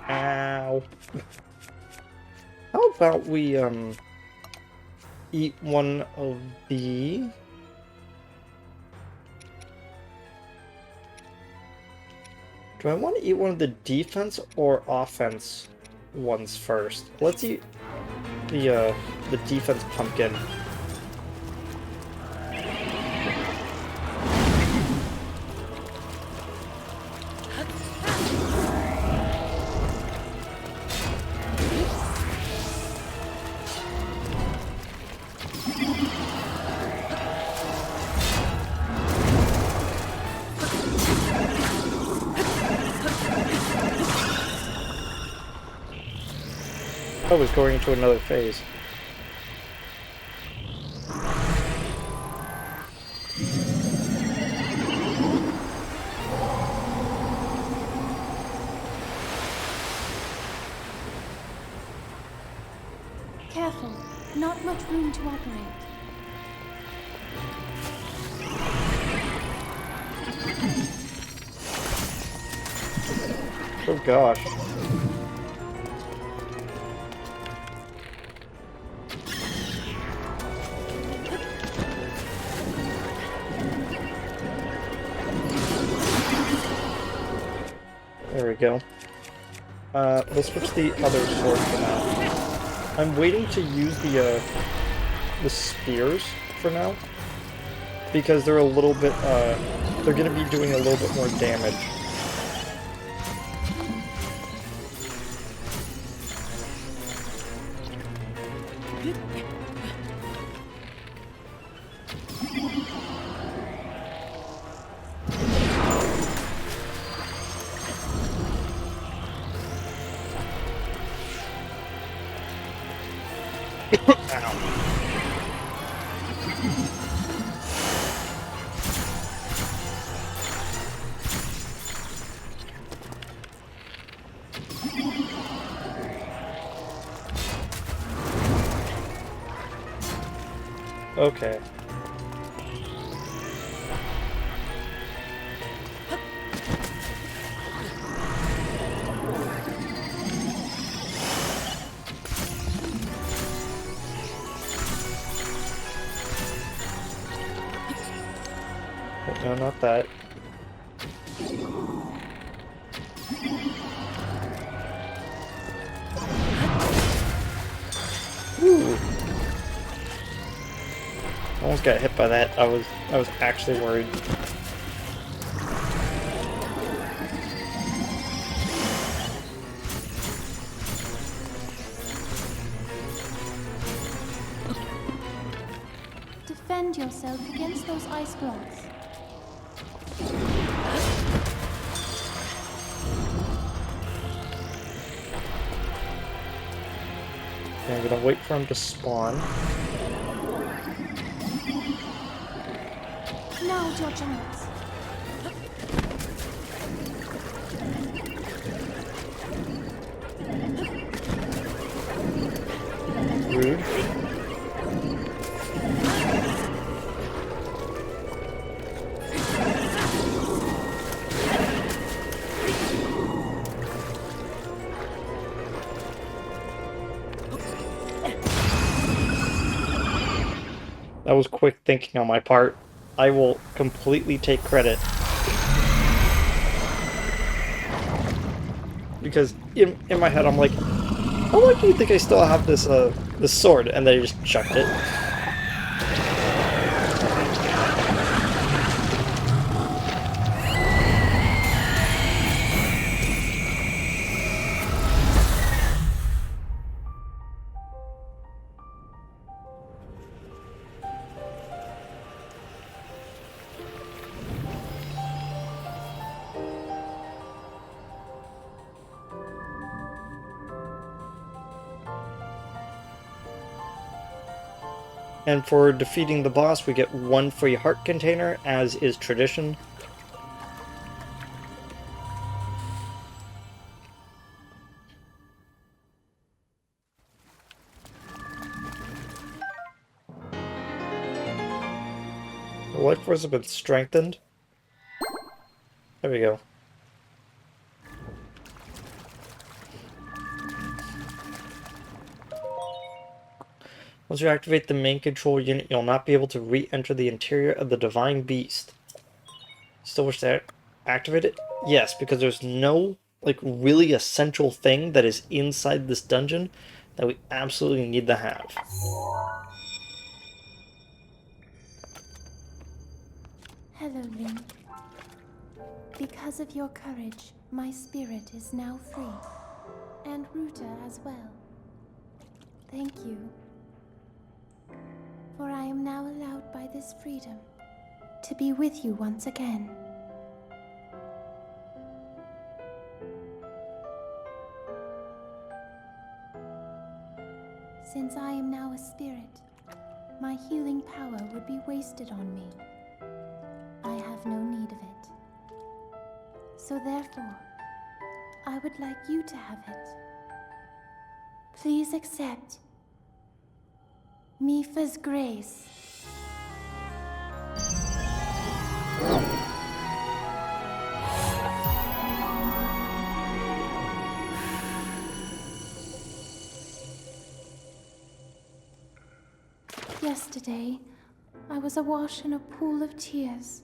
Ow. How about we, eat one of the... Do I want to eat one of the defense or offense ones first? Let's eat the defense pumpkin. Oh, it's going into another phase. Careful, not much room to operate. Oh gosh. There we go. Let's switch the other sword for now. I'm waiting to use the spears for now, because they're a little bit, they're gonna be doing a little bit more damage. Okay. No, not that. Ooh. Almost got hit by that. I was actually worried. Defend yourself against those ice blocks. Okay, I'm gonna wait for him to spawn. Now's your chance. Rude. That was quick thinking on my part. I will completely take credit. Because in my head I'm like, how long do you think I still have this sword? And they just chucked it. And for defeating the boss, we get 1 free heart container, as is tradition. The life force has been strengthened. There we go. Once you activate the main control unit, you'll not be able to re-enter the interior of the Divine Beast. Still wish to activate it? Yes, because there's no, like, really essential thing that is inside this dungeon that we absolutely need to have. Hello, Link. Because of your courage, my spirit is now free. And Ruta as well. Thank you. For I am now allowed by this freedom to be with you once again. Since I am now a spirit, my healing power would be wasted on me. I have no need of it. So therefore, I would like you to have it. Please accept Mifa's grace. Yesterday, I was awash in a pool of tears.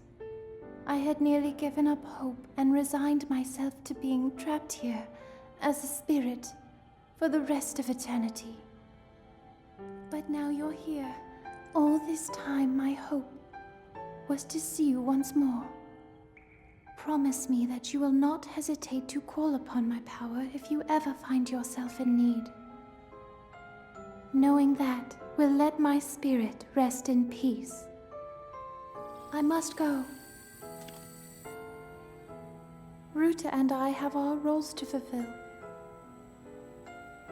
I had nearly given up hope and resigned myself to being trapped here as a spirit for the rest of eternity. But now you're here. All this time, my hope was to see you once more. Promise me that you will not hesitate to call upon my power if you ever find yourself in need. Knowing that will let my spirit rest in peace. I must go. Ruta and I have our roles to fulfill.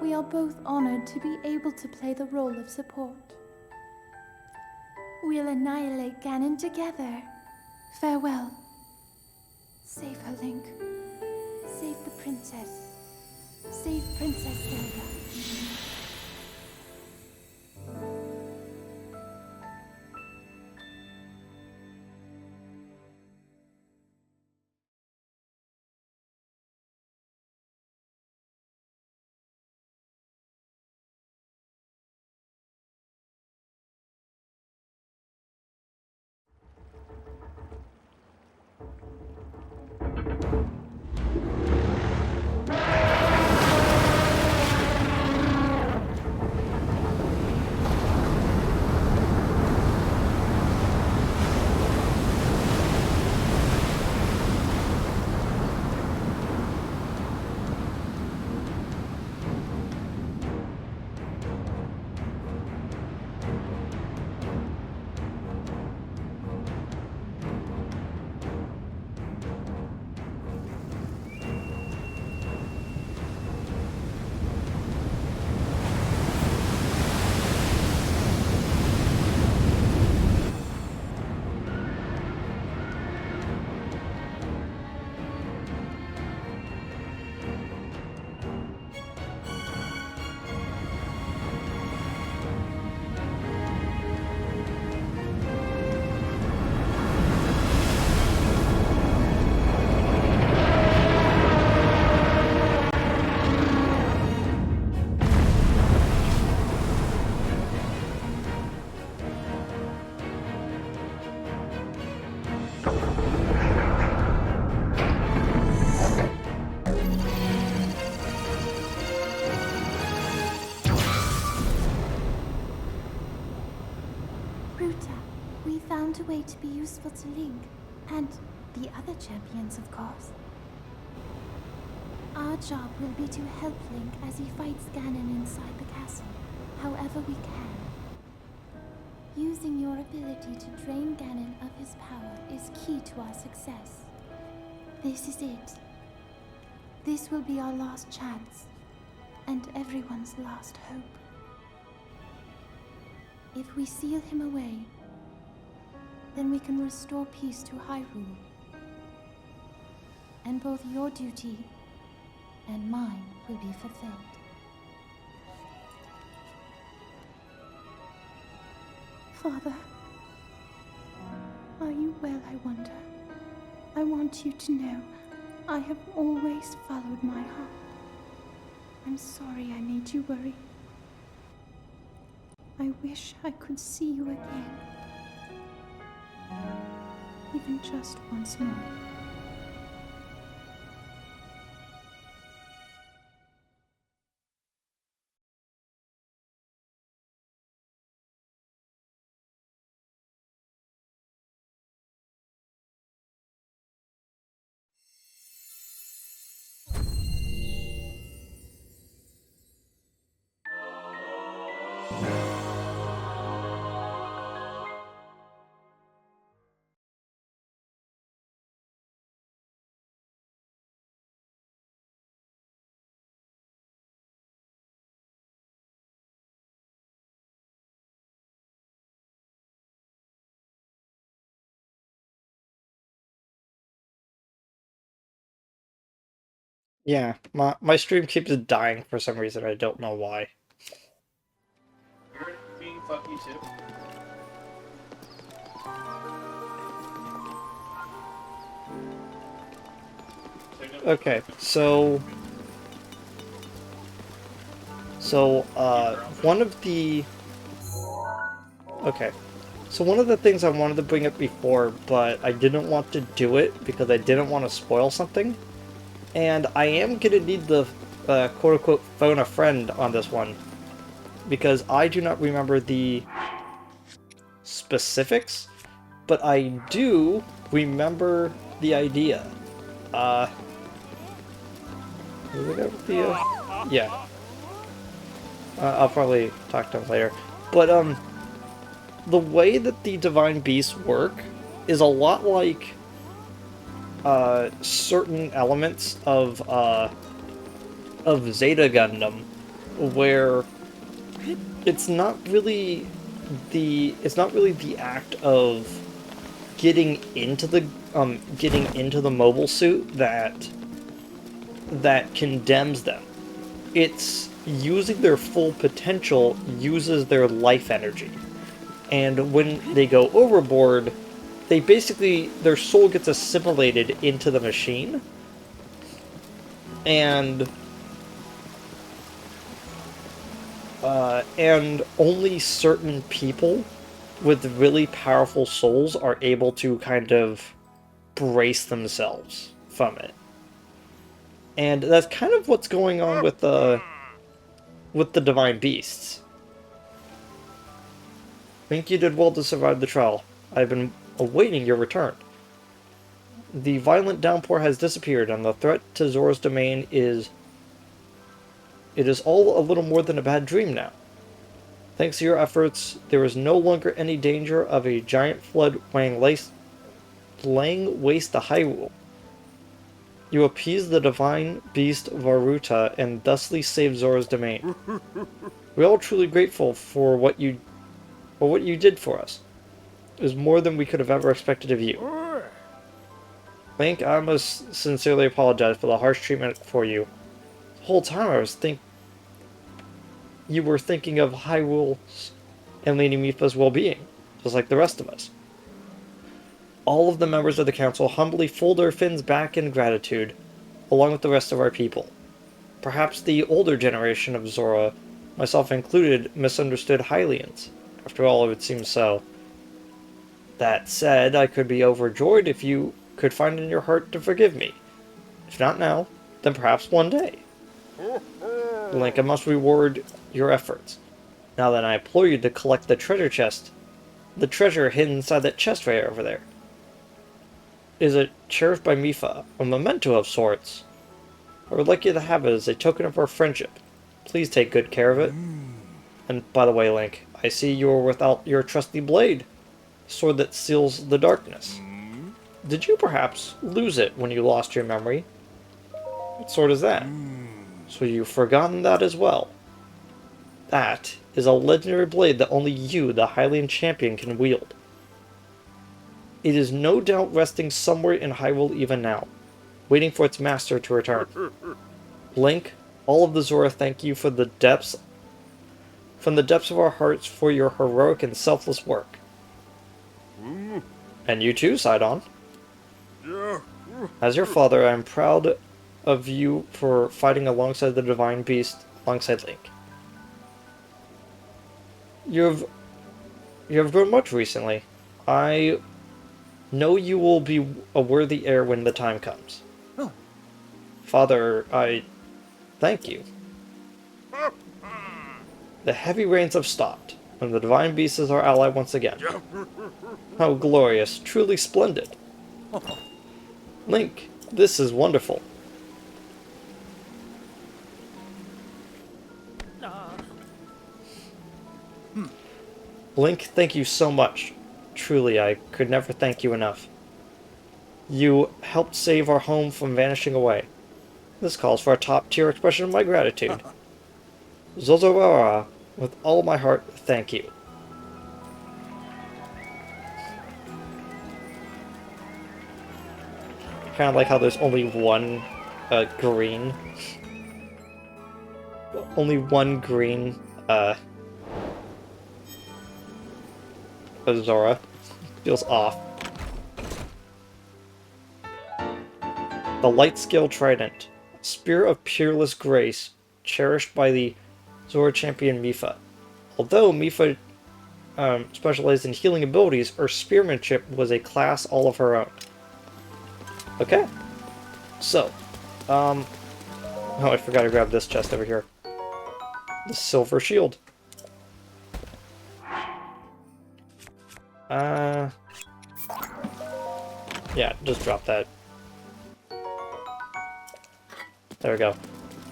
We are both honored to be able to play the role of support. We'll annihilate Ganon together. Farewell. Save her, Link. Save the princess. Save Princess Zelda. need to be useful to Link, and the other champions, of course. Our job will be to help Link as he fights Ganon inside the castle, however we can. Using your ability to drain Ganon of his power is key to our success. This is it. This will be our last chance, and everyone's last hope. If we seal him away, then we can restore peace to Hyrule. And both your duty and mine will be fulfilled. Father, are you well, I wonder? I want you to know I have always followed my heart. I'm sorry I made you worry. I wish I could see you again. Even just once more. Yeah, my stream keeps dying for some reason. I don't know why. You're being fucky too. Okay, so one of the okay, so one of the things I wanted to bring up before, but I didn't want to do it because I didn't want to spoil something, and I am gonna need the quote-unquote phone a friend on this one because I do not remember the specifics, but I do remember the idea. Is it over the, yeah. I'll probably talk to him later. But, the way that the Divine Beasts work is a lot like, certain elements of Zeta Gundam, where it's not really the act of getting into the mobile suit that condemns them. It's using their full potential uses their life energy. And when they go overboard, they basically, their soul gets assimilated into the machine. And only certain people with really powerful souls are able to kind of brace themselves from it. And that's kind of what's going on with the Divine Beasts. I think you did well to survive the trial. I've been awaiting your return. The violent downpour has disappeared, and the threat to Zora's domain is... It is all a little more than a bad dream now. Thanks to your efforts, there is no longer any danger of a giant flood laying waste to Hyrule. You appeased the divine beast Varuta and thusly saved Zora's domain. We're all truly grateful for what you did for us. It was more than we could have ever expected of you. Link, I must sincerely apologize for the harsh treatment for you. The whole time I was you were thinking of Hyrule's and Lady Mipha's well-being, just like the rest of us. All of the members of the council humbly fold their fins back in gratitude, along with the rest of our people. Perhaps the older generation of Zora, myself included, misunderstood Hylians. After all, it would seem so. That said, I could be overjoyed if you could find in your heart to forgive me. If not now, then perhaps one day. Link, I must reward your efforts. Now that I implore you to collect the treasure chest the treasure hidden inside that chest right over there. Is it cherished by Mifa, a memento of sorts? I would like you to have it as a token of our friendship. Please take good care of it. And by the way, Link, I see you are without your trusty blade, sword that seals the darkness. Did you perhaps lose it when you lost your memory? What sword is that? So you've forgotten that as well. That is a legendary blade that only you, the Hylian champion, can wield. It is no doubt resting somewhere in Hyrule even now, waiting for its master to return. Link, all of the Zora thank you from the depths of our hearts for your heroic and selfless work. And you too, Sidon. As your father, I am proud of you for fighting alongside the Divine Beast, alongside Link. You have grown much recently. I know you will be a worthy heir when the time comes. Oh. Father, I thank you. The heavy rains have stopped, and the Divine Beast is our ally once again. How glorious, truly splendid. Link, this is wonderful. Link, thank you so much. Truly, I could never thank you enough. You helped save our home from vanishing away. This calls for a top-tier expression of my gratitude. Zora, with all my heart, thank you. Kind of like how there's only one green. Only one green Zora. Feels off. The light scale trident. Spear of peerless grace, cherished by the Zora champion Mifa. Although Mifa specialized in healing abilities, her spearmanship was a class all of her own. Okay. So, oh, I forgot to grab this chest over here. The silver shield. Yeah, just drop that. There we go.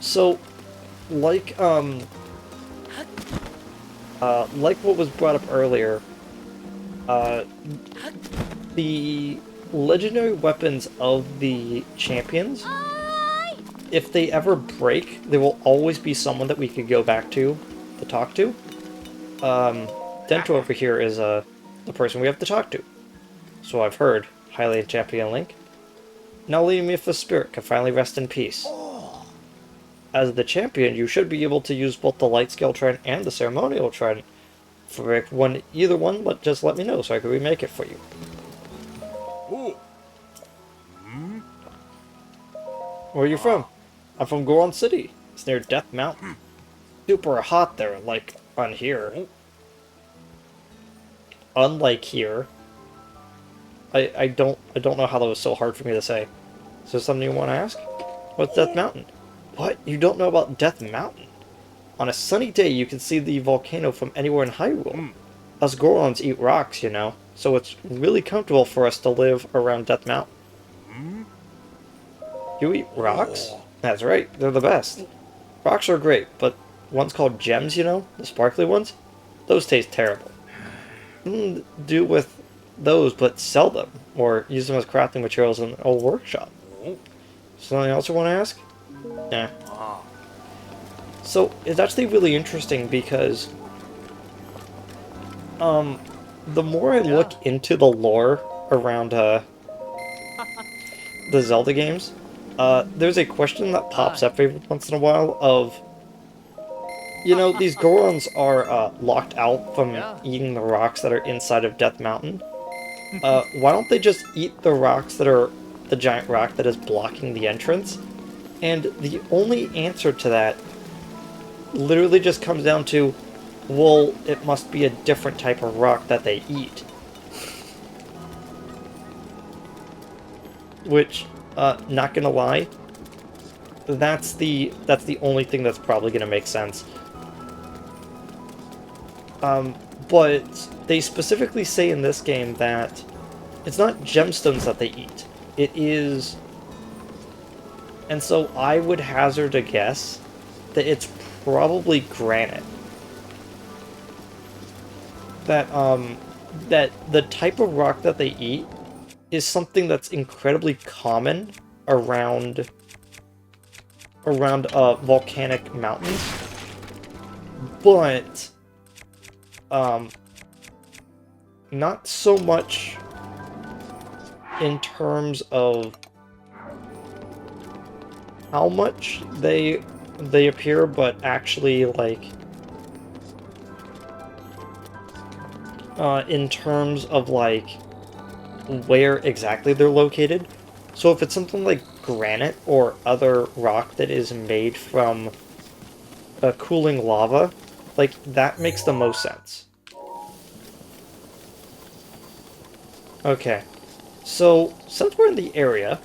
So, like what was brought up earlier, the legendary weapons of the champions, if they ever break, there will always be someone that we could go back to talk to. Dento over here is the person we have to talk to. So I've heard, Hylian champion Link. Now leading me if the spirit can finally rest in peace. As the champion, you should be able to use both the light scale trident and the ceremonial trident. For either one, just let me know so I can remake it for you. Where are you from? I'm from Goron City. It's near Death Mountain. Super hot there, like on here. Unlike here. I don't know how that was so hard for me to say. Is there something you want to ask? What's Death Mountain? What? You don't know about Death Mountain? On a sunny day, you can see the volcano from anywhere in Hyrule. Us Gorons eat rocks, you know, so it's really comfortable for us to live around Death Mountain. You eat rocks? That's right, they're the best. Rocks are great, but ones called gems, you know, the sparkly ones? Those taste terrible. Do with those, but sell them, or use them as crafting materials in an old workshop. Something else you want to ask? Yeah. So, it's actually really interesting because the more I look into the lore around the Zelda games, there's a question that pops up every once in a while of, you know, these Gorons are locked out from eating the rocks that are inside of Death Mountain. Why don't they just eat the rocks that are the giant rock that is blocking the entrance? And the only answer to that literally just comes down to, well, it must be a different type of rock that they eat. Which, not gonna lie, that's the only thing that's probably gonna make sense. But they specifically say in this game that it's not gemstones that they eat. It is... And so I would hazard a guess that it's probably granite. That the type of rock that they eat is something that's incredibly common around volcanic mountains, but not so much in terms of how much they appear, but actually like in terms of like where exactly they're located. So if it's something like granite or other rock that is made from cooling lava, like that makes the most sense. Okay, so since we're in the area,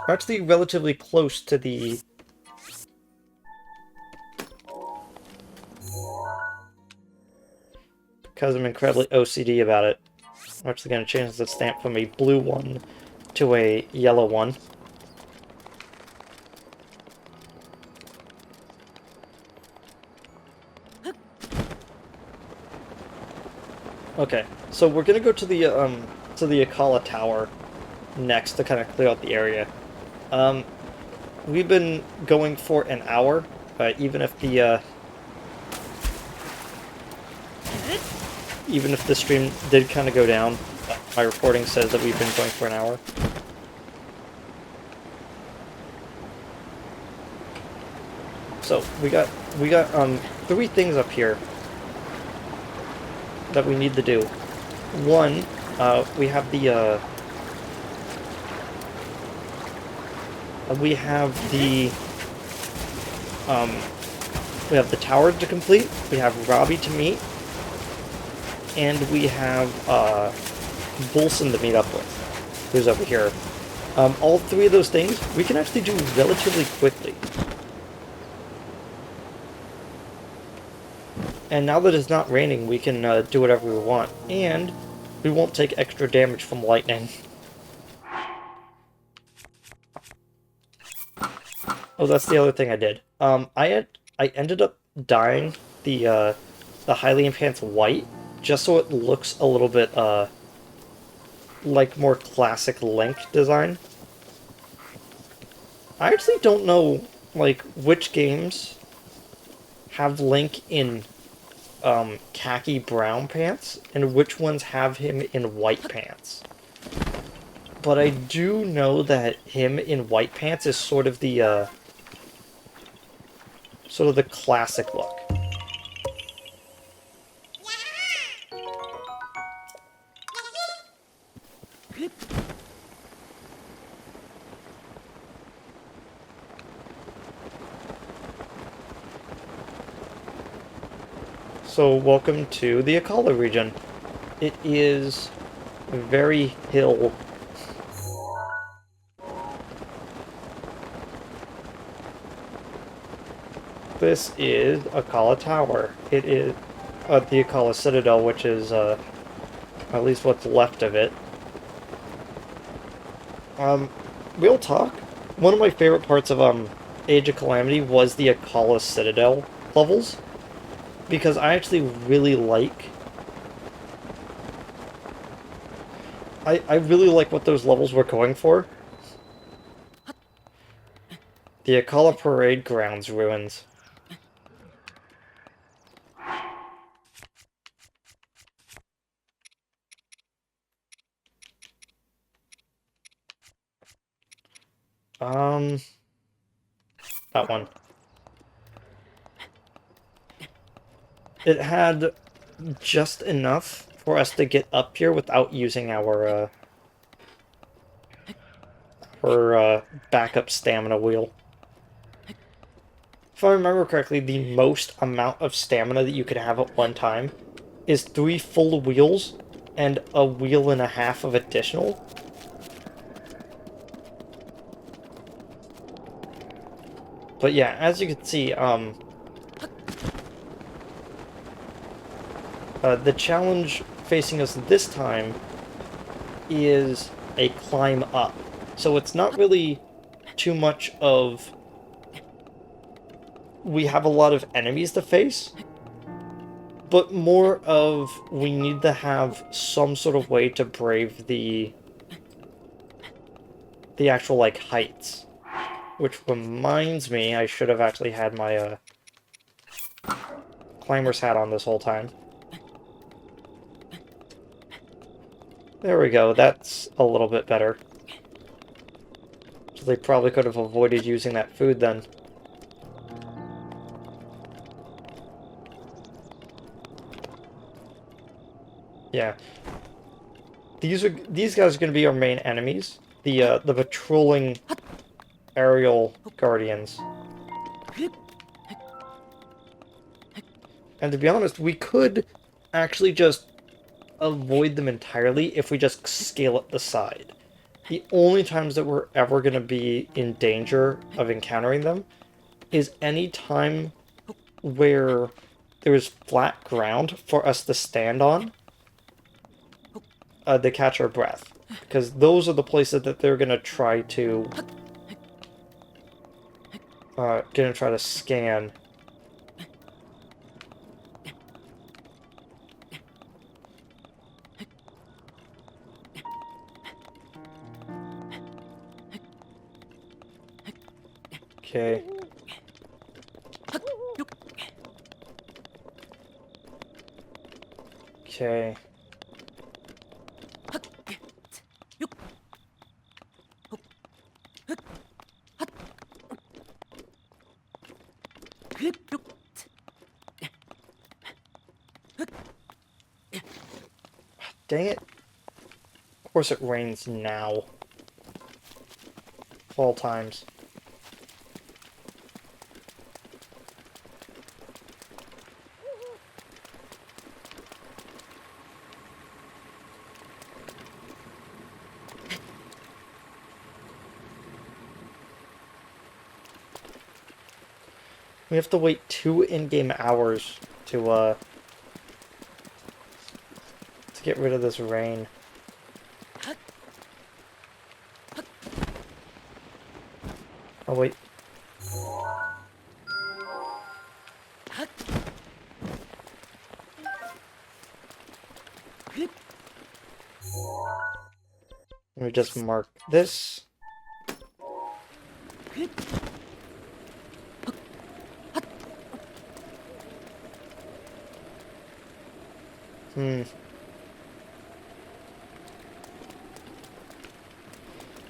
we're actually relatively close to the... Because I'm incredibly OCD about it, I'm actually going to change the stamp from a blue one to a yellow one. Okay, so we're gonna go to the Akala Tower next to kind of clear out the area. We've been going for an hour, even if the stream did kind of go down. My reporting says that we've been going for an hour. So we got 3 things up here that we need to do. One, we have the we have the tower to complete, we have Robbie to meet, and we have Bolson to meet up with, who's over here. All 3 of those things we can actually do relatively quickly. And now that it's not raining, we can do whatever we want, and we won't take extra damage from lightning. Oh, that's the other thing I did. I ended up dyeing the Hylian pants white, just so it looks a little bit like more classic Link design. I actually don't know like which games have Link in khaki brown pants, and which ones have him in white pants. But I do know that him in white pants is sort of the classic look. So welcome to the Akala region. It is very hill. This is Akala Tower. It is the Akala Citadel, which is at least what's left of it. Real talk, one of my favorite parts of Age of Calamity was the Akala Citadel levels, because I actually really like... I really like what those levels were going for. The Akala Parade Grounds ruins. That one. It had just enough for us to get up here without using our backup stamina wheel. If I remember correctly, the most amount of stamina that you could have at one time is 3 full wheels and a wheel and a half of additional. But yeah, as you can see, The challenge facing us this time is a climb up. So it's not really too much of... We have a lot of enemies to face, but more of we need to have some sort of way to brave the actual, like, heights. Which reminds me, I should have actually had my, climber's hat on this whole time. There we go, that's a little bit better. So they probably could have avoided using that food then. Yeah. These guys are going to be our main enemies. The patrolling aerial guardians. And to be honest, we could actually just avoid them entirely if we just scale up the side. The only times that we're ever going to be in danger of encountering them is any time where there is flat ground for us to stand on to catch our breath. Because those are the places that they're going to try to scan. Okay. Okay. Dang it. Of course it rains now. Fall times. We have to wait 2 in-game hours to get rid of this rain. Oh, wait. Let me just mark this.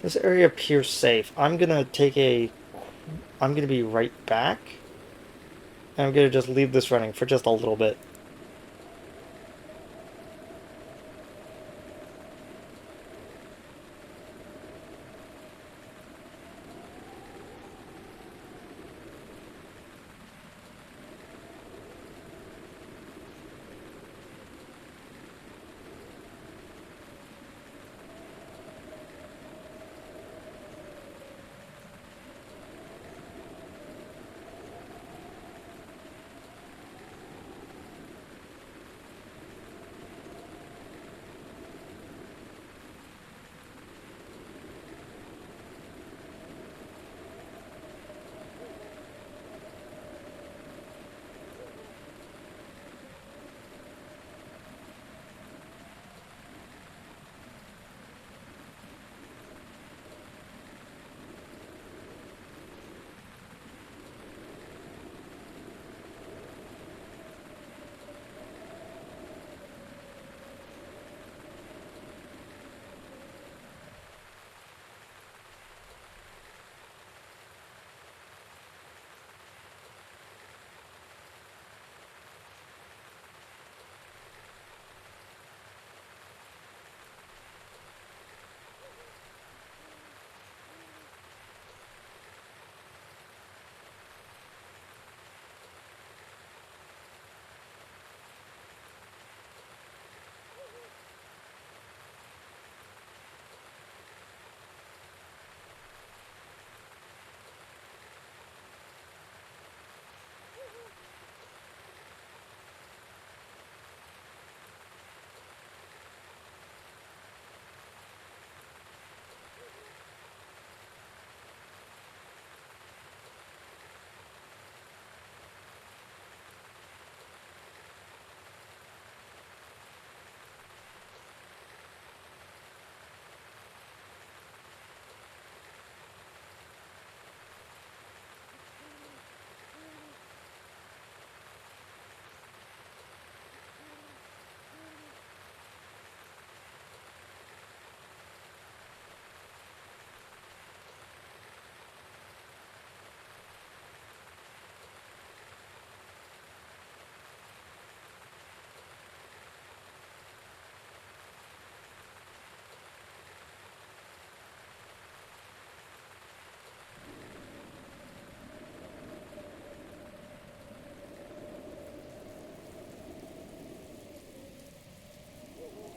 This area appears safe. I'm gonna be right back. And I'm gonna just leave this running for just a little bit.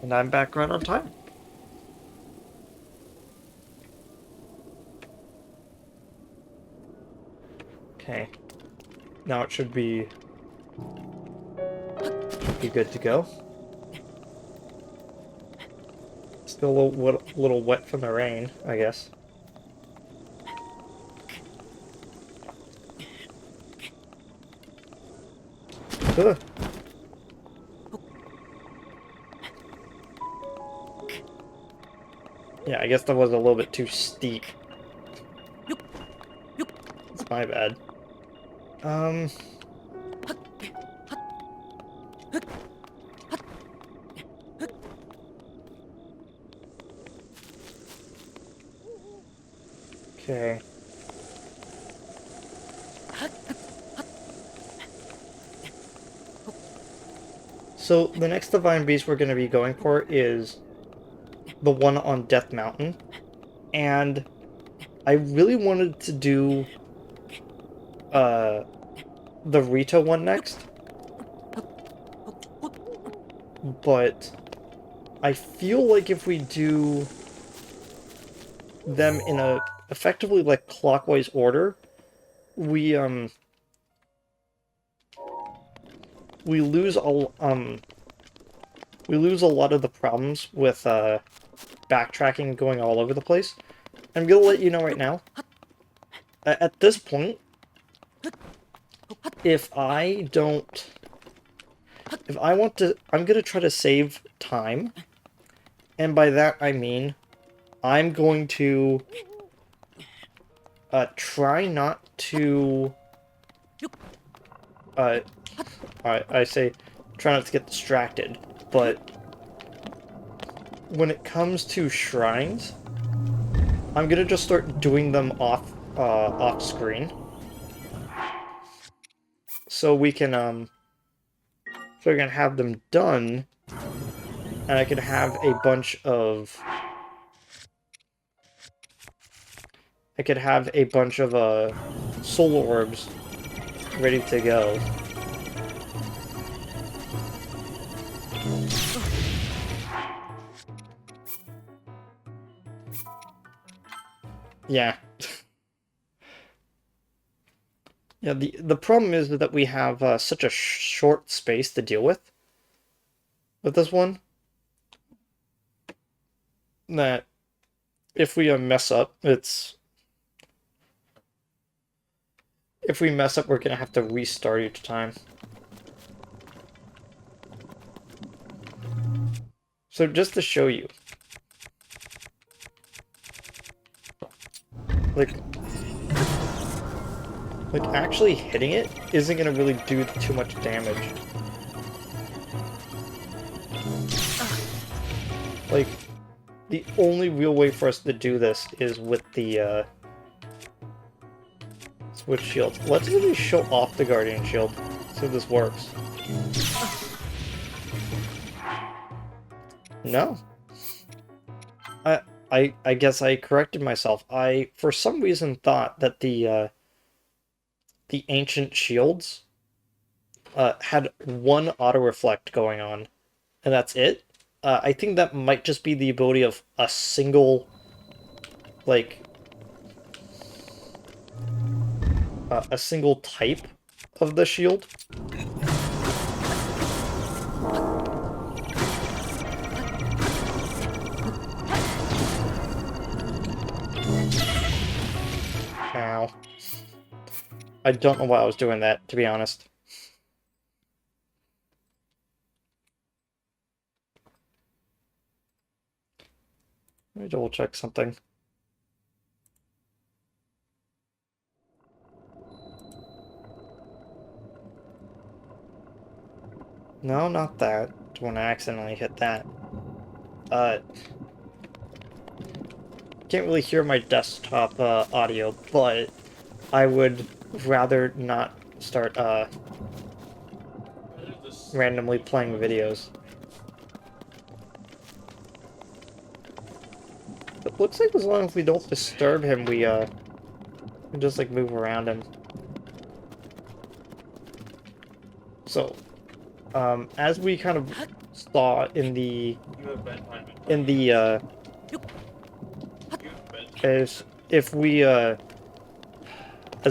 And I'm back right on time. Okay. Now it should be good to go. Still a little wet from the rain, I guess. Ugh. Yeah, I guess that was a little bit too steep. It's my bad. Okay. So the next divine beast we're going to be going for is the one on Death Mountain. And I really wanted to do the Rita one next. But I feel like if we do them in a effectively like clockwise order, we lose a lot of the problems with backtracking and going all over the place. I'm gonna let you know right now. At this point, if I want to, I'm gonna try to save time, and by that I mean I'm going to try not to I say try not to get distracted, but when it comes to shrines, I'm gonna just start doing them off screen, so we can have them done, and I can have a bunch of soul orbs ready to go. Yeah. Yeah, the problem is that we have such a short space to deal with this one, that if we mess up, if we mess up, we're gonna have to restart each time. So just to show you, like actually hitting it isn't gonna really do too much damage. Like, the only real way for us to do this is with the switch shield. Let's really show off the Guardian Shield, see if this works. No. I guess I corrected myself. I, for some reason, thought that the ancient shields had one auto-reflect going on, and that's it. I think that might just be the ability of a single, like, a single type of the shield. Ow. I don't know why I was doing that, to be honest. Let me double check something. No, not that. When I accidentally hit that. Can't really hear my desktop audio, but I would rather not start randomly playing videos. It looks like as long as we don't disturb him, we can just like move around him. So, as we kind of saw in the You have bedtime. You have bedtime. is if we as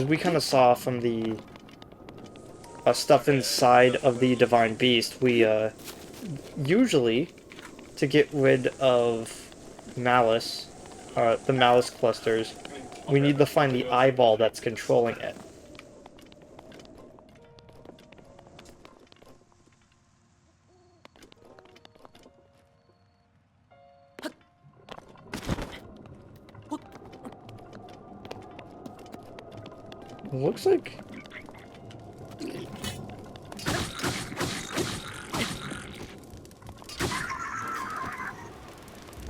we kind of saw from the stuff inside of the Divine Beast, we usually, to get rid of malice, the malice clusters, we need to find the eyeball that's controlling it. Looks like...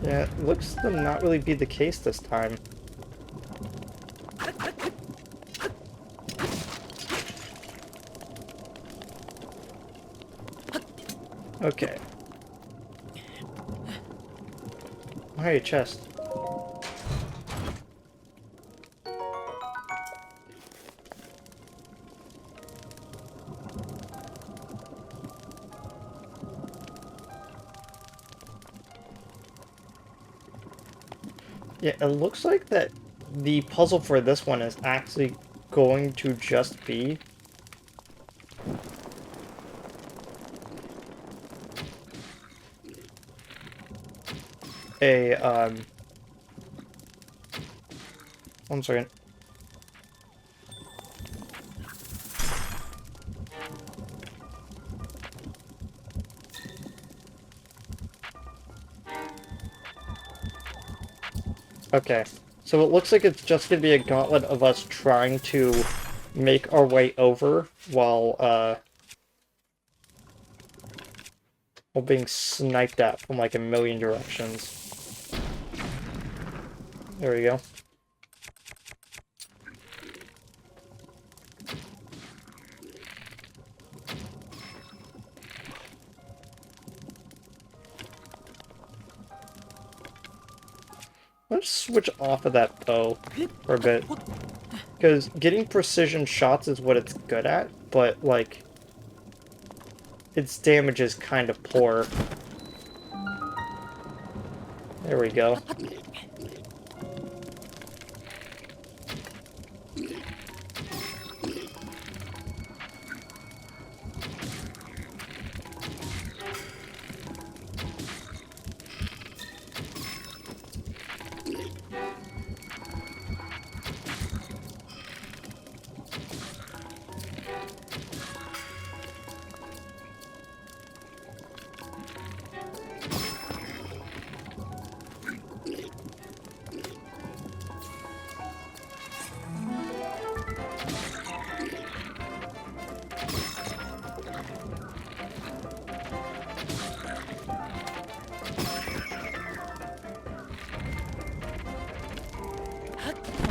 Yeah, it looks to not really be the case this time. Okay. Hey, chest. Yeah, it looks like that the puzzle for this one is actually going to just be a, 1 second. Okay, so it looks like it's just gonna be a gauntlet of us trying to make our way over while being sniped at from like a million directions. There we go. Let's switch off of that bow for a bit. Because getting precision shots is what it's good at, but, like, its damage is kind of poor. There we go.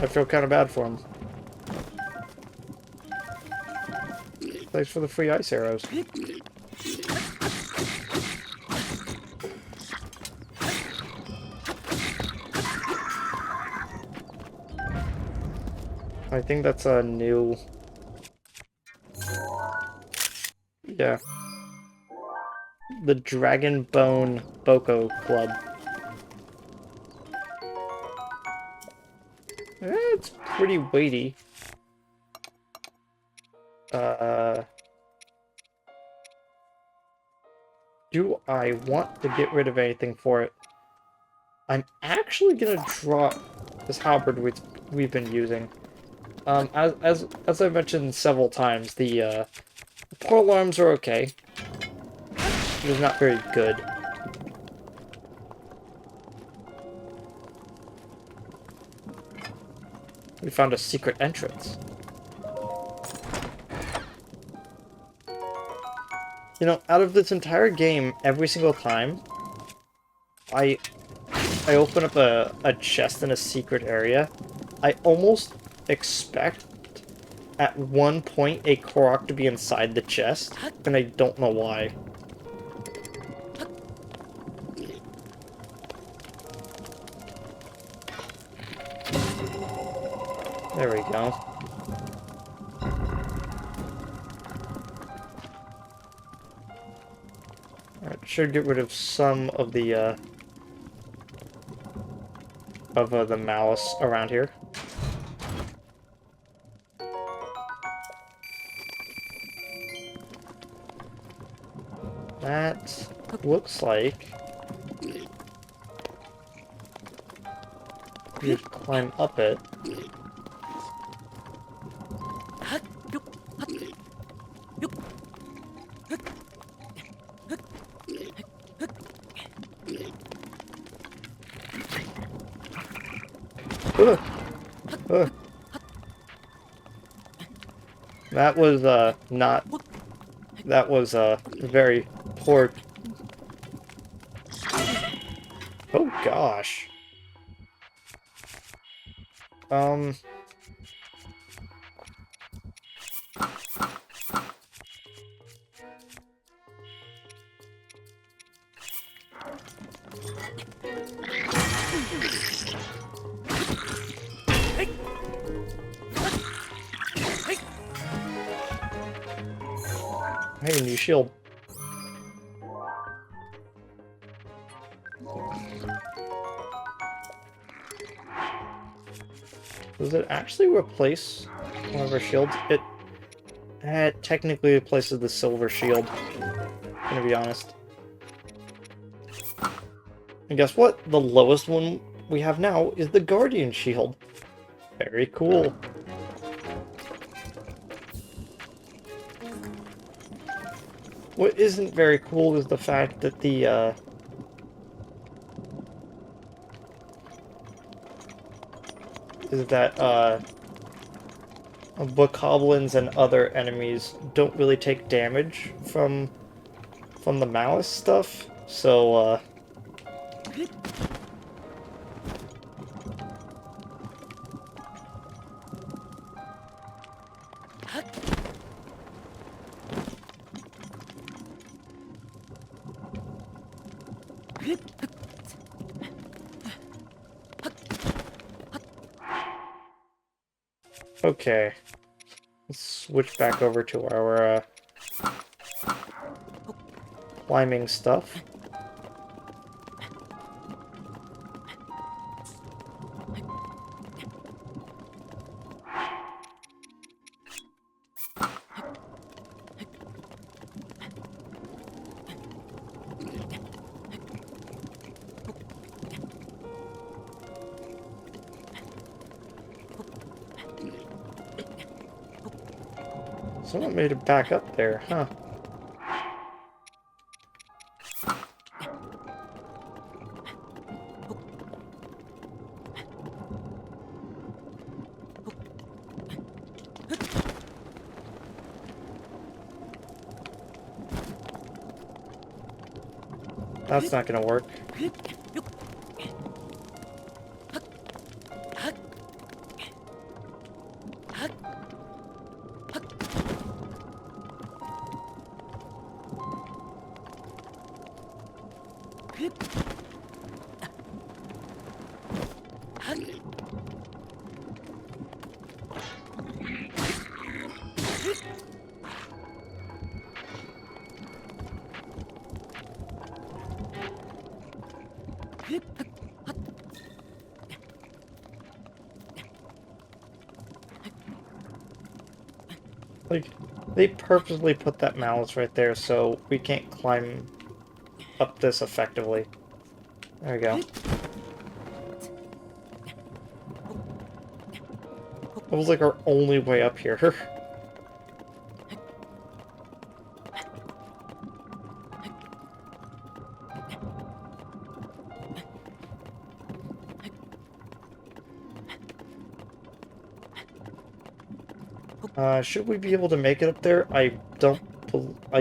I feel kind of bad for him. Thanks for the free ice arrows. I think that's a new... Yeah. The Dragon Bone Boko Club. It's pretty weighty. Do I want to get rid of anything for it? I'm actually gonna drop this halberd we've been using. As I've mentioned several times, the pole arms are okay. It's not very good. We found a secret entrance. You know, out of this entire game, every single time, I open up a chest in a secret area, I almost expect at one point a Korok to be inside the chest, and I don't know why. There we go. Alright, should get rid of some of the malice around here. That looks like you climb up it. Ugh. Ugh. That was not. That was very poor. Oh gosh. Hey, new shield. Does it actually replace one of our shields? It technically replaces the silver shield, I'm gonna be honest. And guess what? The lowest one we have now is the Guardian Shield. Very cool. What isn't very cool is the fact that the bokoblins and other enemies don't really take damage from the malice stuff, so okay. Let's switch back over to our climbing stuff. Someone made it back up there, huh? That's not gonna work. Like, they purposely put that malice right there so we can't climb up this effectively. There we go. It was like our only way up here. Should we be able to make it up there? I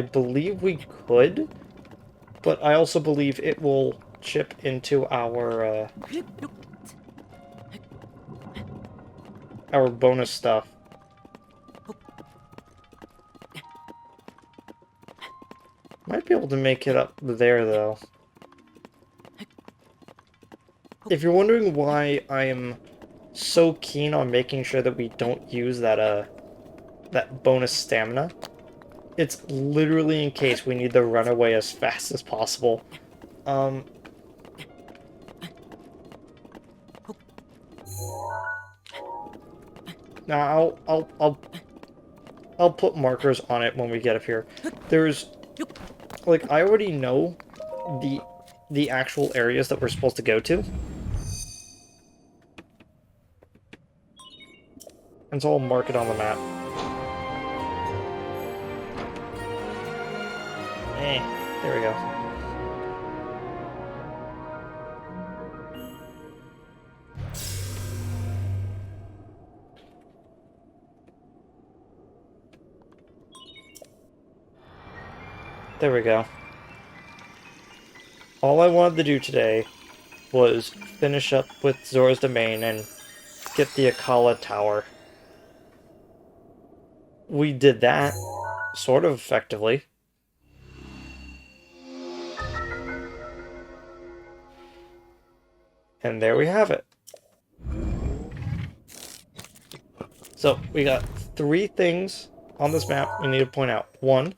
believe we could, but I also believe it will chip into our bonus stuff. Might be able to make it up there, though. If you're wondering why I am so keen on making sure that we don't use that bonus stamina, It's literally in case we need to run away as fast as possible. Um... Now, I'll put markers on it when we get up here. There's, like, I already know the actual areas that we're supposed to go to. And so I'll mark it on the map. There we go. There we go. All I wanted to do today was finish up with Zora's Domain and get the Akala Tower. We did that, sort of effectively. And there we have it. So, we got 3 things on this map we need to point out. 1,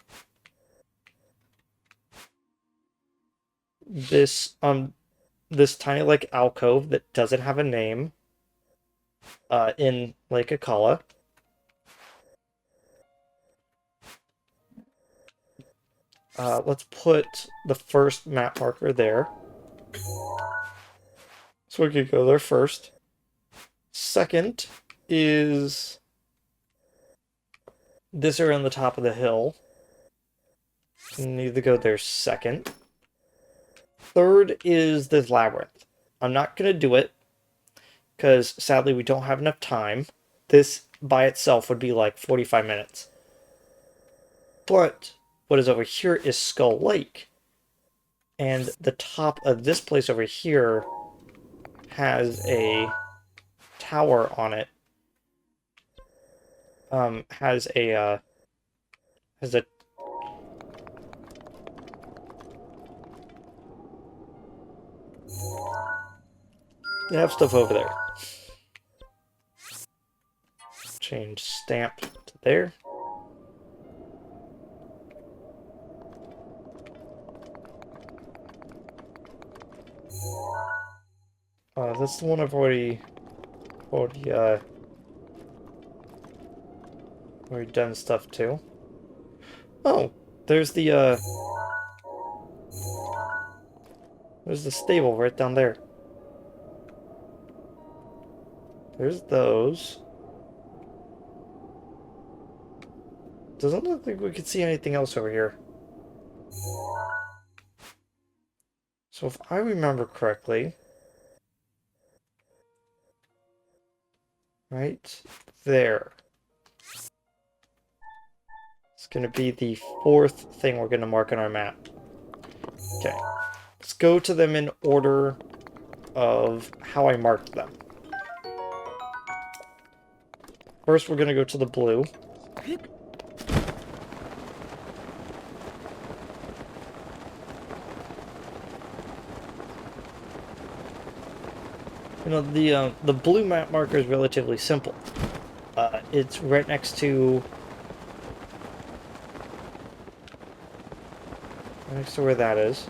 this tiny, like, alcove that doesn't have a name, in Lake Akala. Let's put the first map marker there. So we could go there first. Second is this area on the top of the hill. Need to go there second. Third is this labyrinth. I'm not going to do it, because sadly we don't have enough time. This by itself would be like 45 minutes. But what is over here is Skull Lake. And the top of this place over here has a tower on it. Has a they have stuff over there. Change stamp to there. That's the one I've already done stuff to. Oh, there's the stable right down there. There's those. Doesn't look like we could see anything else over here. So if I remember correctly, right there, it's going to be the 4th thing we're going to mark on our map. Okay, let's go to them in order of how I marked them. First, we're going to go to the blue. You know, the blue map marker is relatively simple. It's right next to where that is.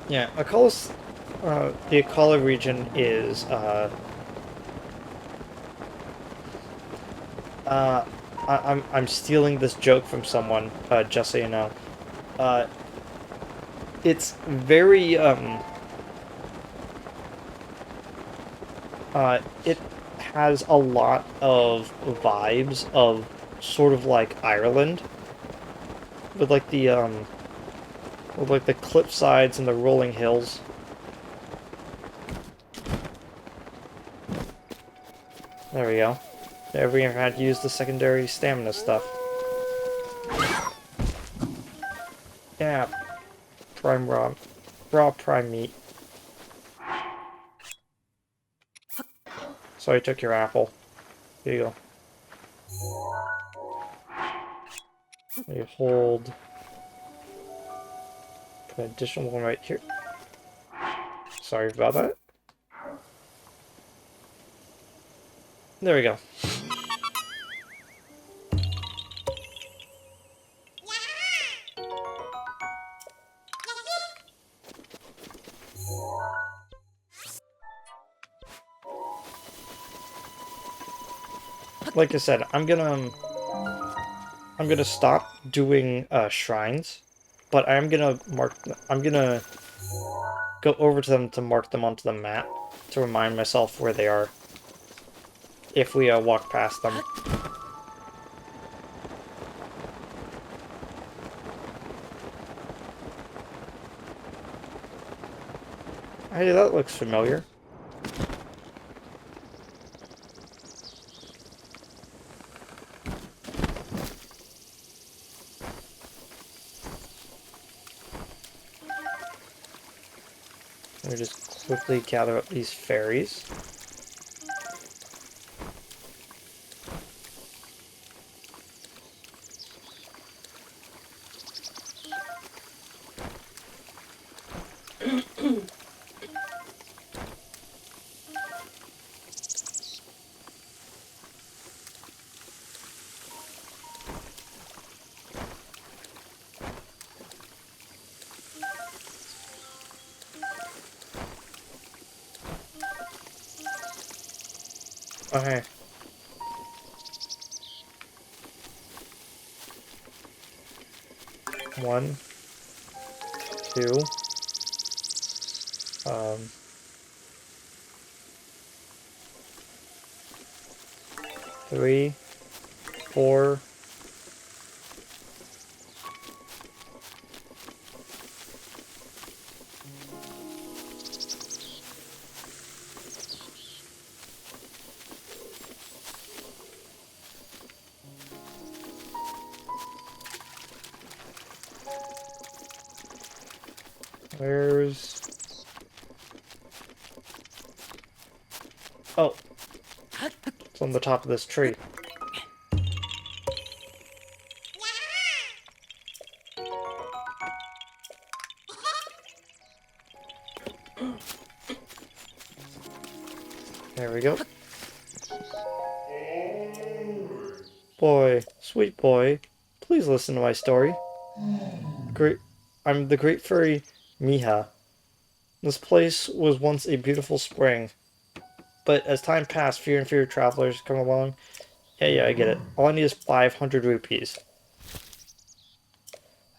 Yeah, Akala's, the Akala region is, I'm stealing this joke from someone, just so you know. It's very, it has a lot of vibes of sort of like Ireland, with like the cliff sides and the rolling hills. There we go. There we had to use the secondary stamina stuff. Yeah. Prime raw prime meat. So I took your apple. Here you go. You hold. Put an additional one right here. Sorry about that. There we go. Like I said, I'm gonna stop doing shrines, but I'm gonna go over to them to mark them onto the map to remind myself where they are if we walk past them. Hey, that looks familiar. Let me just quickly gather up these fairies. Okay. One, two, three, four. Where's... Oh. It's on the top of this tree. There we go. Boy, sweet boy, please listen to my story. I'm the great fairy Miha. This place was once a beautiful spring, but as time passed, fewer and fewer travelers come along. Yeah, I get it. All I need is 500 rupees.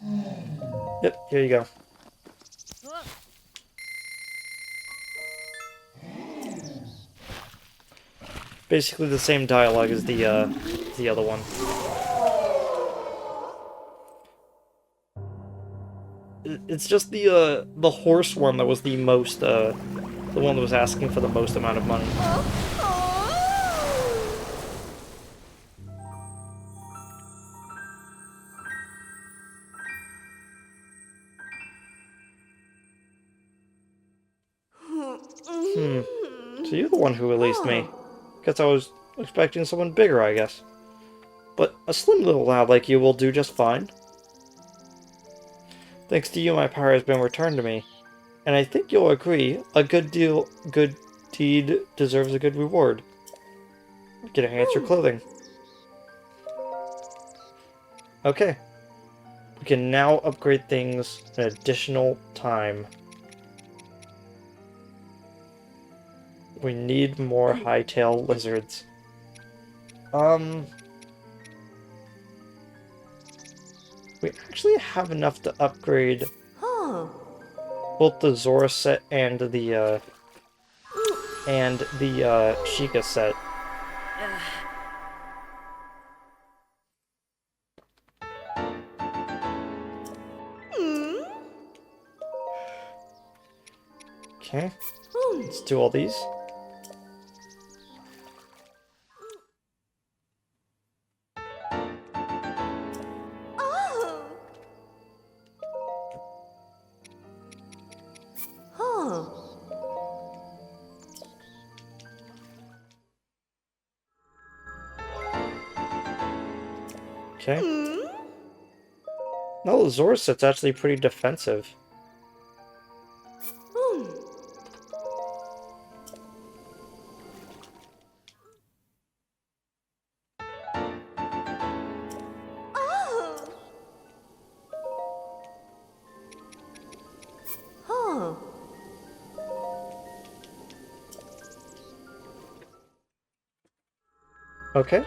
Yep, here you go. Basically the same dialogue as the other one. It's just the horse one that was the most, the one that was asking for the most amount of money. So you're the one who released me. Guess I was expecting someone bigger, I guess. But a slim little lad like you will do just fine. Thanks to you, my power has been returned to me. And I think you'll agree, a good deed deserves a good reward. Get a handsome clothing. Okay. We can now upgrade things an additional time. We need more hightail lizards. We actually have enough to upgrade both the Zora set and the Sheikah set. Okay, let's do all these. Okay. No, the Zora set's actually pretty defensive. Okay.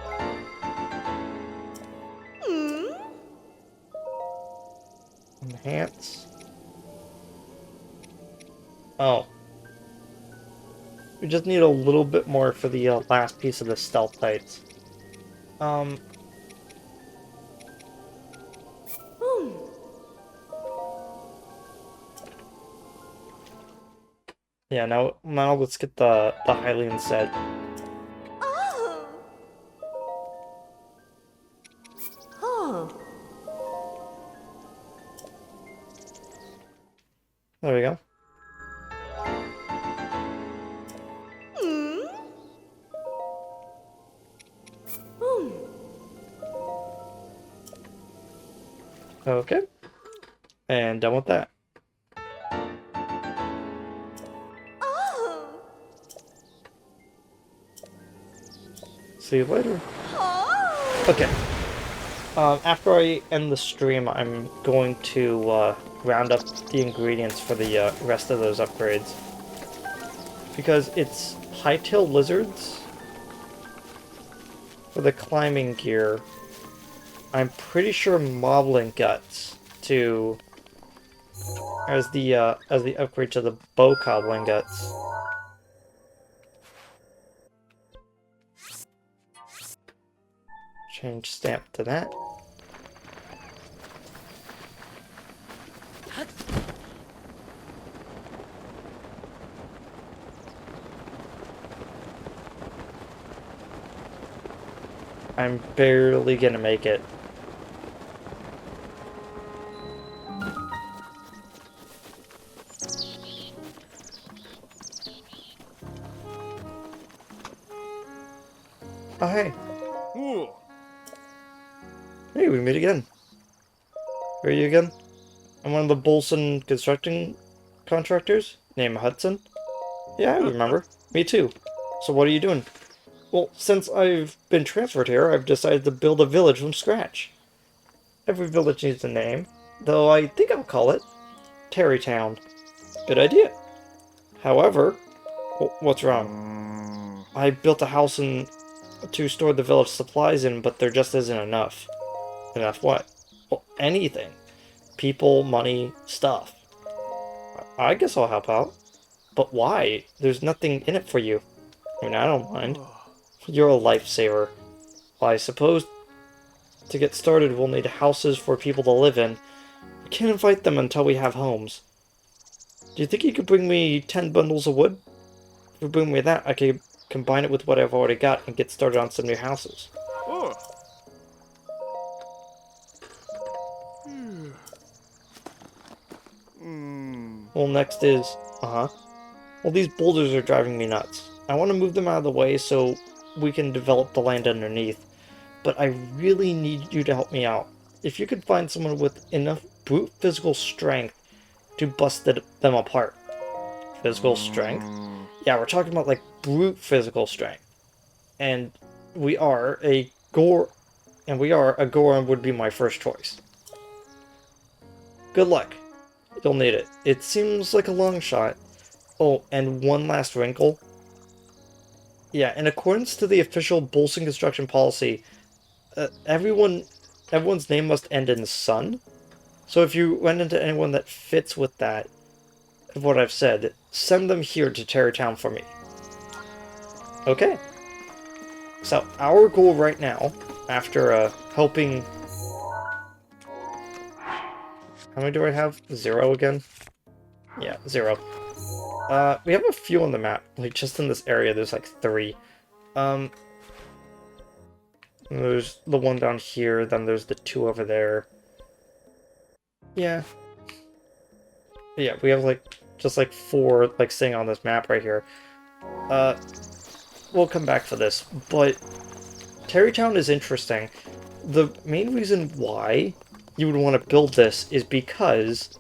Enhance. Oh. We just need a little bit more for the last piece of the stealth tights. Yeah, now let's get the Hylian set. Oh. Oh. There we go. Okay. And done with that. Oh. See you later. Oh. Okay. After I end the stream, I'm going to round up the ingredients for the rest of those upgrades. Because it's hightail lizards for the climbing gear. I'm pretty sure moblin guts to as the upgrade to the bow cobbling guts. Change stamp to that. I'm barely gonna make it. Oh, hey. Ooh. Hey, we meet again. Who are you again? I'm one of the Bolson constructing contractors, named Hudson. Yeah, I remember. Me too. So what are you doing? Well, since I've been transferred here, I've decided to build a village from scratch. Every village needs a name, though I think I'll call it Terrytown. Good idea. However, what's wrong? I built a house to store the village supplies in, but there just isn't enough. Enough what? Well, anything. People, money, stuff. I guess I'll help out. But why? There's nothing in it for you. I mean, I don't mind. You're a lifesaver. Well, I suppose to get started we'll need houses for people to live in. We can't invite them until we have homes. Do you think you could bring me 10 bundles of wood? If you bring me that, I could combine it with what I've already got and get started on some new houses. Oh. Well, next is... Well, these boulders are driving me nuts. I want to move them out of the way so we can develop the land underneath. But I really need you to help me out. If you could find someone with enough brute physical strength to bust them apart. Physical strength? Yeah, we're talking about, like, brute physical strength. And we are a Goron would be my first choice. Good luck. You'll need it. It seems like a long shot. Oh, and one last wrinkle. Yeah, in accordance to the official Bolson construction policy, everyone's name must end in son. So if you run into anyone that fits with that, of what I've said, send them here to Terrytown for me. Okay. So our goal right now, after helping... How many do I have? 0 again? Yeah, 0. We have a few on the map. Like, just in this area, there's like 3. There's the one down here, then there's the 2 over there. Yeah. Yeah, we have like, just like 4, like, sitting on this map right here. We'll come back for this, but Terrytown is interesting. The main reason why you would want to build this is because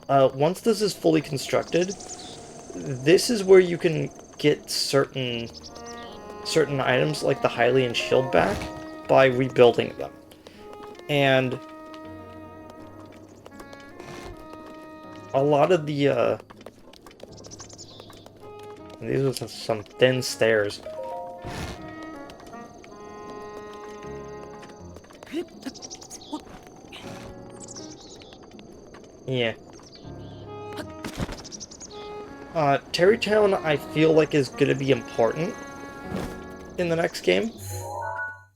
once this is fully constructed, this is where you can get certain items like the Hylian shield back by rebuilding them. And a lot of the these are some thin stairs. Yeah. Terrytown, I feel like is gonna be important in the next game.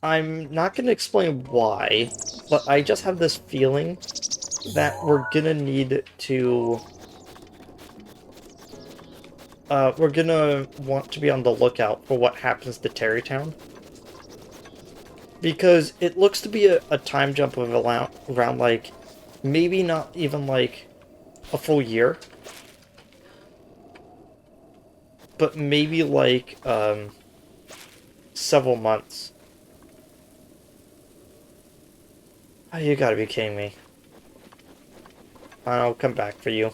I'm not gonna explain why, but I just have this feeling that we're gonna need to... we're gonna want to be on the lookout for what happens to Terrytown. Because it looks to be a time jump of around, like, maybe not even, like, a full year. But maybe, like, several months. Oh, you gotta be kidding me. I'll come back for you.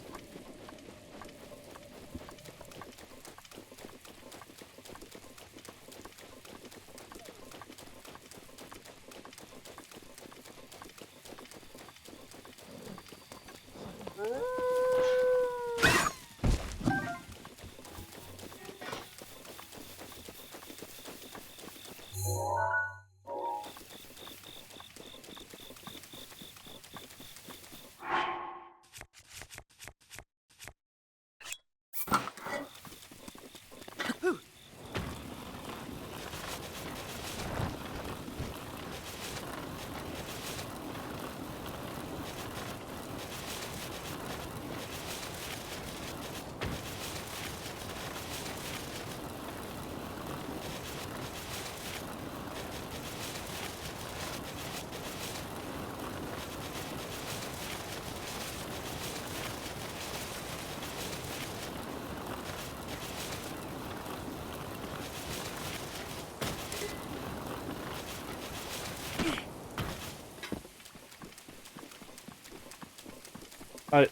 I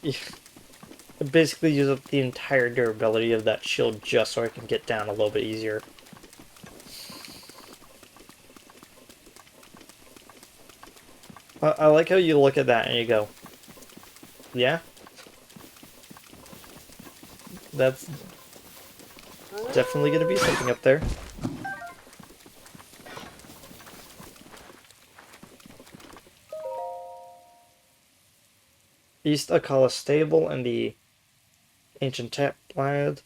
basically use up the entire durability of that shield just so I can get down a little bit easier. I like how you look at that and you go, yeah? That's definitely gonna be something up there. East Akala Stable and the Ancient Tapland.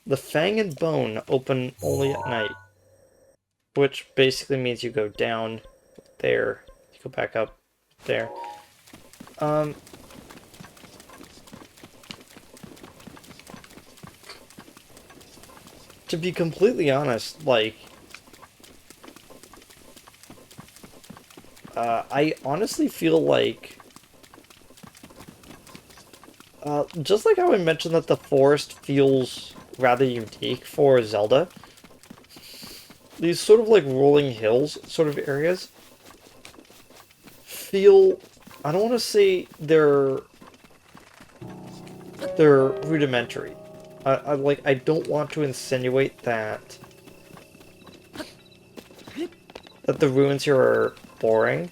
The Fang and Bone open only at night. Which basically means you go down there. You go back up there. To be completely honest, like... I honestly feel like... just like how I mentioned that the forest feels rather unique for Zelda, these sort of like rolling hills sort of areas feel... I don't want to say they're rudimentary. I don't want to insinuate that the ruins here are boring,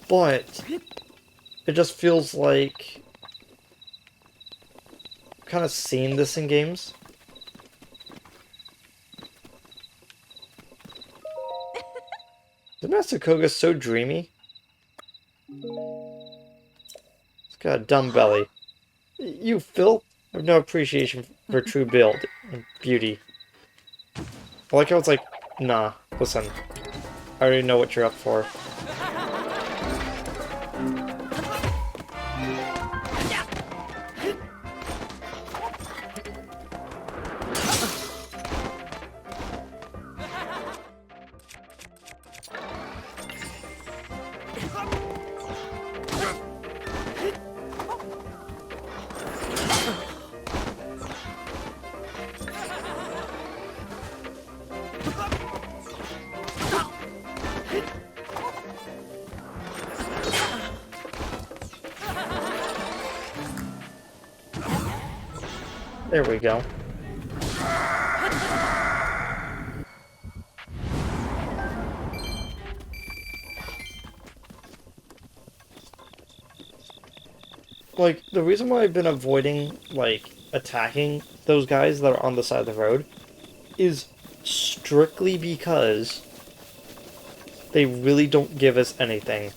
but it just feels like I've kind of seen this in games. Isn't Master Koga so dreamy? It's got a dumb belly. You, Phil, have no appreciation for true build and beauty. I like how it's like, nah, listen, I already know what you're up for. There we go. Like, the reason why I've been avoiding, like, attacking those guys that are on the side of the road is strictly because they really don't give us anything.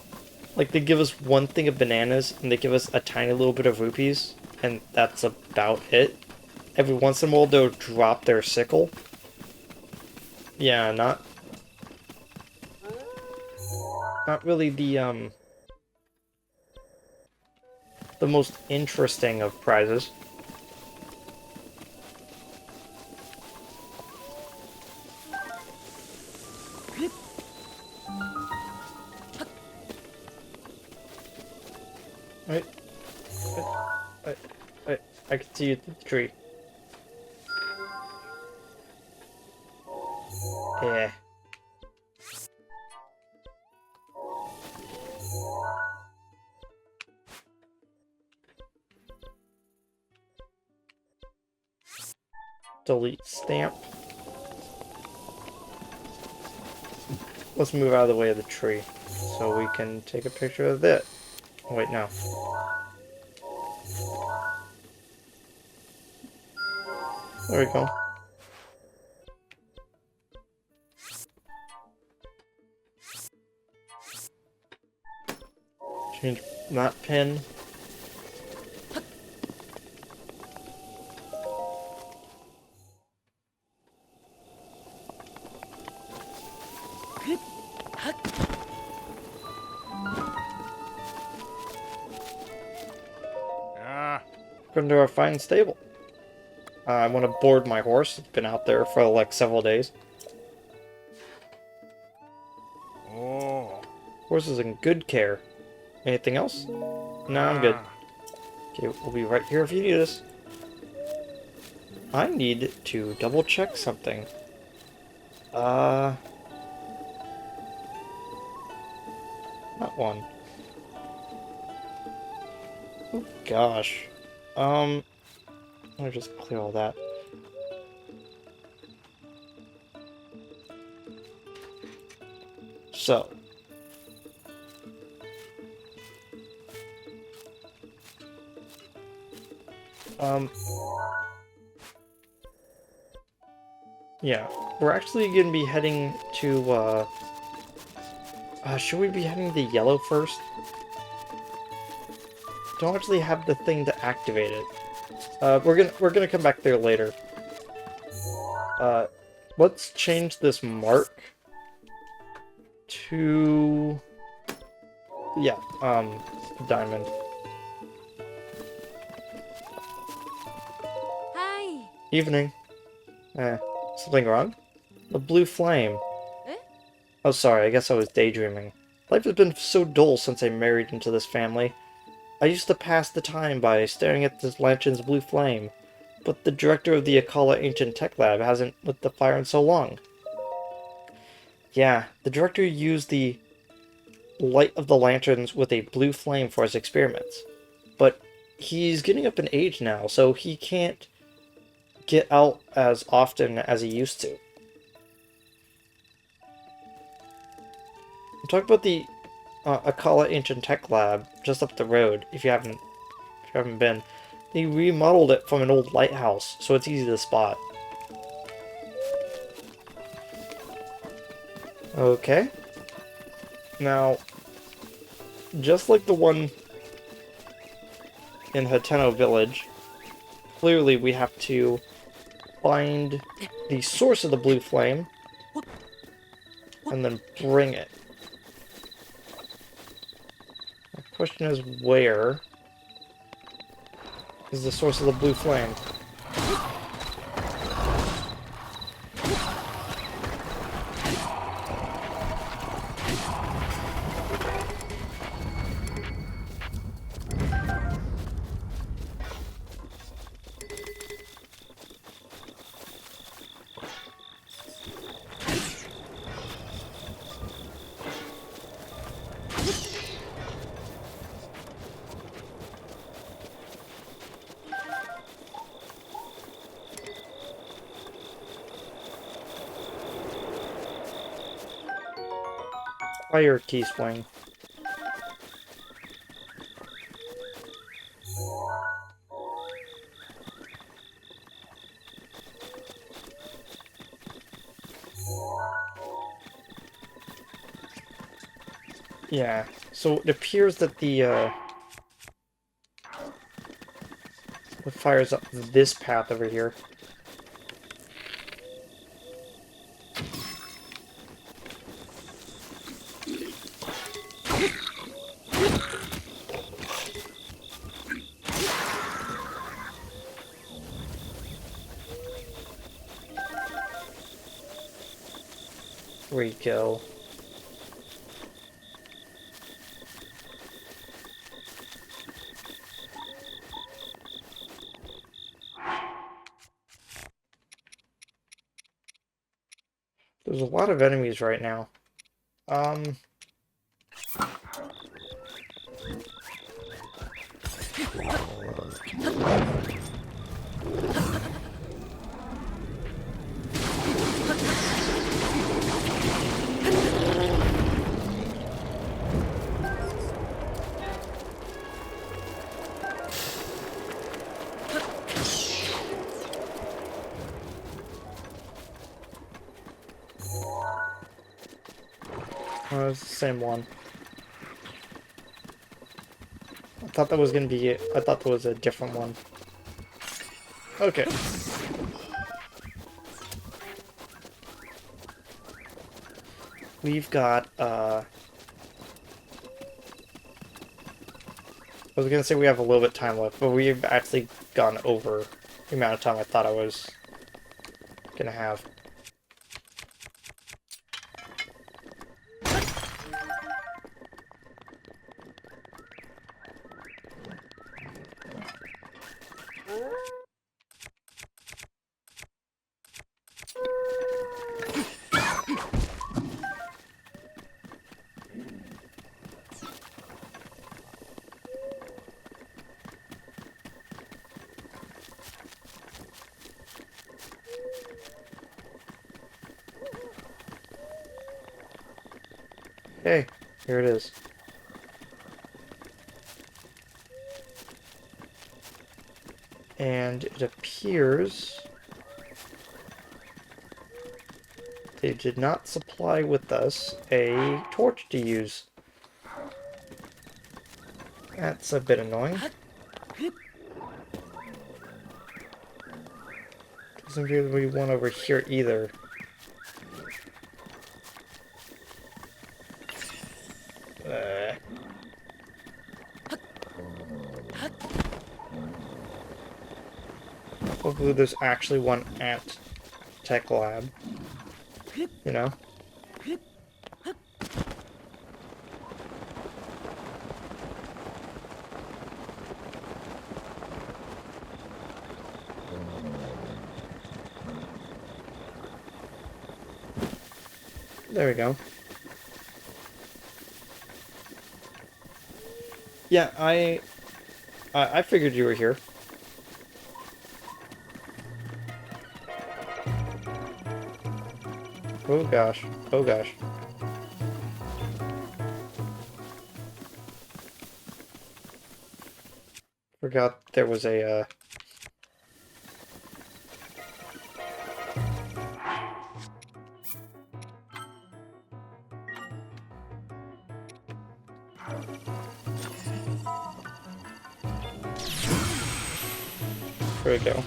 Like, they give us one thing of bananas, and they give us a tiny little bit of rupees, and that's about it. Every once in a while, they'll drop their sickle. Yeah, not really the most interesting of prizes. Right, I, I can see you through the tree. Yeah. Delete stamp. Let's move out of the way of the tree so we can take a picture of it. Oh, wait, no. There we go. Change that pin. Go into our fine stable. I want to board my horse. It's been out there for like several days. Oh. Horse is in good care. Anything else? No, I'm good. Okay, we'll be right here if you need us. I need to double check something. That one. Oh gosh. Let me just clear all that. So. Yeah, we're actually gonna be heading to, should we be heading to yellow first? Don't actually have the thing to activate it. We're gonna come back there later. Let's change this mark to, yeah, diamond. Hi. Evening. Something wrong? The blue flame. Eh? Oh, sorry, I guess I was daydreaming. Life has been so dull since I married into this family. I used to pass the time by staring at this lantern's blue flame, but the director of the Akala Ancient Tech Lab hasn't lit the fire in so long. Yeah, the director used the light of the lanterns with a blue flame for his experiments. But he's getting up in age now, so he can't get out as often as he used to. I'm talking about the Akala Ancient Tech Lab just up the road, if you haven't been. They remodeled it from an old lighthouse, so it's easy to spot. Okay. Now, just like the one in Hateno Village, clearly we have to find the source of the blue flame and then bring it. The question is, where is the source of the blue flame? Fire key swing. Yeah, So it appears that what fires up this path over here. Where you go. There's a lot of enemies right now. Um... Oh, it's the same one. I thought that was gonna be it. I thought that was a different one. Okay. We've got, I was gonna say we have a little bit of time left, but we've actually gone over the amount of time I thought I was gonna have. Hey, here it is. And it appears they did not supply with us a torch to use. That's a bit annoying. Doesn't appear to be one over here either. Hopefully there's actually one at Tech Lab. You know? There we go. Yeah, I figured you were here. Oh gosh. Oh gosh. Forgot there was a, There we go.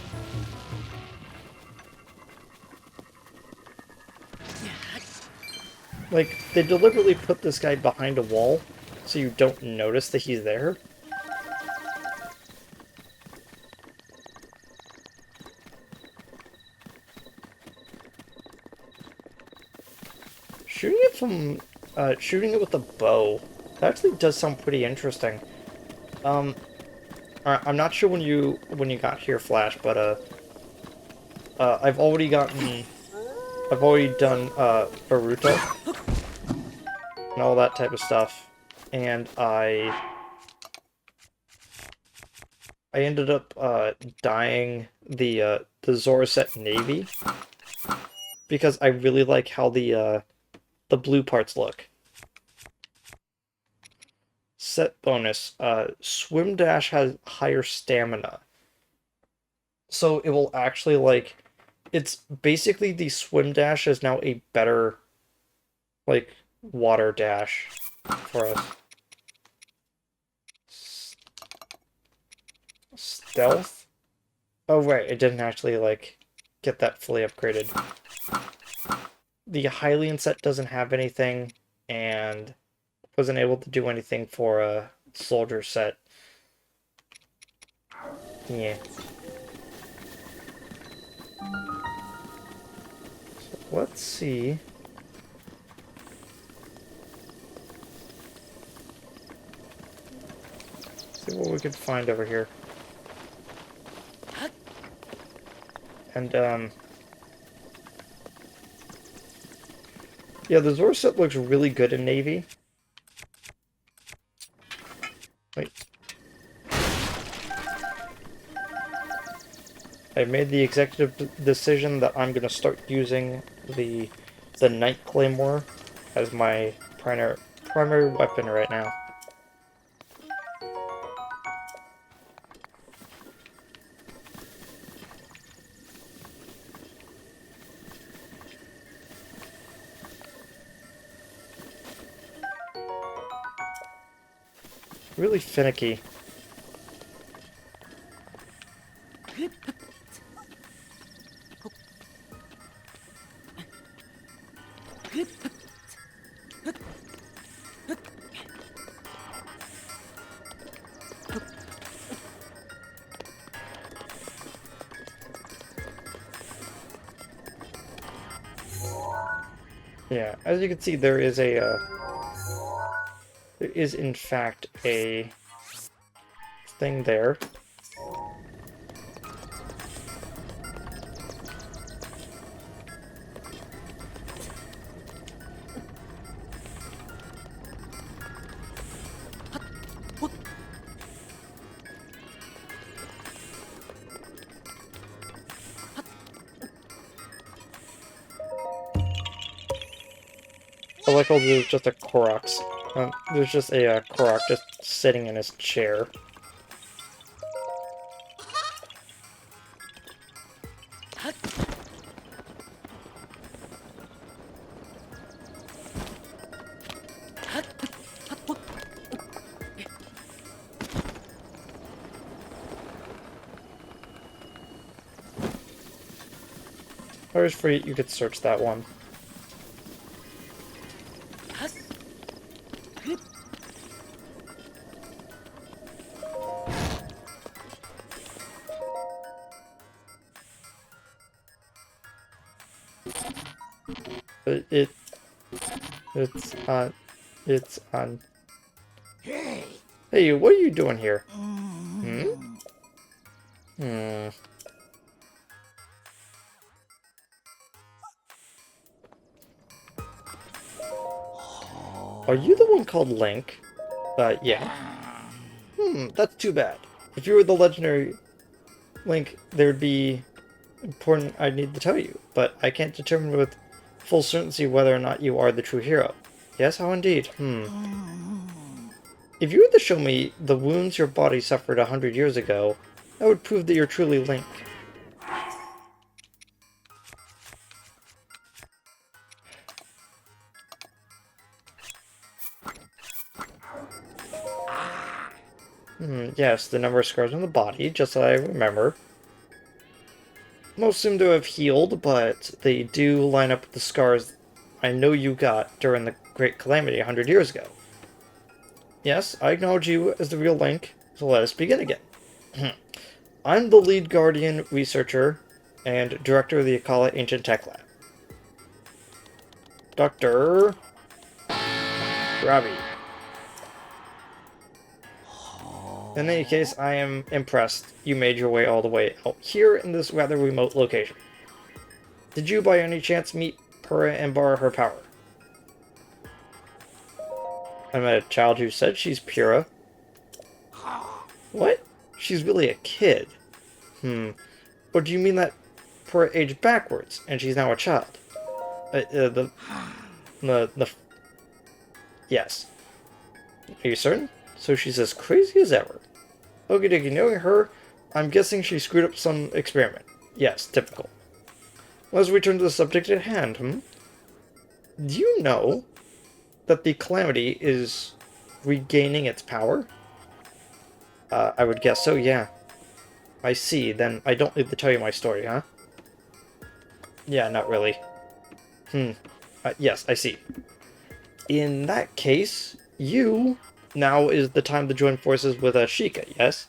Like, they deliberately put this guy behind a wall so you don't notice that he's there. Shooting it with a bow, that actually does sound pretty interesting. I'm not sure when you got here, Flash, but I've already done Baruto and all that type of stuff, and I ended up dyeing the Zora set navy because I really like how the blue parts look. Set bonus, Swim Dash has higher stamina. So it will actually, like, it's basically the Swim Dash is now a better, like, water dash for us. Stealth? Oh, right, it didn't actually, like, get that fully upgraded. The Hylian set doesn't have anything, and wasn't able to do anything for a soldier set. Yeah. So let's see. See what we can find over here. And, yeah, the Zora set looks really good in Navy. Wait. I made the executive decision that I'm gonna start using the Knight Claymore as my primary weapon right now. Really finicky. Yeah, as you can see, there is in fact a thing there. I like how there's just a Korok. There's just a Korok just sitting in his chair. I was free, you could search that one. But it's on. Hey, what are you doing here? Hmm? Hmm. Are you the one called Link? Yeah. That's too bad. If you were the legendary Link, there'd be important I'd need to tell you, but I can't determine with full certainty whether or not you are the true hero. Yes, how indeed? If you were to show me the wounds your body suffered 100 years ago, that would prove that you're truly Link. Yes, the number of scars on the body, just as I remember. Most seem to have healed, but they do line up with the scars I know you got during the Great Calamity 100 years ago. Yes, I acknowledge you as the real Link, so let us begin again. I'm the lead guardian researcher and director of the Akala Ancient Tech Lab. Dr. Ravi. In any case, I am impressed you made your way all the way out here in this rather remote location. Did you by any chance meet Pura and borrow her power? I met a child who said she's Pura. What? She's really a kid. Or do you mean that Pura aged backwards and she's now a child? Yes. Are you certain? So she's as crazy as ever. Okie dokie, knowing her, I'm guessing she screwed up some experiment. Yes, typical. Let's return to the subject at hand, Do you know that the Calamity is regaining its power? I would guess so, yeah. I see. Then I don't need to tell you my story, huh? Yeah, not really. Yes, I see. In that case, now is the time to join forces with Sheikah, yes?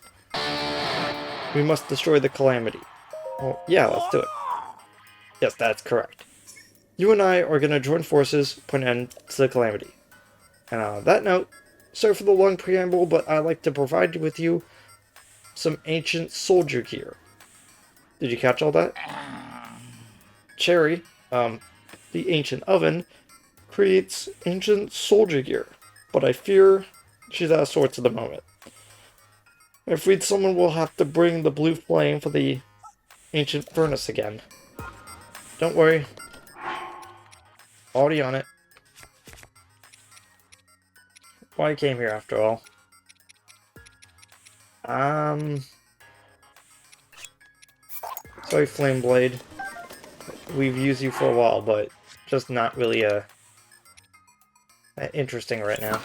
We must destroy the Calamity. Well, yeah, let's do it. Yes, that's correct. You and I are gonna join forces, put an end to the Calamity. And on that note, sorry for the long preamble, but I'd like to provide with you some ancient soldier gear. Did you catch all that? Cherry, the ancient oven, creates ancient soldier gear, but I fear she's out of sorts at the moment. If we someone will have to bring the blue flame for the ancient furnace again. Don't worry. Already on it. Why I came here after all. Sorry, Flame Blade. We've used you for a while, but just not really interesting right now.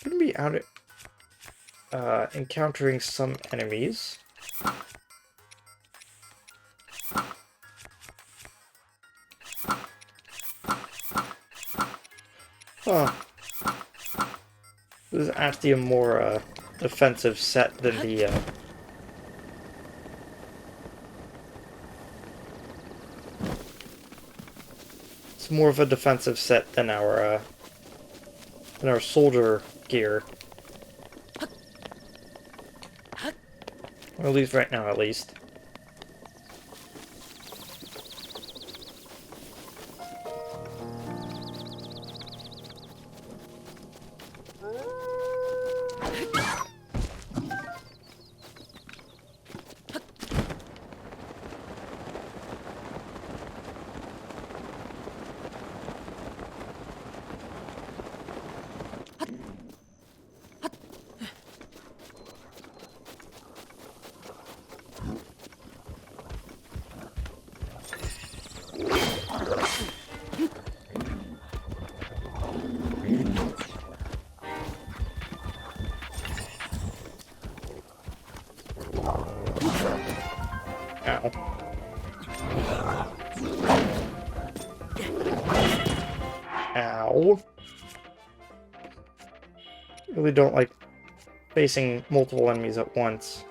Gonna be out encountering some enemies. Huh. This is actually a more defensive set than the it's more of a defensive set than our soldier gear. Or at least right now, at least. Ow. Ow. Really don't like facing multiple enemies at once.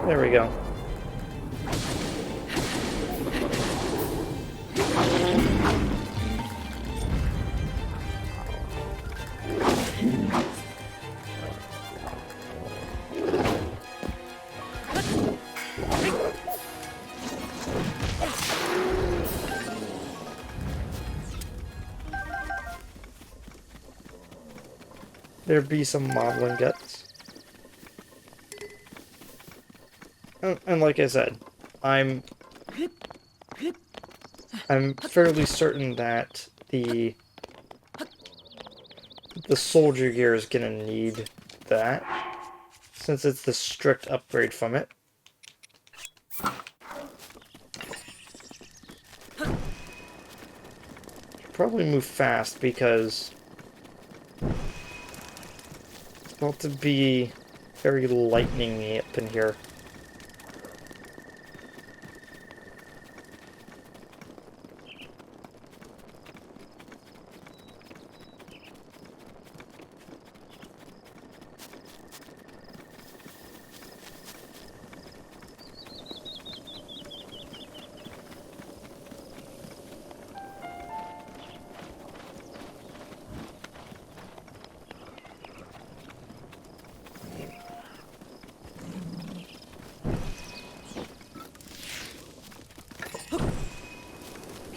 There we go. There be some modeling guts. And like I said, I'm fairly certain that the soldier gear is gonna need that, since it's the strict upgrade from it. Probably move fast because it's about to be very lightning-y up in here.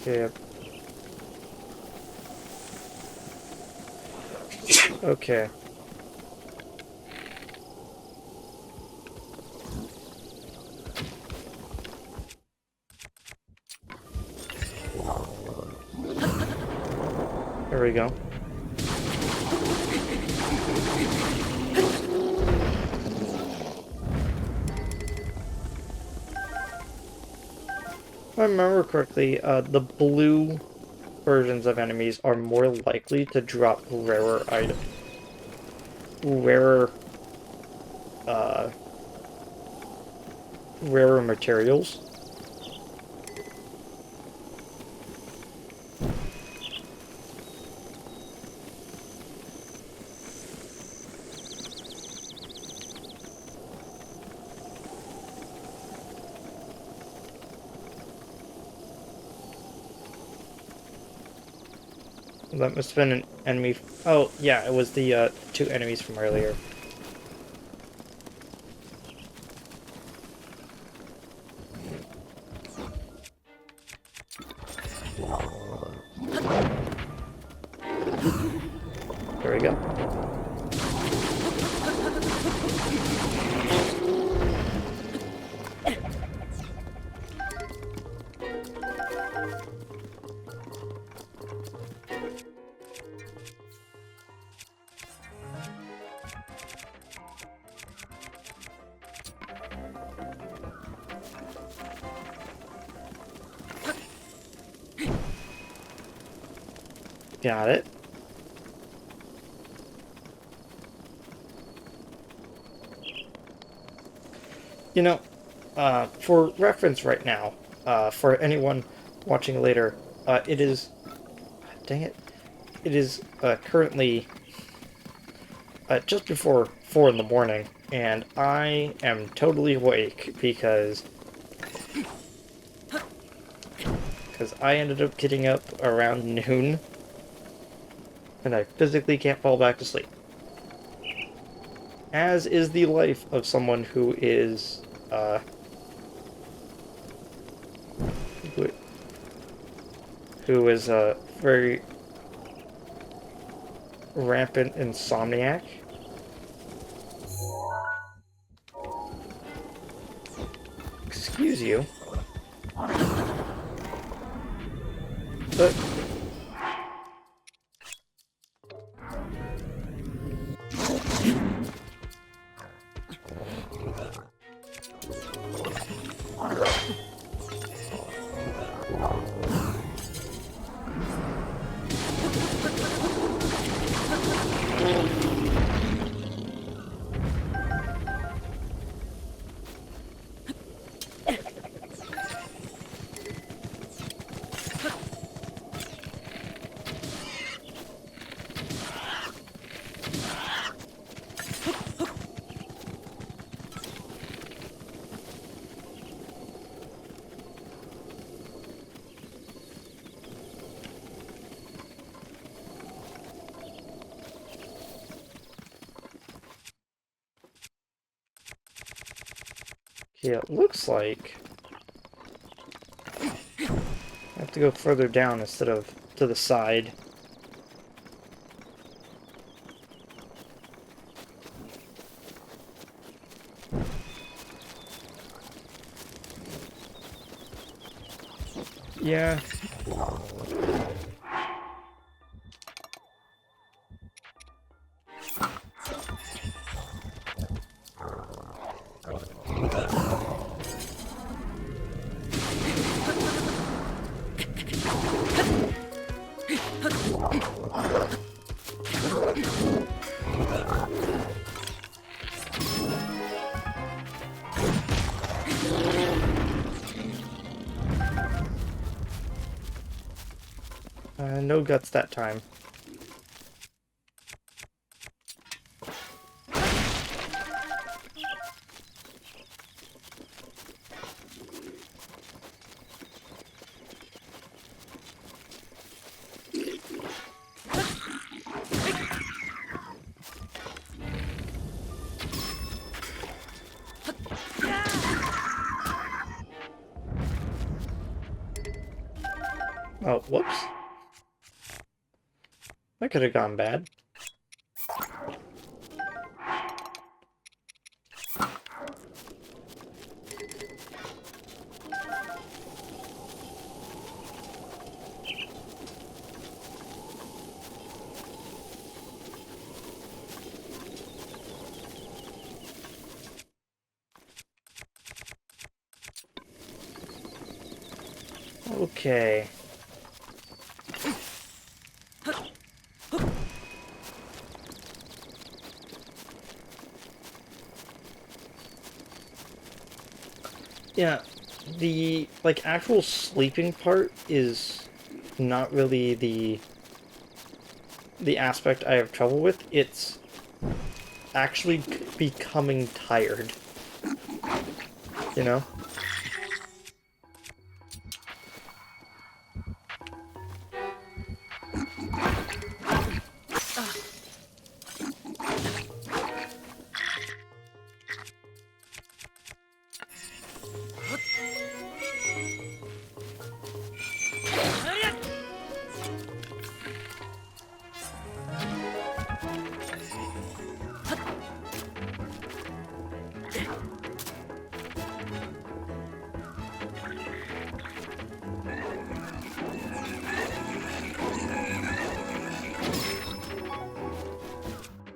Okay. Okay. There we go. If I remember correctly, the blue versions of enemies are more likely to drop rarer, uh, rarer materials. That must have been an enemy. Oh, yeah, it was the two enemies from earlier. There we go. Got it. You know, for reference right now, for anyone watching later, it is... Dang it. It is currently just before 4 in the morning, and I am totally awake because I ended up getting up around noon, and I physically can't fall back to sleep. As is the life of someone who is, who is a very rampant insomniac. Excuse you. But yeah, it looks like I have to go further down instead of to the side. Yeah. No guts that time. Oh, whoops. That could have gone bad. Okay. Yeah, the, like, actual sleeping part is not really the aspect I have trouble with. It's actually becoming tired, you know?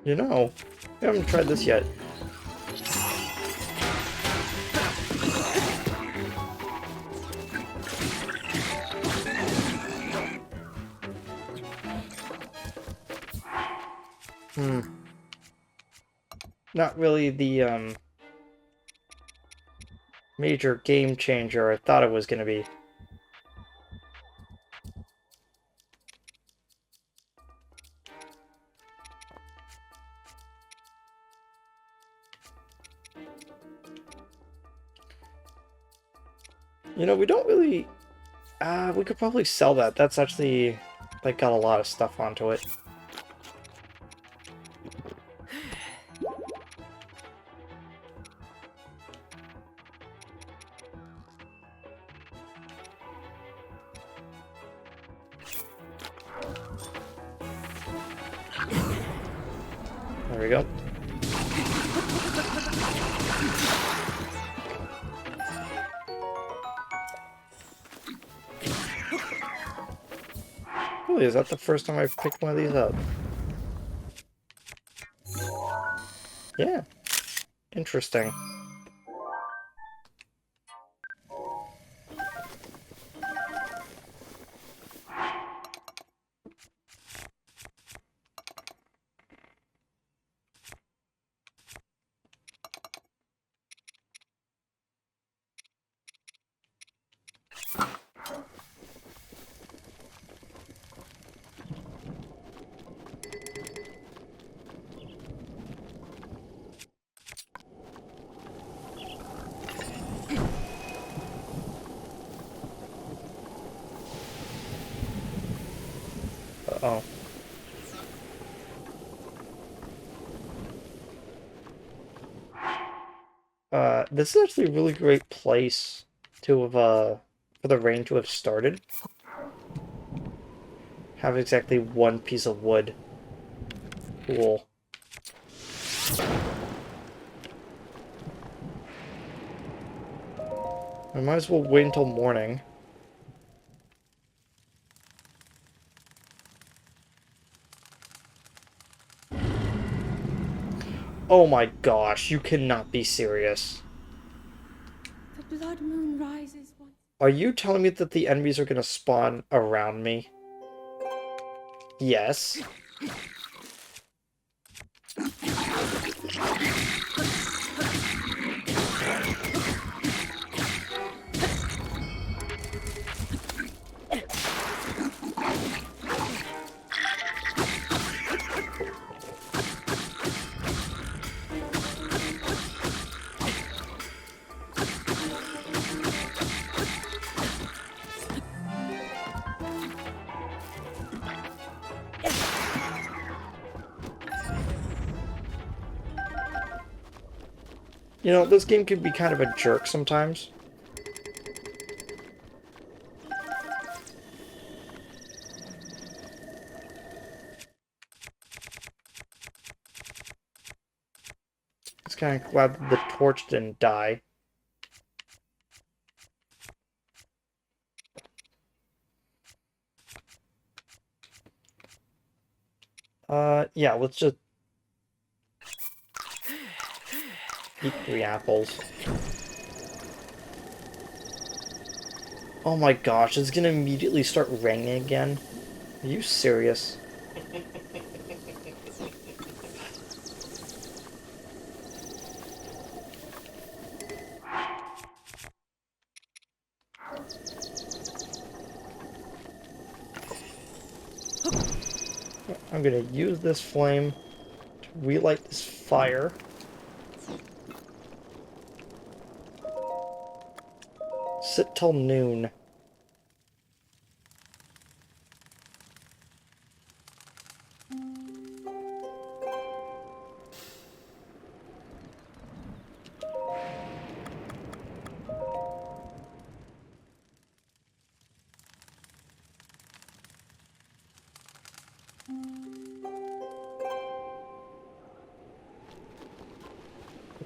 You know, I haven't tried this yet. Hmm. Not really the, major game changer I thought it was gonna be. You know, we don't really... we could probably sell that. That's actually, like, got a lot of stuff onto it. There we go. Really, is that the first time I've picked one of these up? Yeah. Interesting. Uh-oh. This is actually a really great place to have, for the rain to have started. Have exactly one piece of wood. Cool. I might as well wait until morning. Oh my gosh, you cannot be serious. The blood moon rises once. Are you telling me that the enemies are gonna spawn around me? Yes. You know, this game can be kind of a jerk sometimes. It's kind of glad that the torch didn't die. Yeah, let's just eat 3 apples. Oh my gosh, it's gonna immediately start raining again. Are you serious? I'm gonna use this flame to relight this fire. Sit till noon.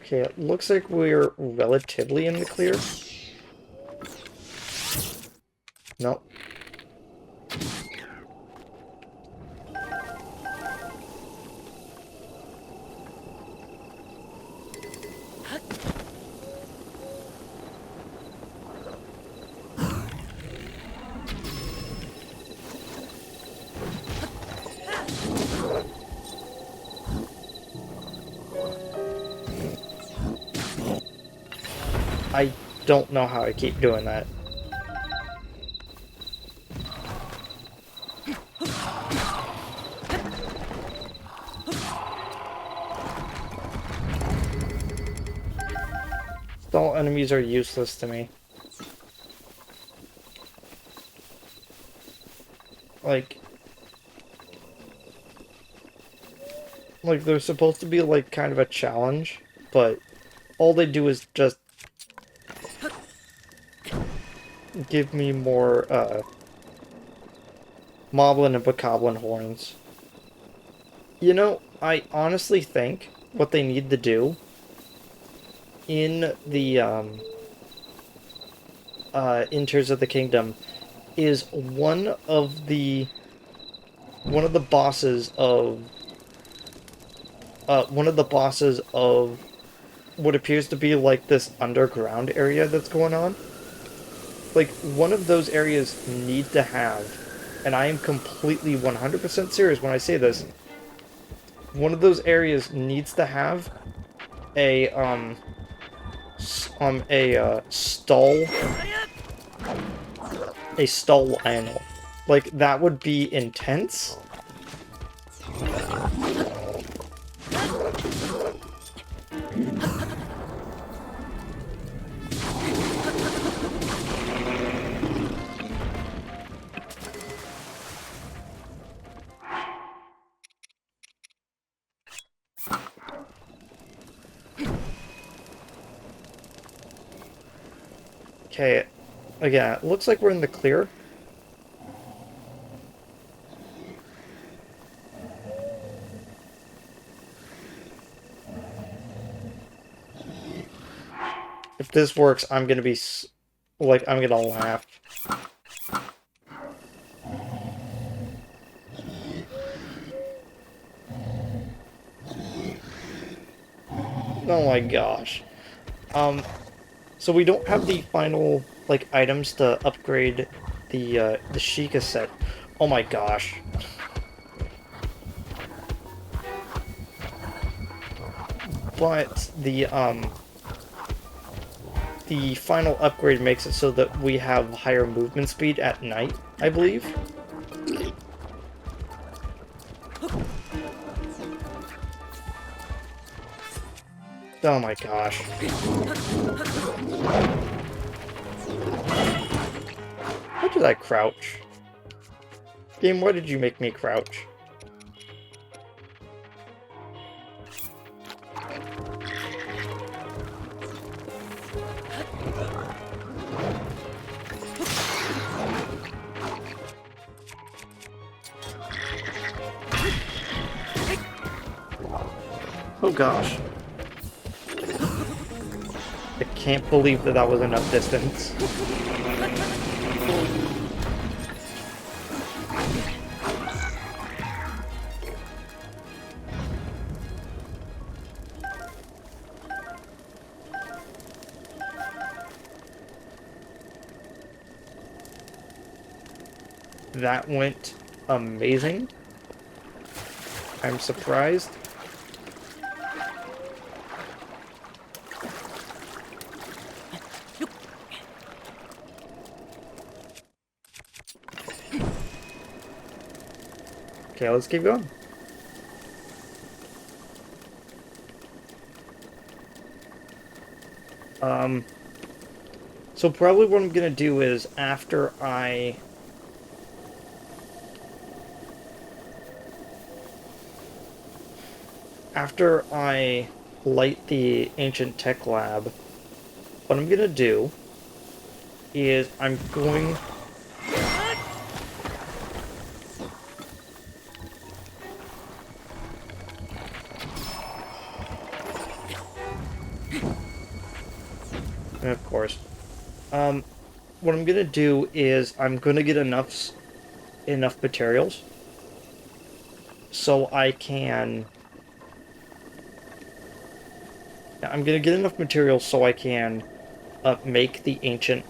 Okay, it looks like we're relatively in the clear. Nope. I don't know how I keep doing that. All enemies are useless to me. Like they're supposed to be like kind of a challenge, but all they do is just give me more Moblin and Bokoblin horns. You know, I honestly think what they need to do in the in Tears of the Kingdom is one of the bosses of what appears to be like this underground area that's going on. Like, one of those areas need to have, and I am completely 100% serious when I say this, one of those areas needs to have a, stall, a stall Lionel. Like, that would be intense. Okay, again, it looks like we're in the clear. If this works, I'm gonna be, like, I'm gonna laugh. Oh my gosh. So we don't have the final, like, items to upgrade the Sheikah set. Oh my gosh. But the final upgrade makes it so that we have higher movement speed at night, I believe. Oh my gosh. How did I crouch? Game, why did you make me crouch? Oh gosh. I can't believe that that was enough distance. That went amazing. I'm surprised. Okay, let's keep going. So probably what I'm gonna do is after I light the ancient tech lab, what I'm gonna do is I'm going. Of course. What I'm gonna do is I'm gonna get enough materials so I can. I'm gonna get enough materials so I can make the ancient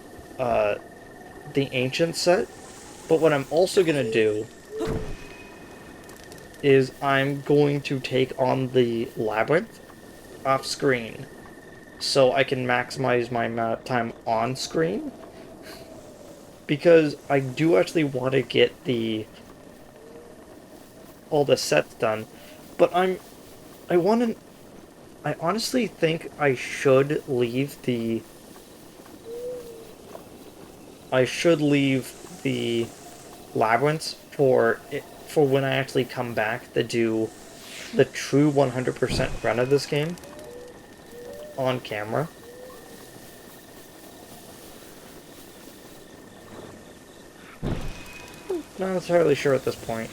set. But what I'm also gonna do is I'm going to take on the labyrinth off screen so I can maximize my amount of time on screen, because I do actually want to get all the sets done, but I want to I honestly think I should leave the labyrinths for when I actually come back to do the true 100% run of this game on camera. Not entirely sure at this point.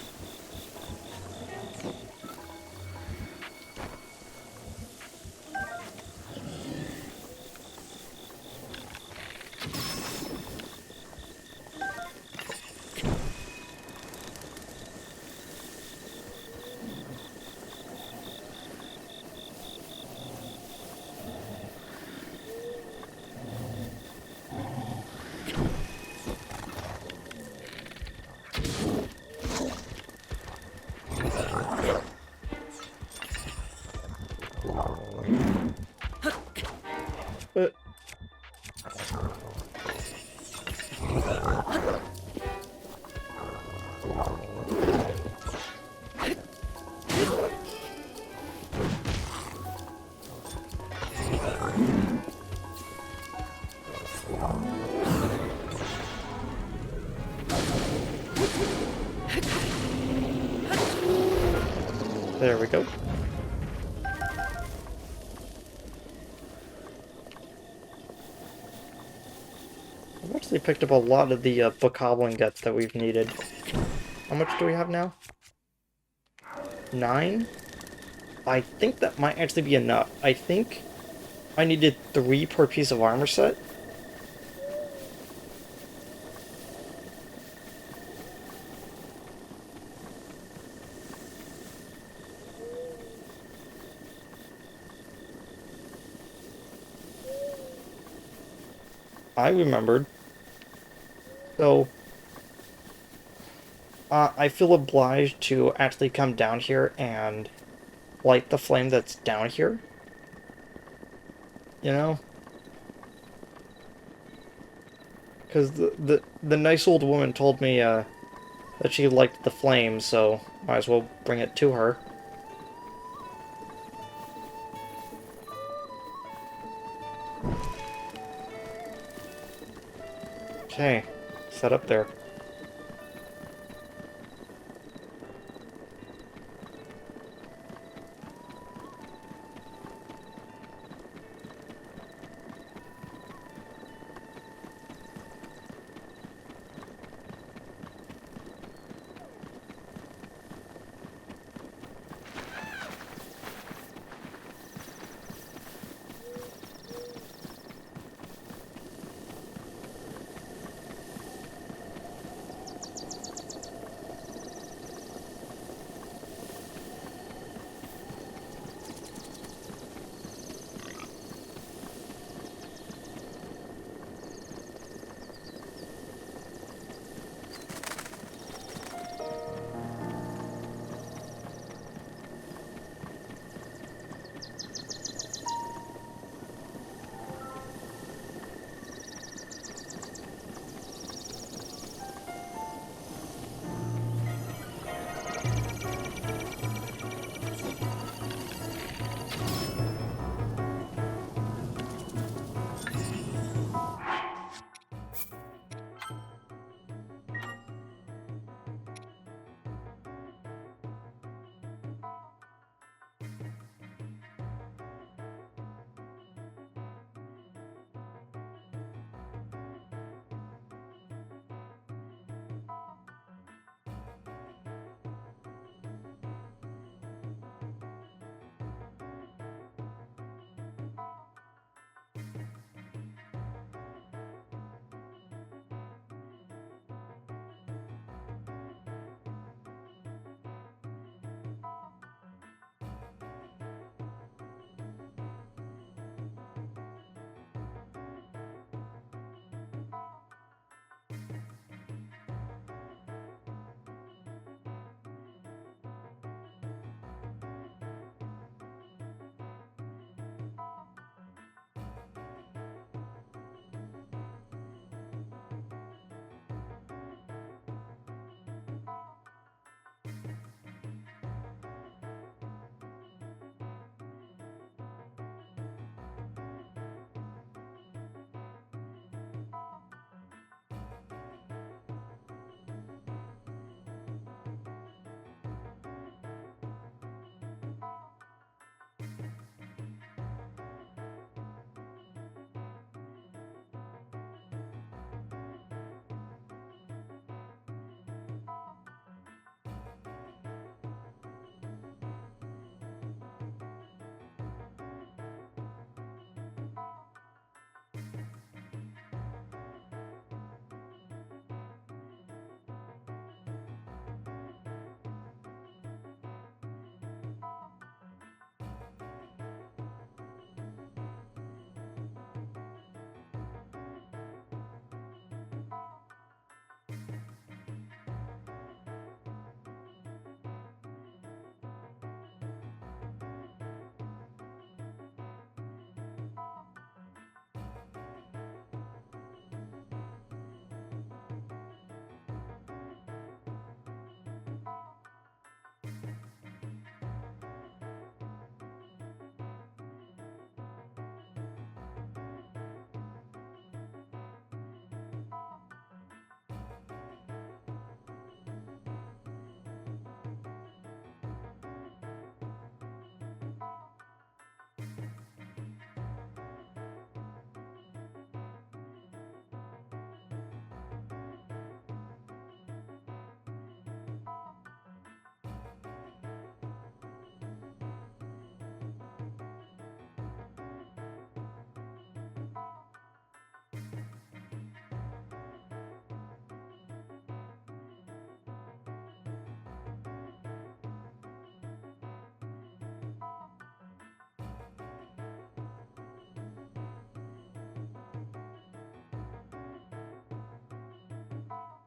But there we go. I've actually picked up a lot of the bokoblin guts that we've needed. How much do we have now? 9? I think that might actually be enough. I think I needed 3 per piece of armor set. I remembered. So, I feel obliged to actually come down here and light the flame that's down here. You know? Because the nice old woman told me, that she liked the flame, so might as well bring it to her. Okay, set up there.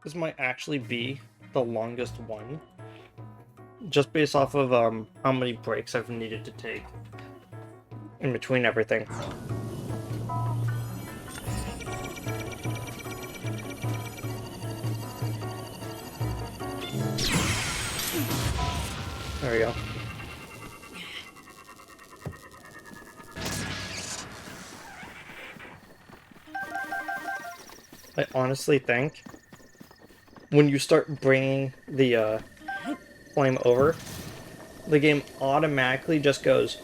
This might actually be the longest one. Just based off of how many breaks I've needed to take in between everything. There we go. I honestly think when you start bringing the flame over, the game automatically just goes,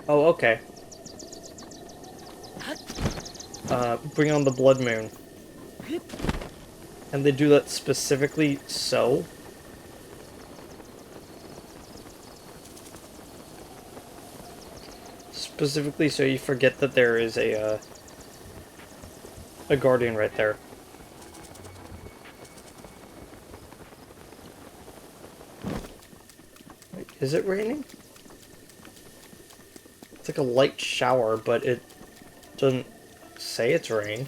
oh, okay. Bring on the blood moon. And they do that specifically so. Specifically so you forget that there is a guardian right there. Wait, is it raining? It's like a light shower, but it doesn't say it's rain.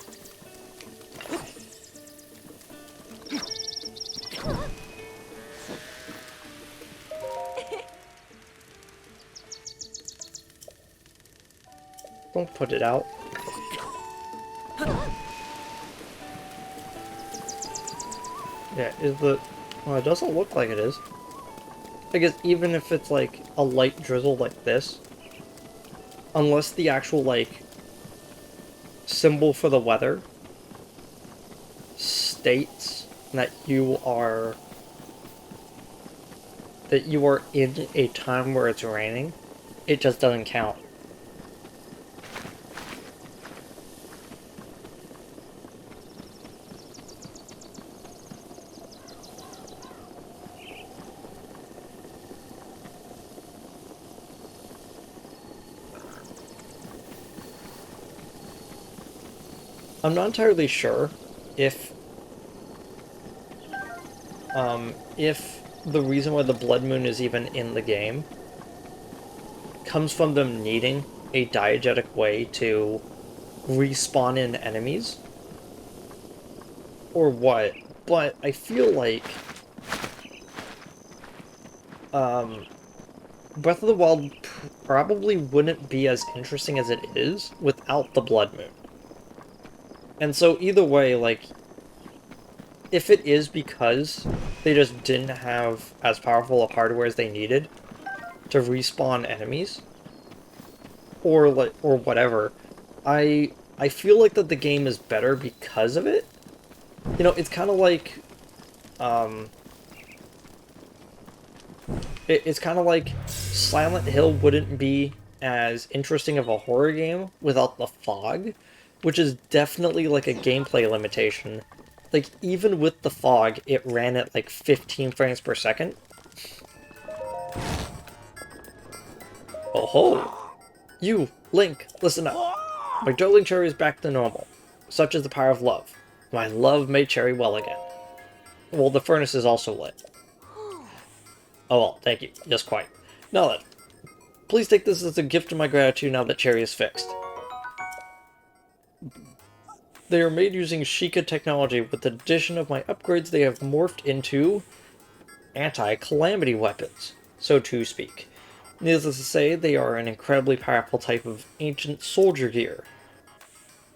Don't put it out. Yeah, is the... Well, it doesn't look like it is. I guess even if it's like a light drizzle like this, unless the actual like symbol for the weather states that you are in a time where it's raining, it just doesn't count. I'm not entirely sure if the reason why the blood moon is even in the game comes from them needing a diegetic way to respawn in enemies or what, but I feel like Breath of the Wild probably wouldn't be as interesting as it is without the blood moon. And so either way, like, if it is because they just didn't have as powerful a hardware as they needed to respawn enemies, or whatever, I feel like that the game is better because of it. You know, it's kind of like, it's kind of like Silent Hill wouldn't be as interesting of a horror game without the fog, which is definitely like a gameplay limitation. Like, even with the fog, it ran at like 15 frames per second. Oh ho! You, Link, listen up. My darling Cherry is back to normal. Such is the power of love. My love made Cherry well again. Well, the furnace is also lit. Oh well, thank you. Just quite. Now then, please take this as a gift of my gratitude now that Cherry is fixed. They are made using Sheikah technology. With the addition of my upgrades, they have morphed into anti-calamity weapons, so to speak. Needless to say, they are an incredibly powerful type of ancient soldier gear.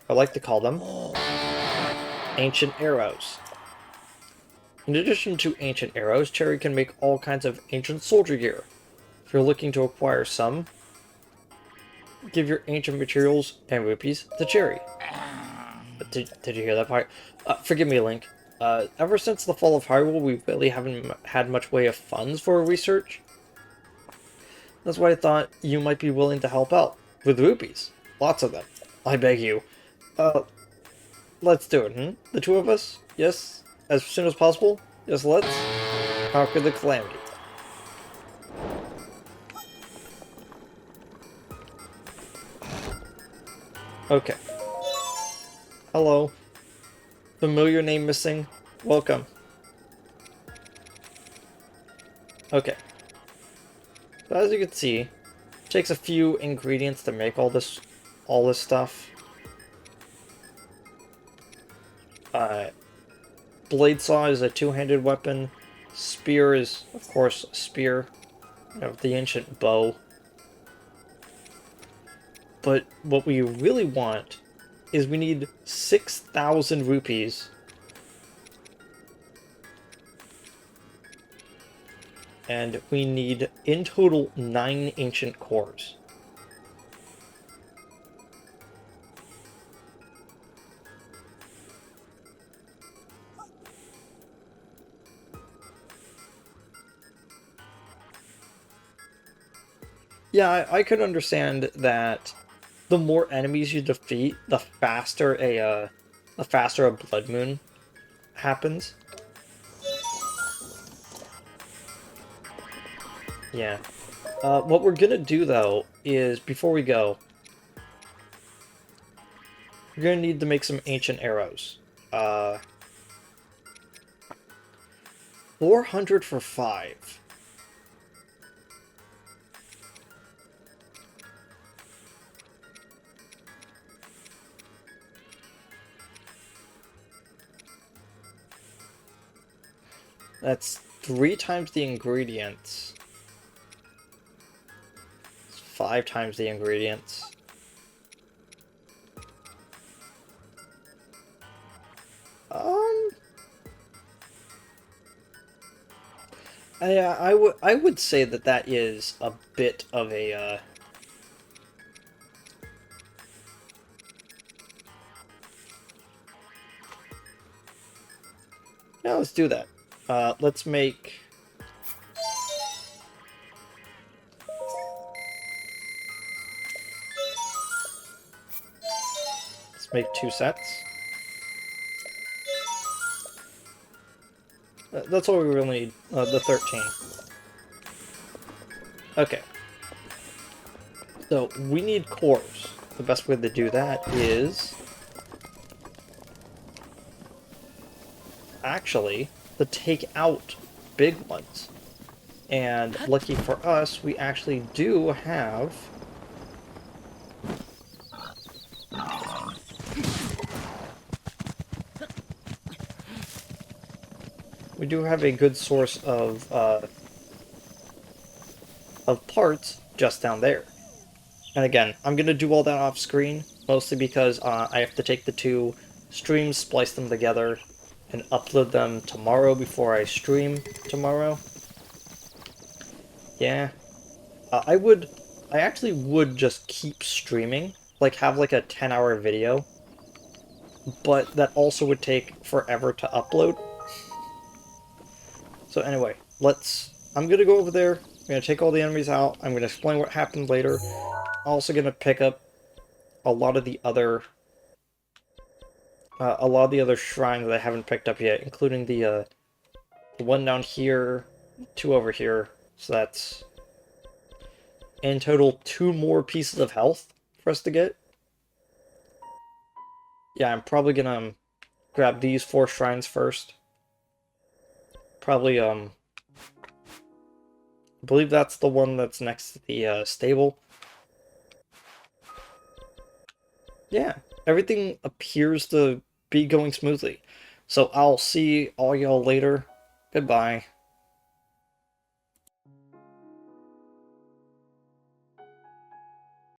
I like to call them ancient arrows. In addition to ancient arrows, Cherry can make all kinds of ancient soldier gear. If you're looking to acquire some, give your ancient materials and rupees to Cherry. Did you hear that part? Forgive me, Link. Ever since the fall of Hyrule, we really haven't had much way of funds for research. That's why I thought you might be willing to help out. With rupees. Lots of them. I beg you. Let's do it, hmm? The two of us? Yes? As soon as possible? Yes, let's. Conquer the calamity. Okay. Hello. Familiar name missing. Welcome. Okay. So as you can see, it takes a few ingredients to make all this stuff. Blade saw is a two-handed weapon. Spear is, of course, a spear. We have the ancient bow. But what we really want is we need 6,000 rupees. And we need, in total, 9 ancient cores. Yeah, I could understand that the more enemies you defeat, the faster a blood moon happens. Yeah. What we're gonna do though is before we go, we're gonna need to make some ancient arrows. 400 for 5. That's 3 times the ingredients. It's 5 times the ingredients. I would say that that is a bit of a yeah, let's do that. Let's make Let's make 2 sets. That's all we really need. The 13. Okay. So, we need cores. The best way to do that is... actually, to take out big ones. And lucky for us, we actually do have... we do have a good source of parts just down there. And again, I'm going to do all that off screen, mostly because I have to take the 2 streams, splice them together, and upload them tomorrow before I stream tomorrow. Yeah. I actually would just keep streaming, like have like a 10-hour video, but that also would take forever to upload. So anyway, I'm gonna go over there, I'm gonna take all the enemies out, I'm gonna explain what happened later. I'm also gonna pick up a lot of the other shrines that I haven't picked up yet, including the one down here, 2 over here. So that's in total 2 more pieces of health for us to get. Yeah, I'm probably gonna grab these 4 shrines first. Probably I believe that's the one that's next to the stable. Yeah, everything appears to be going smoothly. So I'll see all y'all later. Goodbye.